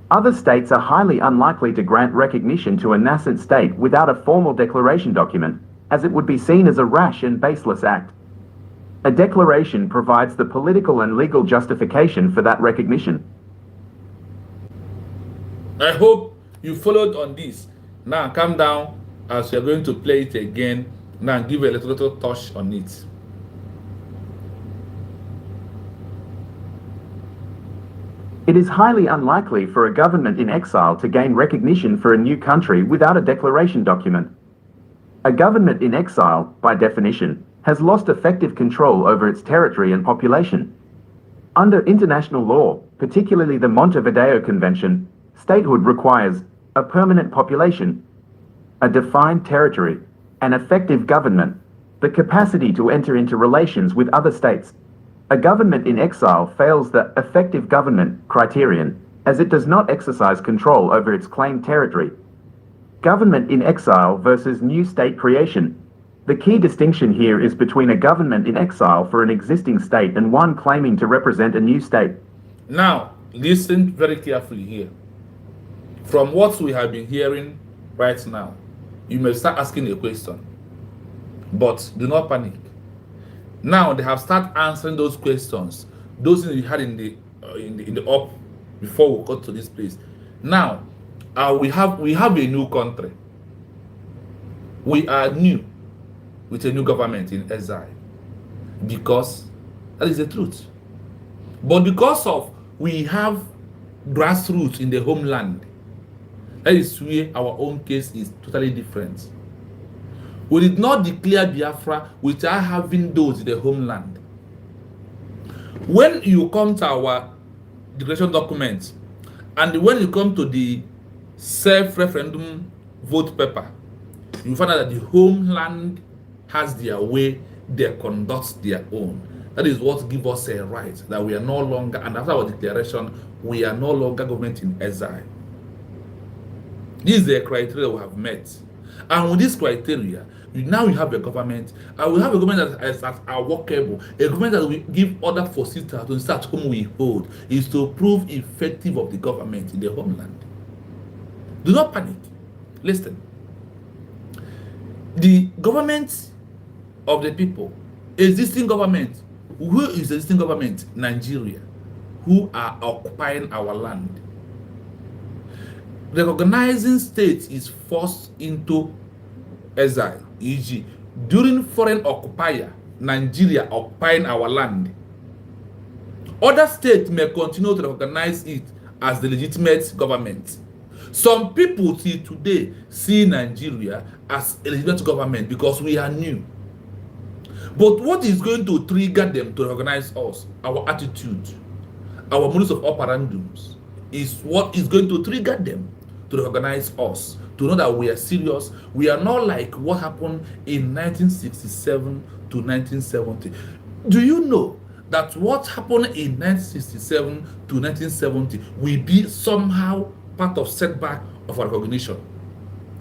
Other states are highly unlikely to grant recognition to a nascent state without a formal declaration document, as it would be seen as a rash and baseless act. A declaration provides the political and legal justification for that recognition. I hope you followed on this. Now calm down as we are going to play it again. Now give a little touch on it. It is highly unlikely for a government in exile to gain recognition for a new country without a declaration document. A government in exile, by definition, has lost effective control over its territory and population. Under international law, particularly the Montevideo Convention, statehood requires a permanent population, a defined territory, an effective government, the capacity to enter into relations with other states. A government in exile fails the effective government criterion, as it does not exercise control over its claimed territory. Government in exile versus new state creation. The key distinction here is between a government in exile for an existing state and one claiming to represent a new state. Now, listen very carefully here. From what we have been hearing right now, you may start asking a question, but do not panic. Now they have started answering those questions, those things you had in the up before we got to this place. Now, we have a new country. We are new with a new government in exile, because that is the truth. But because of we have grassroots in the homeland, that is where our own case is totally different. We did not declare Biafra without having those in the homeland. When you come to our declaration document, and when you come to the self-referendum vote paper, you find out that the homeland has their way, they conduct their own. That is what gives us a right that we are no longer, and after our declaration, we are no longer government in exile. This is the criteria we have met. And with this criteria, now we have a government, and we have a government that is workable, a government that will give other forces to start whom we hold, is to prove effective of the government in the homeland. Do not panic. Listen. The government of the people, existing government, who is the existing government? Nigeria, who are occupying our land. Recognizing states is forced into exile, e.g., during foreign occupier, Nigeria occupying our land. Other states may continue to recognize it as the legitimate government. Some people till today see Nigeria as a legitimate government because we are new. But what is going to trigger them to recognize us? Our attitude, our modus of operandums is what is going to trigger them to recognize us, to know that we are serious. We are not like what happened in 1967 to 1970. Do you know that what happened in 1967 to 1970 will be somehow part of setback of our recognition?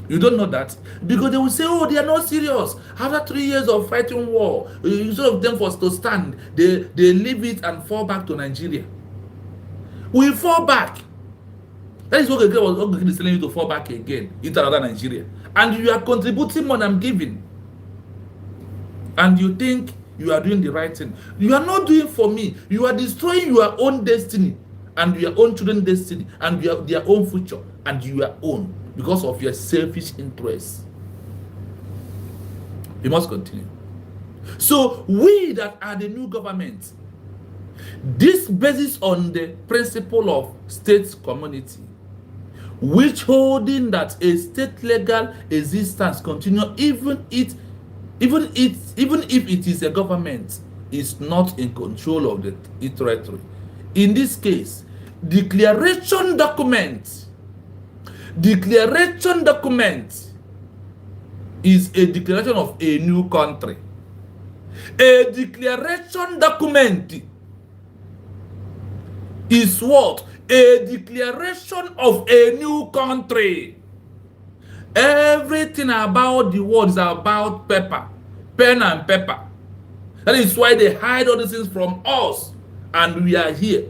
You don't know that because they will say, oh, they are not serious. After 3 years of fighting war, instead of them for to stand, they leave it and fall back to Nigeria. We fall back. That is what Ogege is telling you, to fall back again into another Nigeria. And you are contributing more than giving. And you think you are doing the right thing. You are not doing for me. You are destroying your own destiny and your own children's destiny and their own future and your own, because of your selfish interests. We must continue. So we that are the new government, this basis on the principle of state community, which holding that a state legal existence continue even if it is a government is not in control of the territory. In this case, declaration document is a declaration of a new country. A declaration document is what? A declaration of a new country. Everything about the world is about paper, pen and paper. That is why they hide all these things from us, and we are here.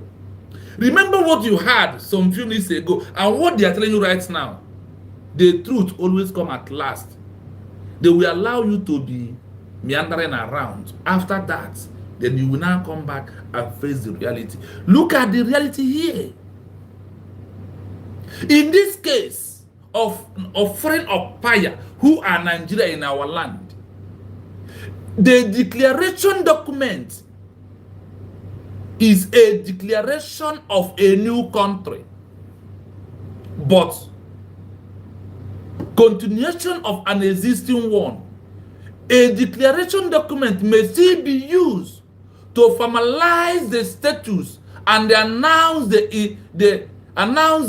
Remember what you had some few minutes ago and what they are telling you right now. The truth always comes at last. They will allow you to be meandering around. After that, then you will now come back and face the reality. Look at the reality here. In this case of foreign occupier who are Nigeria in our land, the declaration document is a declaration of a new country, but continuation of an existing one. A declaration document may still be used to formalize the status and announce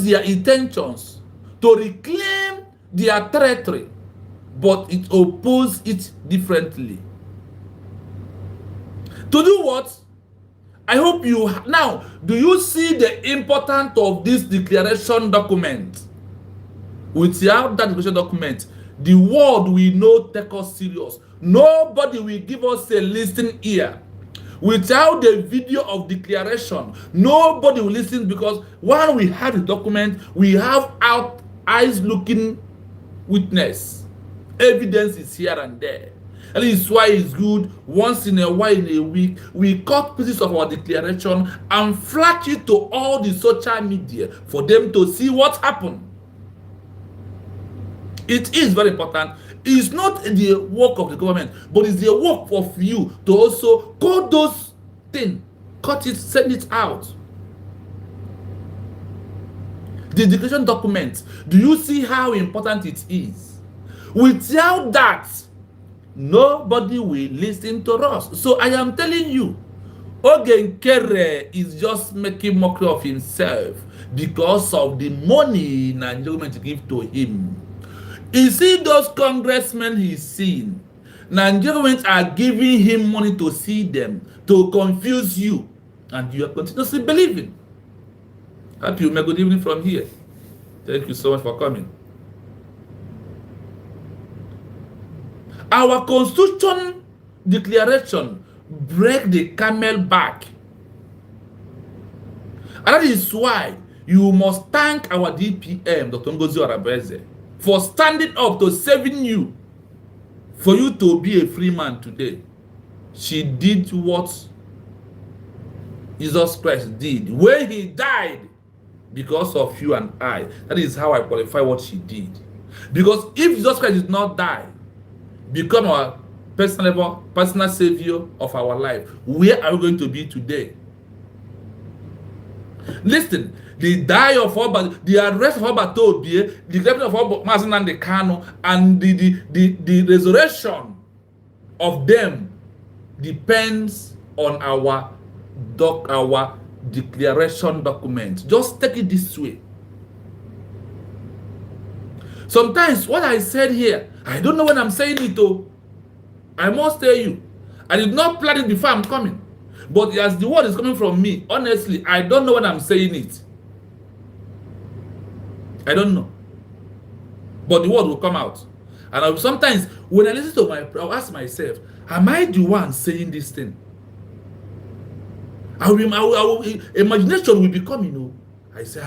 their intentions to reclaim their territory, but it opposes it differently. To do what? I hope you now, do you see the importance of this declaration document? Without that declaration document, the world will not take us serious. Nobody will give us a listening ear. Without the video of declaration, nobody will listen, because while we have the document, we have eyes looking witness. Evidence is here and there. And this is why it's good once in a while, in a week, we cut pieces of our declaration and flash it to all the social media for them to see what happened. It is very important. It's not the work of the government, but it's the work of you to also cut those things, cut it, send it out. The declaration document, do you see how important it is? Without that, nobody will listen to us. So I am telling you, Ogenkere is just making mockery of himself because of the money Nigerian government give to him. You see those congressmen he's seen, Nigerian government are giving him money to see them, to confuse you, and you are continuously believing. Happy you may good evening from here. Thank you so much for coming. Our constitution declaration break the camel back. And that is why you must thank our DPM, Dr. Ngozi Arabeze, for standing up to saving you, for you to be a free man today. She did what Jesus Christ did when he died because of you and I. That is how I qualify what she did. Because if Jesus Christ did not die, become our personal savior of our life, where are we going to be today? Listen, the die of Oba, the arrest of Oba Tobie, the death of Oba Mazen and the Kano, and the resurrection of them depends on our declaration document. Just take it this way. Sometimes what I said here, I don't know when I'm saying it though. I must tell you, I did not plan it before I'm coming. But as the word is coming from me, honestly, I don't know when I'm saying it. I don't know. But the word will come out. And sometimes when I listen to I'll ask myself, am I the one saying this thing? Imagination will become, you know. I say,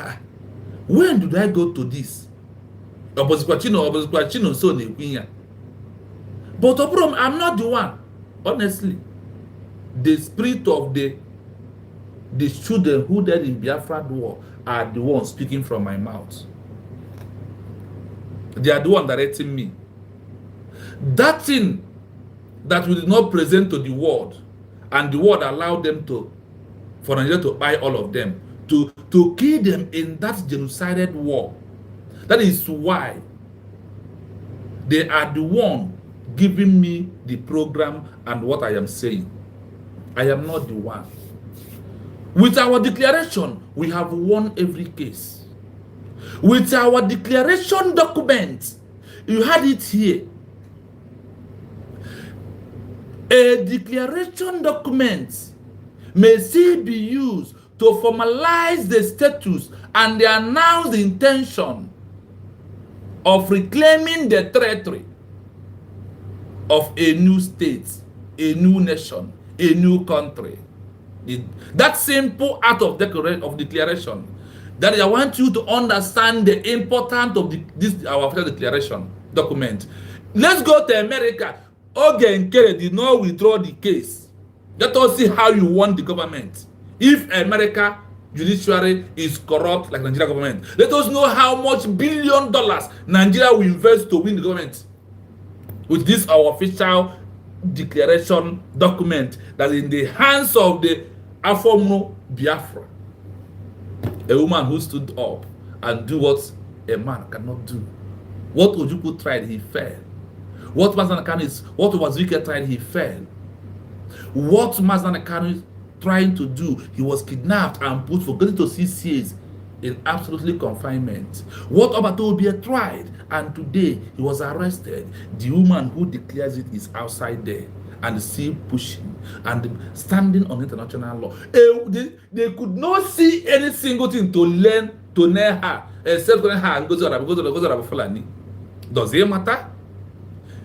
when did I go to this? But I'm not the one. Honestly, the spirit of the children who died in Biafra war are the ones speaking from my mouth. They are the one directing me. That thing that we did not present to the world, and the world allowed them for Nigeria to buy all of them, to kill them in that genocidal war. That is why they are the one giving me the program and what I am saying. I am not the one. With our declaration, we have won every case. With our declaration document, you had it here. A declaration document may still be used to formalize the status and announce the intention of reclaiming the territory of a new state, a new nation, a new country. That simple act of declaration, that I want you to understand the importance of our official declaration document. Let's go to America. Ogen Kere did not withdraw the case. Let us see how you won the government. If America judiciary is corrupt like Nigeria government, let us know how much $1 billion Nigeria will invest to win the government. With this our official declaration document that is in the hands of the Afomno Biafra, a woman who stood up and do what a man cannot do. What Ojukwu tried, he failed. What Wazirike tried, he failed. What Mazda Kanu is trying to do, he was kidnapped and put for going to 6 years in absolutely confinement. What Obatobia tried, and today he was arrested. The woman who declares it is outside there and still pushing and standing on international law. They could not see any single thing to learn to nail her except when her goes to Fulani. Does it matter?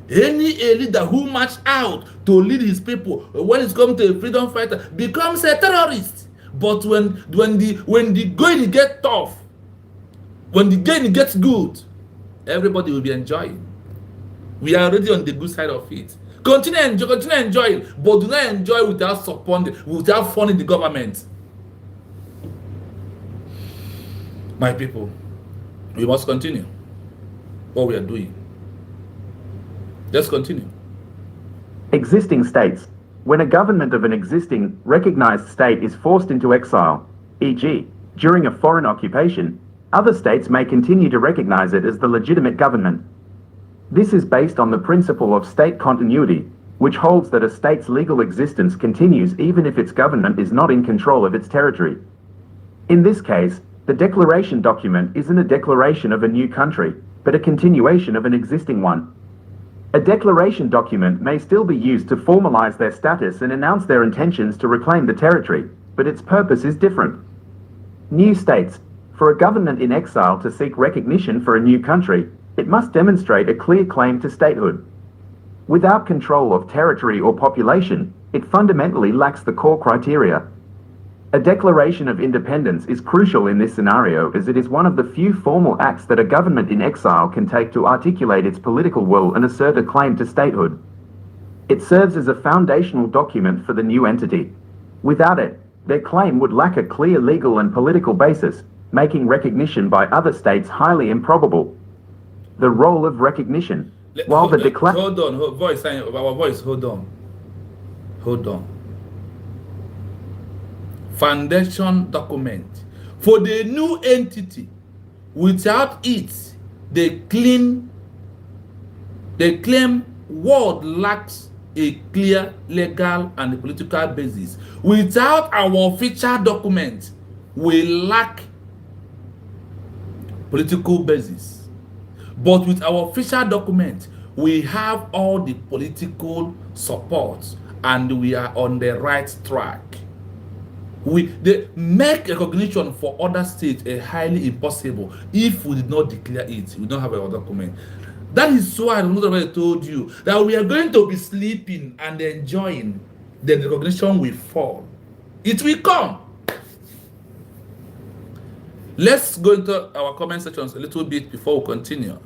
Any leader who march out to lead his people when it's come to a freedom fighter becomes a terrorist. But when the going gets tough, when the game gets good, everybody will be enjoying. We are already on the good side of it. Continue enjoying, but do not enjoy without supporting, without funding the government. My people, we must continue what we are doing. Let's continue. Existing states. When a government of an existing, recognized state is forced into exile, e.g., during a foreign occupation, other states may continue to recognize it as the legitimate government. This is based on the principle of state continuity, which holds that a state's legal existence continues even if its government is not in control of its territory. In this case, the declaration document isn't a declaration of a new country, but a continuation of an existing one. A declaration document may still be used to formalize their status and announce their intentions to reclaim the territory, but its purpose is different. New states. For a government in exile to seek recognition for a new country, it must demonstrate a clear claim to statehood. Without control of territory or population, it fundamentally lacks the core criteria. A declaration of independence is crucial in this scenario as it is one of the few formal acts that a government in exile can take to articulate its political will and assert a claim to statehood. It serves as a foundational document for the new entity. Without it, their claim would lack a clear legal and political basis, making recognition by other states highly improbable. The role of recognition. While the declaration... Hold on, hold on. Foundation document for the new entity. Without it, they claim world lacks a clear legal and political basis. Without our official document, we lack political basis. But with our official document, we have all the political support and we are on the right track. They make recognition for other states a highly impossible if we did not declare it. We don't have our document. That is why I told you that we are going to be sleeping and enjoying. The recognition will fall. It will come. Let's go into our comment sections a little bit before we continue.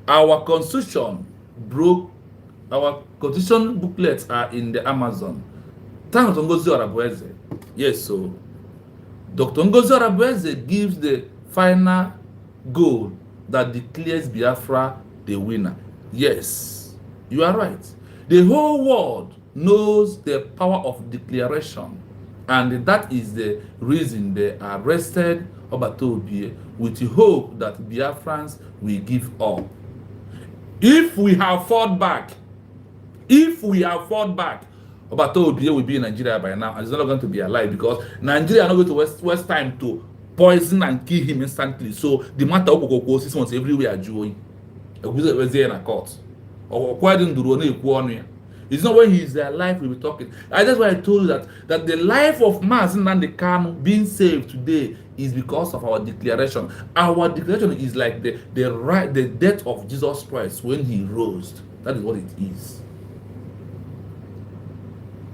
Our constitution broke. Our constitution booklets are in the Amazon. Thank Dr. Ngozi Orabueze. Yes, so Dr. Ngozi Orabueze gives the final goal that declares Biafra the winner. Yes, you are right. The whole world knows the power of declaration, and that is the reason they arrested Obatobi with the hope that Biafrans will give up. If we have fought back, Obatobi will be in Nigeria by now, and he's not going to be alive because Nigeria are not going to waste time to poison and kill him instantly. So the matter of 6 months everywhere Joey. Court. It's not when he's alive we'll be talking. That's why I told you that the life of Mazi Nnamdi Kanu being saved today is because of our declaration. Our declaration is like the death of Jesus Christ when he rose. That is what it is.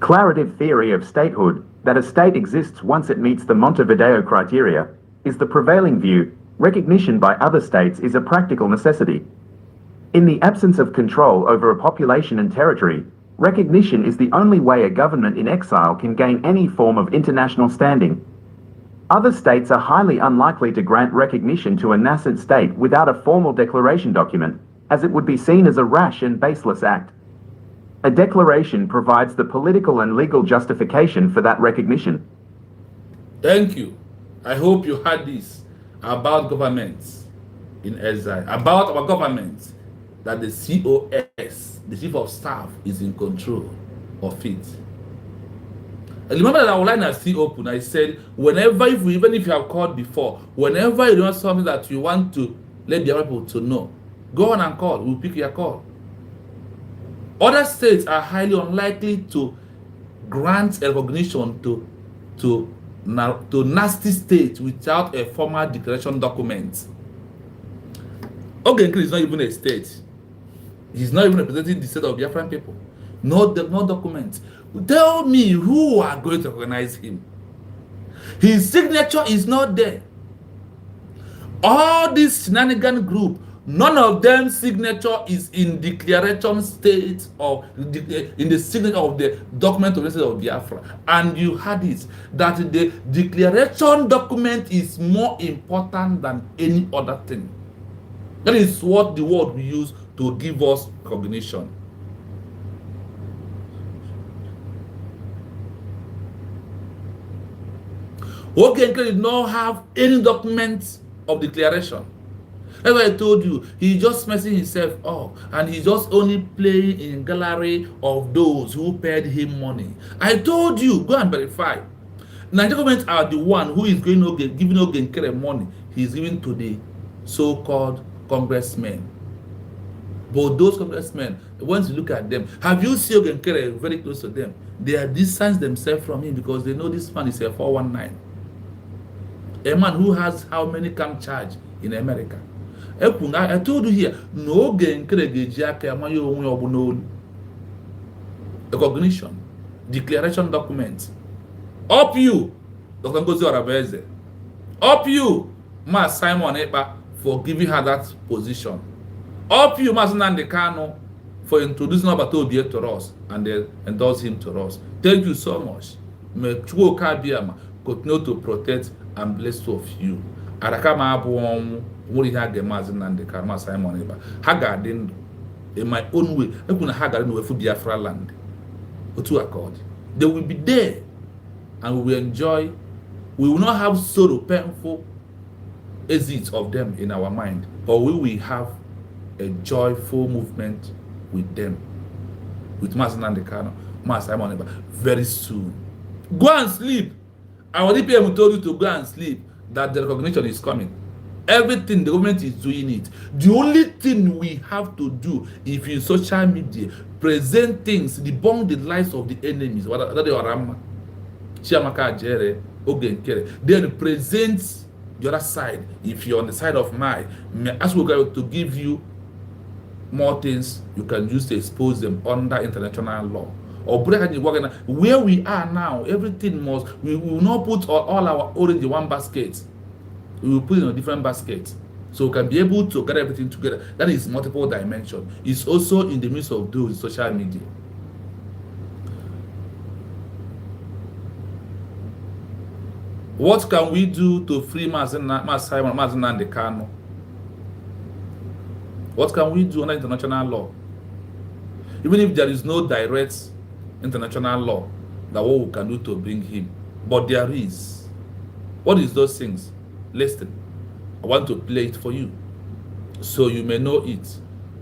Declarative theory of statehood, that a state exists once it meets the Montevideo criteria, is the prevailing view. Recognition by other states is a practical necessity. In the absence of control over a population and territory, recognition is the only way a government in exile can gain any form of international standing. Other states are highly unlikely to grant recognition to a nascent state without a formal declaration document, as it would be seen as a rash and baseless act. A declaration provides the political and legal justification for that recognition. Thank you. I hope you heard this about governments in exile, about our government, that the COS, the chief of staff, is in control of it. I remember that our line I see open. I said, even if you have called before, whenever you know something that you want to let the other people to know, go on and call. We'll pick your call. Other states are highly unlikely to grant recognition to nasty states without a formal declaration document. Ogenkere is not even a state. He's not even representing the state of Biafran people. No document. Tell me who are going to recognize him. His signature is not there. All this shenanigan group, none of them signature is in declaration state of in the signature of the document of the state of Biafra. And you had it that the declaration document is more important than any other thing. That is what the word we use to give us recognition. Ogenkere did not have any documents of declaration. That's why I told you, he's just messing himself up and he's just only playing in gallery of those who paid him money. I told you, go and verify. Nigerian government are the one who is giving Ogenkere money. He's giving to the so-called congressmen. But those congressmen, once you look at them, have you seen Ogenkere very close to them? They are distance themselves from him because they know this man is a 419. A man who has how many camp charge in America. I told you here, no recognition, declaration document. Up you, Dr. Ngozi Orabueze. Up you, Ma Simon Ekpa, for giving her that position. Up you, Mazi Nnamdi Kanu, for introducing Obatobi to us and then endorse him to us. Thank you so much. May Chukwu Kabiyama continue to protect and bless two of you. Arakama abu muri ha ga Mazi Nnamdi Kanu, Ma Simon Ekpa. Ha ga-adị in my own way. Ekuna ha ga-adị n'ofu Biafra land. Otu accord. They will be there and we will enjoy. We will not have sorrow, painful exits of them in our mind, but we will have a joyful movement with them. with Mazi Nnamdi Kanu, Mazi Simon Ekpa, very soon. Go and sleep. Our DPM told you to go and sleep, that the recognition is coming. Everything, the government is doing it. The only thing we have to do, if you social media, present things, debunk the lies of the enemies, then present the other side. If you're on the side of mine, ask Google to give you more things you can use to expose them under international law. Or where we are now, everything must, we will not put all our orange in one basket. We will put in a different basket. So we can be able to get everything together. That is multiple dimension. It's also in the midst of those social media. What can we do to free Mazi Nnamdi Kanu? What can we do under international law? Even if there is no direct international law, that what we can do to bring him. But there is. What is those things? Listen, I want to play it for you, so you may know it.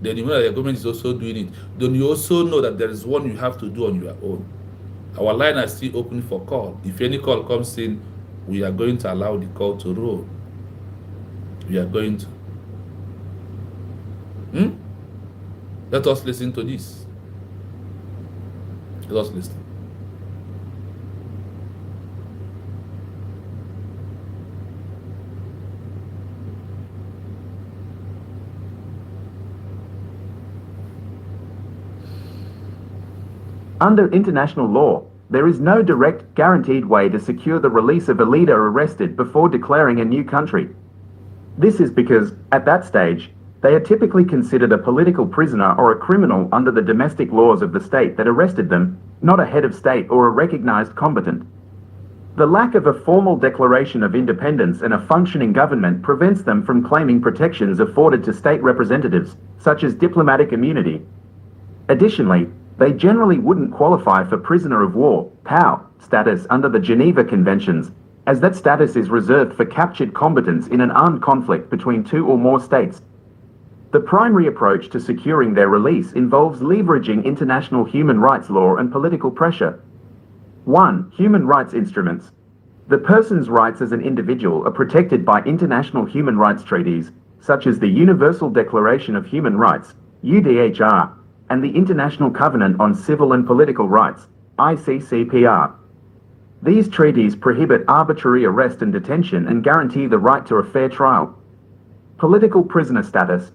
Then you know that the government is also doing it. Then you also know that there is one you have to do on your own. Our line is still open for call. If any call comes in, we are going to allow the call to roll. We are going to. Let us listen to this. Let us listen. Under international law, there is no direct, guaranteed way to secure the release of a leader arrested before declaring a new country. This is because, at that stage, they are typically considered a political prisoner or a criminal under the domestic laws of the state that arrested them, not a head of state or a recognized combatant. The lack of a formal declaration of independence and a functioning government prevents them from claiming protections afforded to state representatives, such as diplomatic immunity. Additionally, they generally wouldn't qualify for prisoner of war (POW) status under the Geneva Conventions, as that status is reserved for captured combatants in an armed conflict between two or more states. The primary approach to securing their release involves leveraging international human rights law and political pressure. 1. Human rights instruments. The person's rights as an individual are protected by international human rights treaties, such as the Universal Declaration of Human Rights, UDHR, and the International Covenant on Civil and Political Rights, ICCPR. These treaties prohibit arbitrary arrest and detention and guarantee the right to a fair trial. Political prisoner status.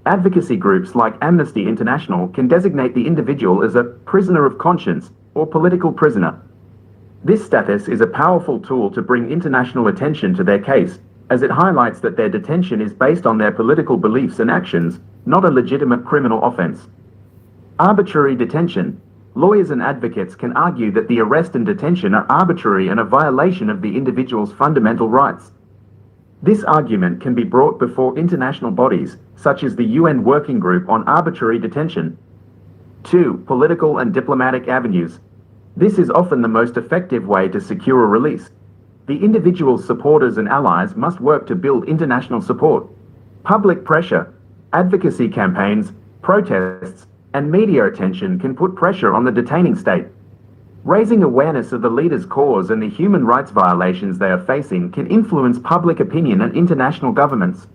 Advocacy groups like Amnesty International can designate the individual as a prisoner of conscience or political prisoner. This status is a powerful tool to bring international attention to their case, as it highlights that their detention is based on their political beliefs and actions, not a legitimate criminal offense. Arbitrary detention. Lawyers and advocates can argue that the arrest and detention are arbitrary and a violation of the individual's fundamental rights. This argument can be brought before international bodies, such as the UN Working Group on Arbitrary Detention. 2. Political and diplomatic avenues. This is often the most effective way to secure a release. The individual's supporters and allies must work to build international support. Public pressure, advocacy campaigns, protests, and media attention can put pressure on the detaining state. Raising awareness of the leader's cause and the human rights violations they are facing can influence public opinion and international governments.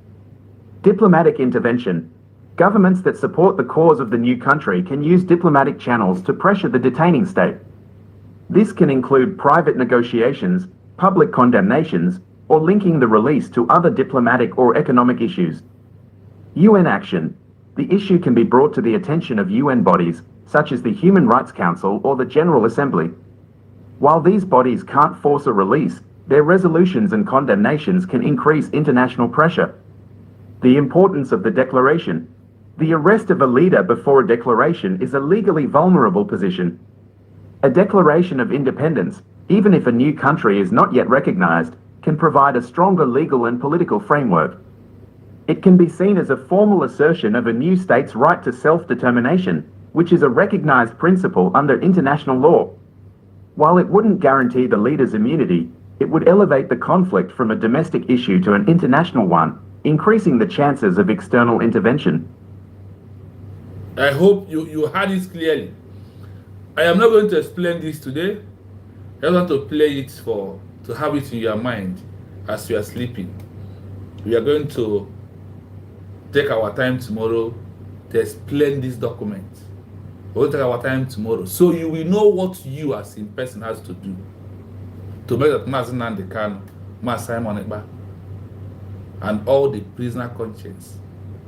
Diplomatic intervention. Governments that support the cause of the new country can use diplomatic channels to pressure the detaining state. This can include private negotiations, public condemnations, or linking the release to other diplomatic or economic issues. UN action. The issue can be brought to the attention of UN bodies, such as the Human Rights Council or the General Assembly. While these bodies can't force a release, their resolutions and condemnations can increase international pressure. The importance of the declaration. The arrest of a leader before a declaration is a legally vulnerable position. A declaration of independence, even if a new country is not yet recognized, can provide a stronger legal and political framework. It can be seen as a formal assertion of a new state's right to self-determination, which is a recognized principle under international law. While it wouldn't guarantee the leader's immunity, it would elevate the conflict from a domestic issue to an international one, increasing the chances of external intervention. I hope you heard it clearly. I am not going to explain this today. I just want to play it to have it in your mind as you are sleeping. We are going to take our time tomorrow to explain this document. We'll take our time tomorrow, so you will know what you as in person has to do to make that Mazen and the Kano, Mas Simon Ekba, and all the prisoner conscience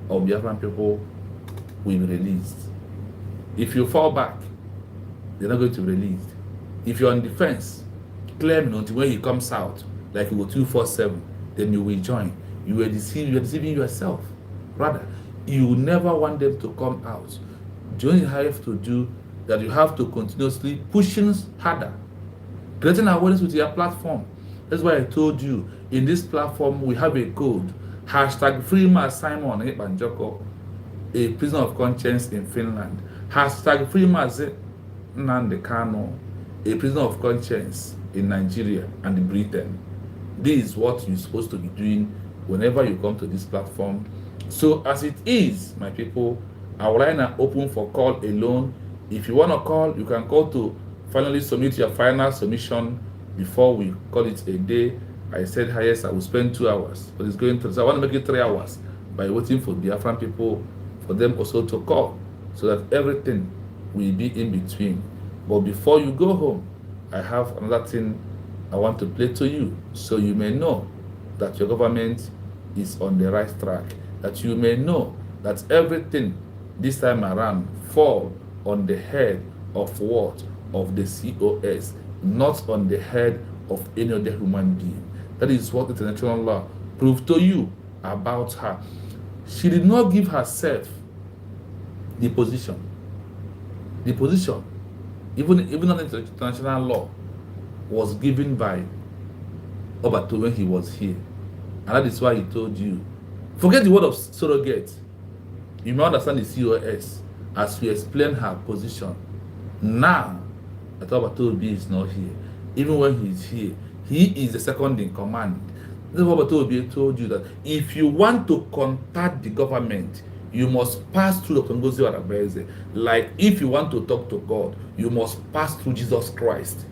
of Biafran people will be released. If you fall back, they're not going to be released. If you're on defense, claim until when he comes out, like you go 247, then you will join. You are deceiving yourself. Rather, you never want them to come out. The only thing you have to do that you have to continuously pushing harder, creating awareness with your platform. That's why I told you in this platform we have a code #FreeMas Simon Ekbanjoko, a prisoner of conscience in Finland. #FreeMas Nnamdi Kanu, a prisoner of conscience in Nigeria and Britain. This is what you're supposed to be doing whenever you come to this platform. So as it is, my people, our line are open for call alone. If you want to call, you can call to finally submit your final submission before we call it a day. I said, yes, I will spend 2 hours, but it's going to, so I want to make it 3 hours by waiting for Biafran people, for them also to call, so that everything will be in between. But before you go home, I have another thing I want to play to you, so you may know that your government is on the right track, that you may know that everything this time around fall on the head of what? Of the COS, not on the head of any other human being. That is what international law proved to you about her. She did not give herself the position. The position, even under international law, was given by Obato when he was here. And that is why he told you, forget the word of surrogate. You may understand the COS as we explain her position. Now, that Obato Obi is not here. Even when he's here, he is the second in command. This is what Obato Obi told you, that if you want to contact the government, you must pass through Dr. Ngozi Arabeze. Like if you want to talk to God, you must pass through Jesus Christ.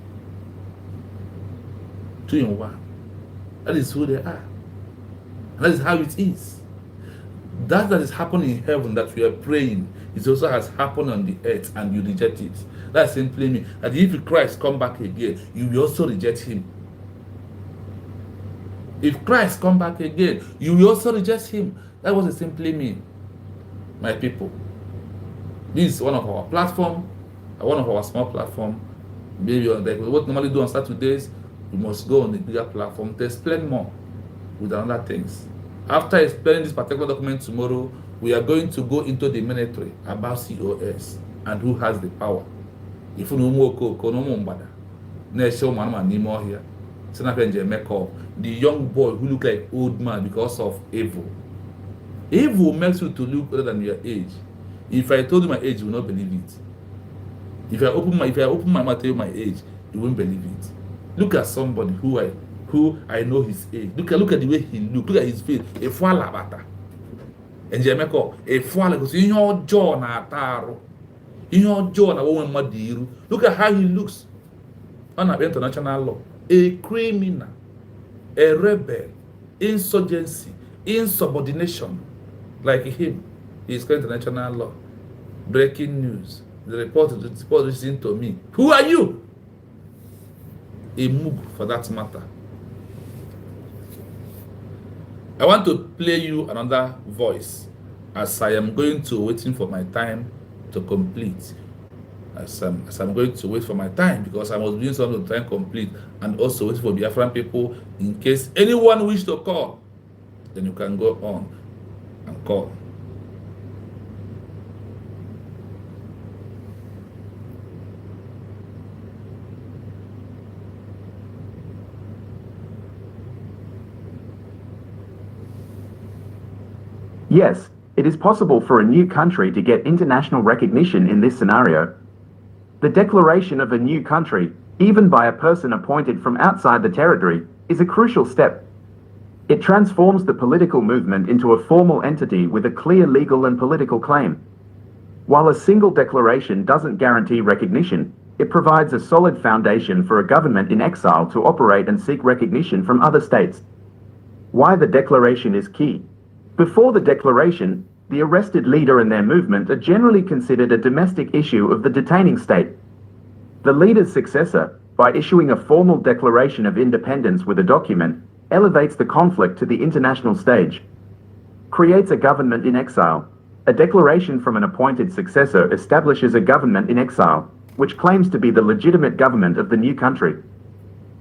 2 in 1. That is who they are. And that is how it is. That is happening in heaven that we are praying, it also has happened on the earth, and you reject it. That simply means that if Christ come back again, you will also reject him. If Christ come back again, you will also reject him. That was it simply mean, my people. This is one of our platform, one of our small platform. Maybe on like what we normally do on Saturdays, we must go on the bigger platform to explain more with other things. After explaining this particular document tomorrow, we are going to go into the military about COS and who has the power. If you know the young boy who look like old man because of evil. Evil makes you to look older than your age. If I told you my age, you will not believe it. If I open my mouth to tell you my age, you won't believe it. Look at somebody who I know his age. Look at the way he looks. Look at his face. A foala bata. And Jamaica, a foala because in your jaw na taro. In your jaw na woman madiru. Look at how he looks. Under international law, a criminal, a rebel, insurgency, insubordination, like him. He is called international law. Breaking news. The report is into me. Who are you? A move for that matter. I want to play you another voice as I am going to waiting for my time to complete. As I'm going to wait for my time, because I was doing something to try and complete, and also wait for Biafran people in case anyone wish to call, then you can go on and call. Yes, it is possible for a new country to get international recognition in this scenario. The declaration of a new country, even by a person appointed from outside the territory, is a crucial step. It transforms the political movement into a formal entity with a clear legal and political claim. While a single declaration doesn't guarantee recognition, It provides a solid foundation for a government in exile to operate and seek recognition from other states. Why the declaration is key. Before the declaration, the arrested leader and their movement are generally considered a domestic issue of the detaining state. The leader's successor, by issuing a formal declaration of independence with a document, elevates the conflict to the international stage. Creates a government in exile. A declaration from an appointed successor establishes a government in exile, which claims to be the legitimate government of the new country.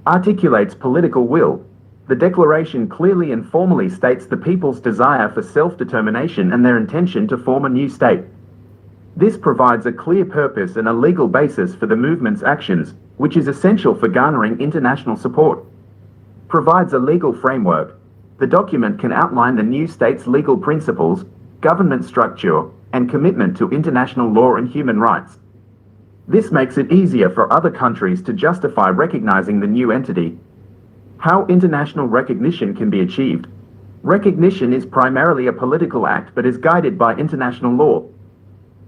Articulates political will. The declaration clearly and formally states the people's desire for self-determination and their intention to form a new state. This provides a clear purpose and a legal basis for the movement's actions, which is essential for garnering international support. Provides a legal framework. The document can outline the new state's legal principles, government structure, and commitment to international law and human rights. This makes it easier for other countries to justify recognizing the new entity. How international recognition can be achieved. Recognition is primarily a political act but is guided by international law.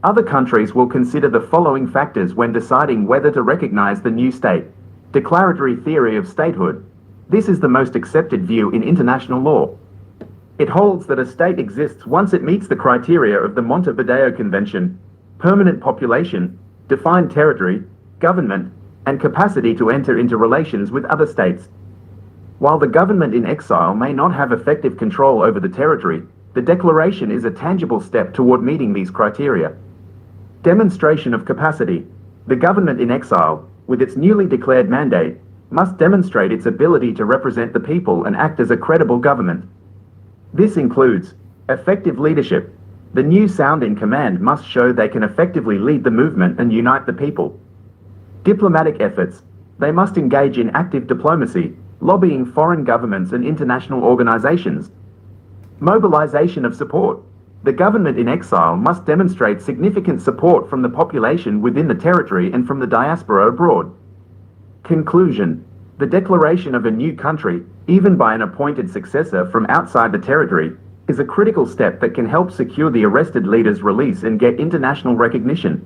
Other countries will consider the following factors when deciding whether to recognize the new state. Declaratory theory of statehood. This is the most accepted view in international law. It holds that a state exists once it meets the criteria of the Montevideo Convention: permanent population, defined territory, government, and capacity to enter into relations with other states. While the government in exile may not have effective control over the territory, the declaration is a tangible step toward meeting these criteria. Demonstration of capacity. The government in exile, with its newly declared mandate, must demonstrate its ability to represent the people and act as a credible government. This includes effective leadership. The new sound in command must show they can effectively lead the movement and unite the people. Diplomatic efforts. They must engage in active diplomacy, lobbying foreign governments and international organizations. Mobilization of support. The government in exile must demonstrate significant support from the population within the territory and from the diaspora abroad. Conclusion. The declaration of a new country, even by an appointed successor from outside the territory, is a critical step that can help secure the arrested leader's release and get international recognition.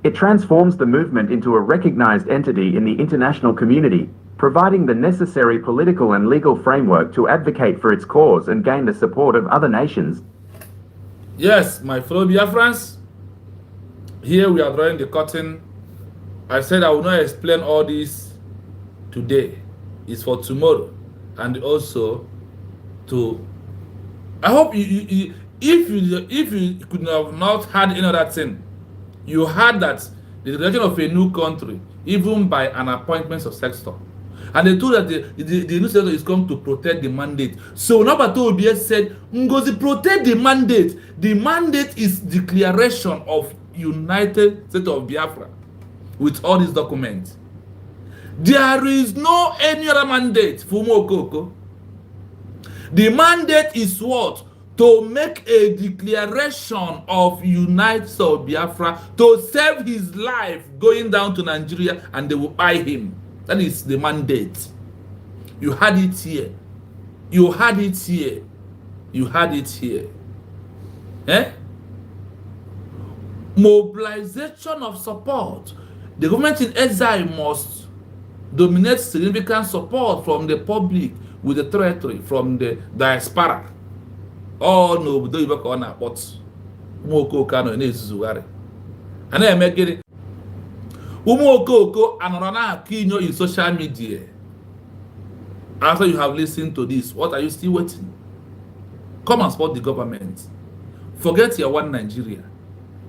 It transforms the movement into a recognized entity in the international community, providing the necessary political and legal framework to advocate for its cause and gain the support of other nations. Yes, my fellow Biafrans, here we are drawing the curtain. I said I will not explain all this today. It's for tomorrow. And also to, I hope if you could have not had any other thing, you heard that the creation of a new country, even by an appointment successor. And they told that the new senator is come to protect the mandate. So Nabato Obiye said, Ngozi, protect the mandate. The mandate is declaration of United States of Biafra with all these documents. There is no any other mandate for Mokoko. The mandate is what? To make a declaration of United States of Biafra, to save his life going down to Nigeria, and they will buy him. That is the mandate. You had it here. You had it here. You had it here. Mobilization of support. The government in exile must dominate significant support from the public with the territory, from the diaspora. Oh no, don't even call that, but Moko Kano and Zuzugari. And then make it. Umokoko and Rana Kinyo in social media. After you have listened to this, what are you still waiting? Come and support the government. Forget your one Nigeria.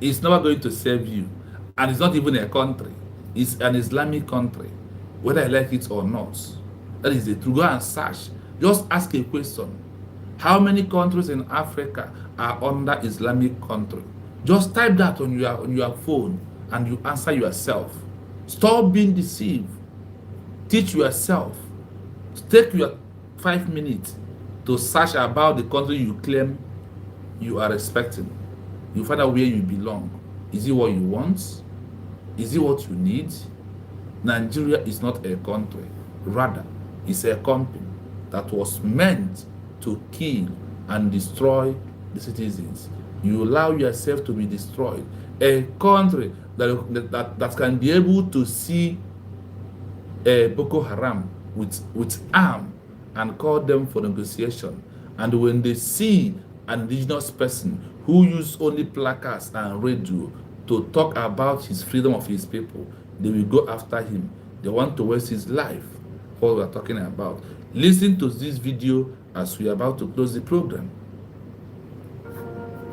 It's never going to save you. And it's not even a country. It's an Islamic country. Whether I like it or not. That is the truth. Go and search. Just ask a question. How many countries in Africa are under Islamic country? Just type that on your phone and you answer yourself. Stop being deceived. Teach yourself. Take your 5 minutes to search about the country you claim you are respecting. You find out where you belong. Is it what you want? Is it what you need? Nigeria is not a country. Rather, it's a company that was meant to kill and destroy the citizens. You allow yourself to be destroyed. A country that can be able to see Boko Haram with arm and call them for negotiation. And when they see an indigenous person who use only placards and radio to talk about his freedom of his people, they will go after him. They want to waste his life. What we are talking about. Listen to this video as we are about to close the program.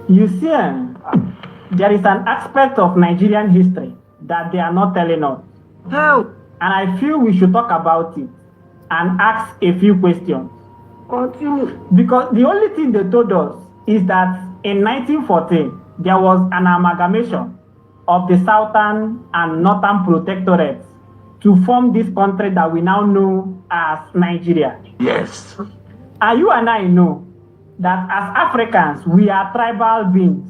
You see, there is an aspect of Nigerian history that they are not telling us. How? And I feel we should talk about it and ask a few questions. Continue. Because the only thing they told us is that in 1914, there was an amalgamation of the southern and northern protectorates to form this country that we now know as Nigeria. Yes. And you and I know that as Africans, we are tribal beings.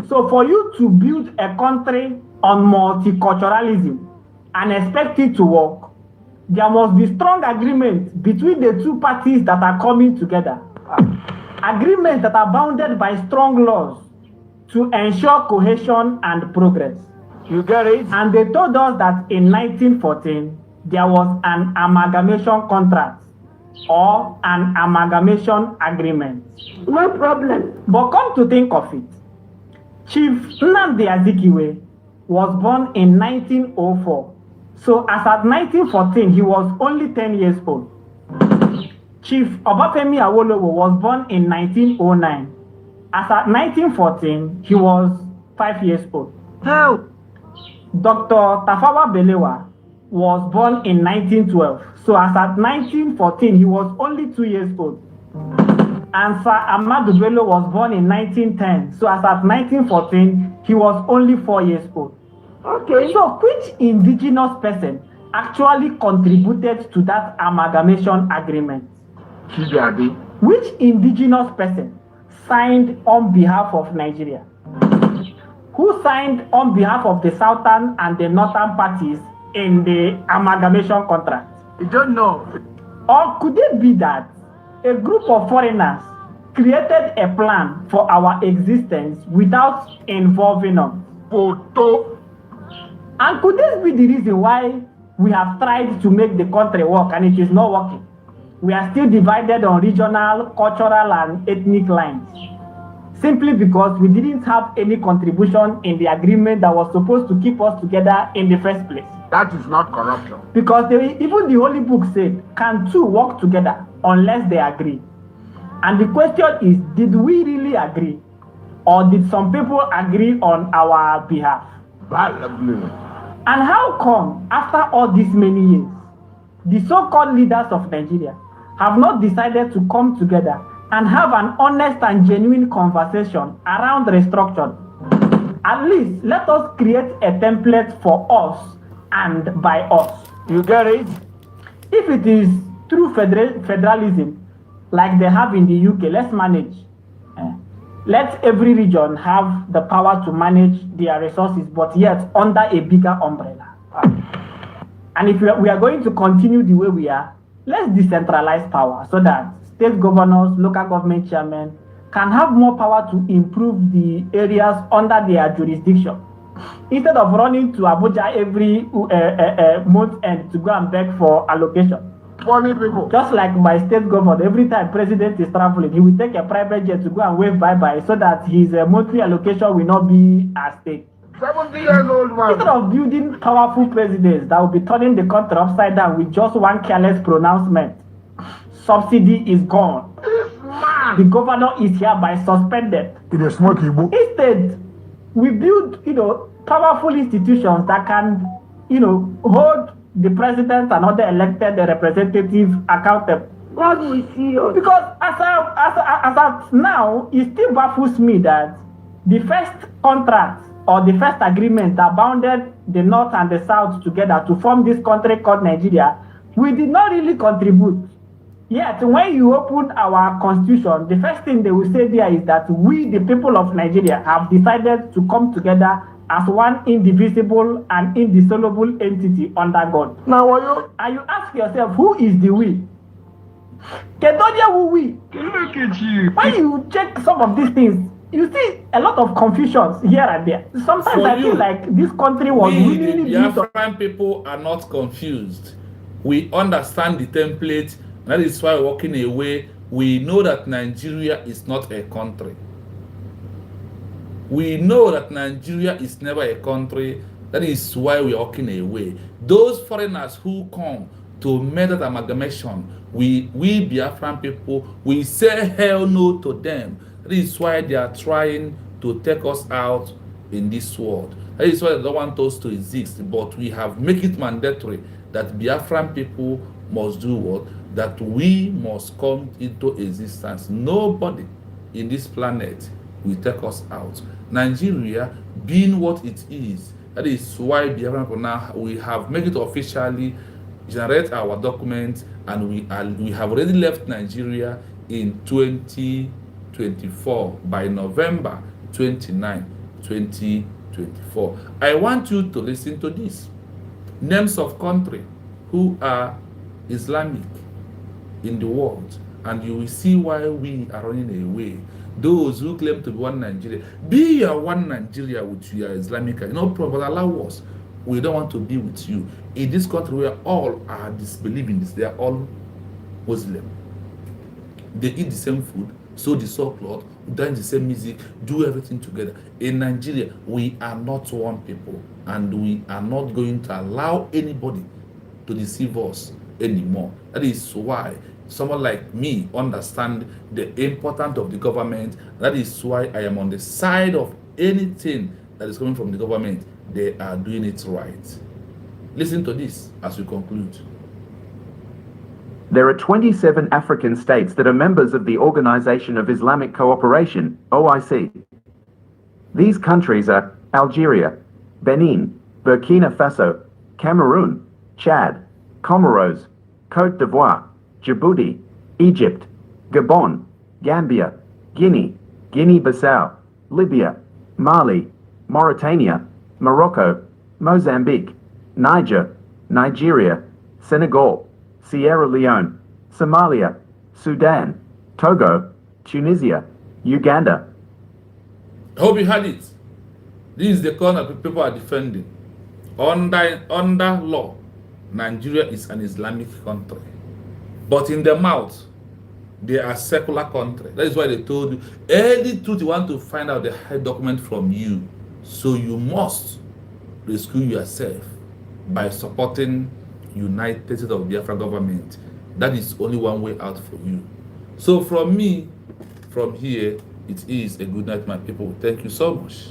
So for you to build a country on multiculturalism and expect it to work, there must be strong agreement between the two parties that are coming together. Agreements that are bounded by strong laws to ensure cohesion and progress. You get it? And they told us that in 1914, there was an amalgamation contract or an amalgamation agreement. No problem. But come to think of it, Chief Nnamdi Azikiwe was born in 1904. So as at 1914, he was only 10 years old. Chief Obafemi Awolowo was born in 1909. As at 1914, he was 5 years old. How? Dr. Tafawa Balewa was born in 1912. So as at 1914, he was only 2 years old. And Sir Ahmadu Bello was born in 1910. So as at 1914, he was only 4 years old. Okay. So which indigenous person actually contributed to that amalgamation agreement? Chidiabi. Which indigenous person signed on behalf of Nigeria? Who signed on behalf of the southern and the northern parties in the amalgamation contract? You don't know. Or could it be that a group of foreigners created a plan for our existence without involving us? Photo. And could this be the reason why we have tried to make the country work and it is not working? We are still divided on regional, cultural, and ethnic lines, simply because we didn't have any contribution in the agreement that was supposed to keep us together in the first place. That is not corruption. Because even the Holy Book said, can two work together unless they agree? And the question is, did we really agree? Or did some people agree on our behalf? And how come, after all these many years, the so-called leaders of Nigeria have not decided to come together and have an honest and genuine conversation around restructuring? At least let us create a template for us and by us. You get it? If it is through federalism, like they have in the UK, let's manage. Let every region have the power to manage their resources, but yet under a bigger umbrella. And if we are going to continue the way we are, let's decentralize power so that state governors, local government chairmen can have more power to improve the areas under their jurisdiction. Instead of running to Abuja every month end to go and beg for allocation. Funny people. Just like my state governor, every time president is traveling, he will take a private jet to go and wave bye-bye so that his monthly allocation will not be at stake. 70 years old man. Instead of building powerful presidents that will be turning the country upside down with just one careless pronouncement, subsidy is gone. Man. The governor is hereby suspended. It is smoky book. Instead, we build, powerful institutions that can, hold the president and other elected representatives accountable. God will see us. Because as of now, it still baffles me that the first contract or the first agreement that bounded the North and the South together to form this country called Nigeria, we did not really contribute. Yet, when you open our constitution, the first thing they will say there is that we, the people of Nigeria, have decided to come together as one indivisible and indissoluble entity under God. Now, you? And you ask yourself, who is the we? Kedonia who we? Look at you. When you check some of these things, you see a lot of confusions here and there. Sometimes For I feel you, like this country was we, willingly the built on. Biafran people, are not confused. We understand the template. That is why we're walking away. We know that Nigeria is not a country. We know that Nigeria is never a country. That is why we're walking away. Those foreigners who come to make that amalgamation, we Biafran people, we say hell no to them. That is why they are trying to take us out in this world. That is why they don't want us to exist. But we have make it mandatory that Biafran people must do what? That we must come into existence. Nobody in this planet will take us out. Nigeria being what it is, that is why Biafran people now we have made it officially, generate our documents, and we have already left Nigeria in 2024 by November 29, 2024. I want you to listen to this. Names of country who are Islamic in the world, and you will see why we are running away. Those who claim to be one Nigeria, be your one Nigeria with your Islamic, no problem, but allow us. We don't want to be with you. In this country where all are disbelieving this, they are all Muslim. They eat the same food, sew the same cloth, dance the same music, do everything together. In Nigeria, we are not one people, and we are not going to allow anybody to deceive us anymore. That is why someone like me understand the importance of the government. That is why I am on the side of anything that is coming from the government. They are doing it right. Listen to this as we conclude. There are 27 African states that are members of the Organization of Islamic Cooperation, OIC. These countries are Algeria, Benin, Burkina Faso, Cameroon, Chad, Comoros, Côte d'Ivoire, Djibouti, Egypt, Gabon, Gambia, Guinea, Guinea-Bissau, Libya, Mali, Mauritania, Morocco, Mozambique, Niger, Nigeria, Senegal, Sierra Leone, Somalia, Sudan, Togo, Tunisia, Uganda. I hope you heard it. This is the corner people are defending. Under law, Nigeria is an Islamic country. But in the mouth, they are secular country. That is why they told you, any truth you want to find out, they hide document from you. So you must rescue yourself by supporting United States of Biafra government. That is only one way out for you. So from me, from here, it is a good night, my people. Thank you so much.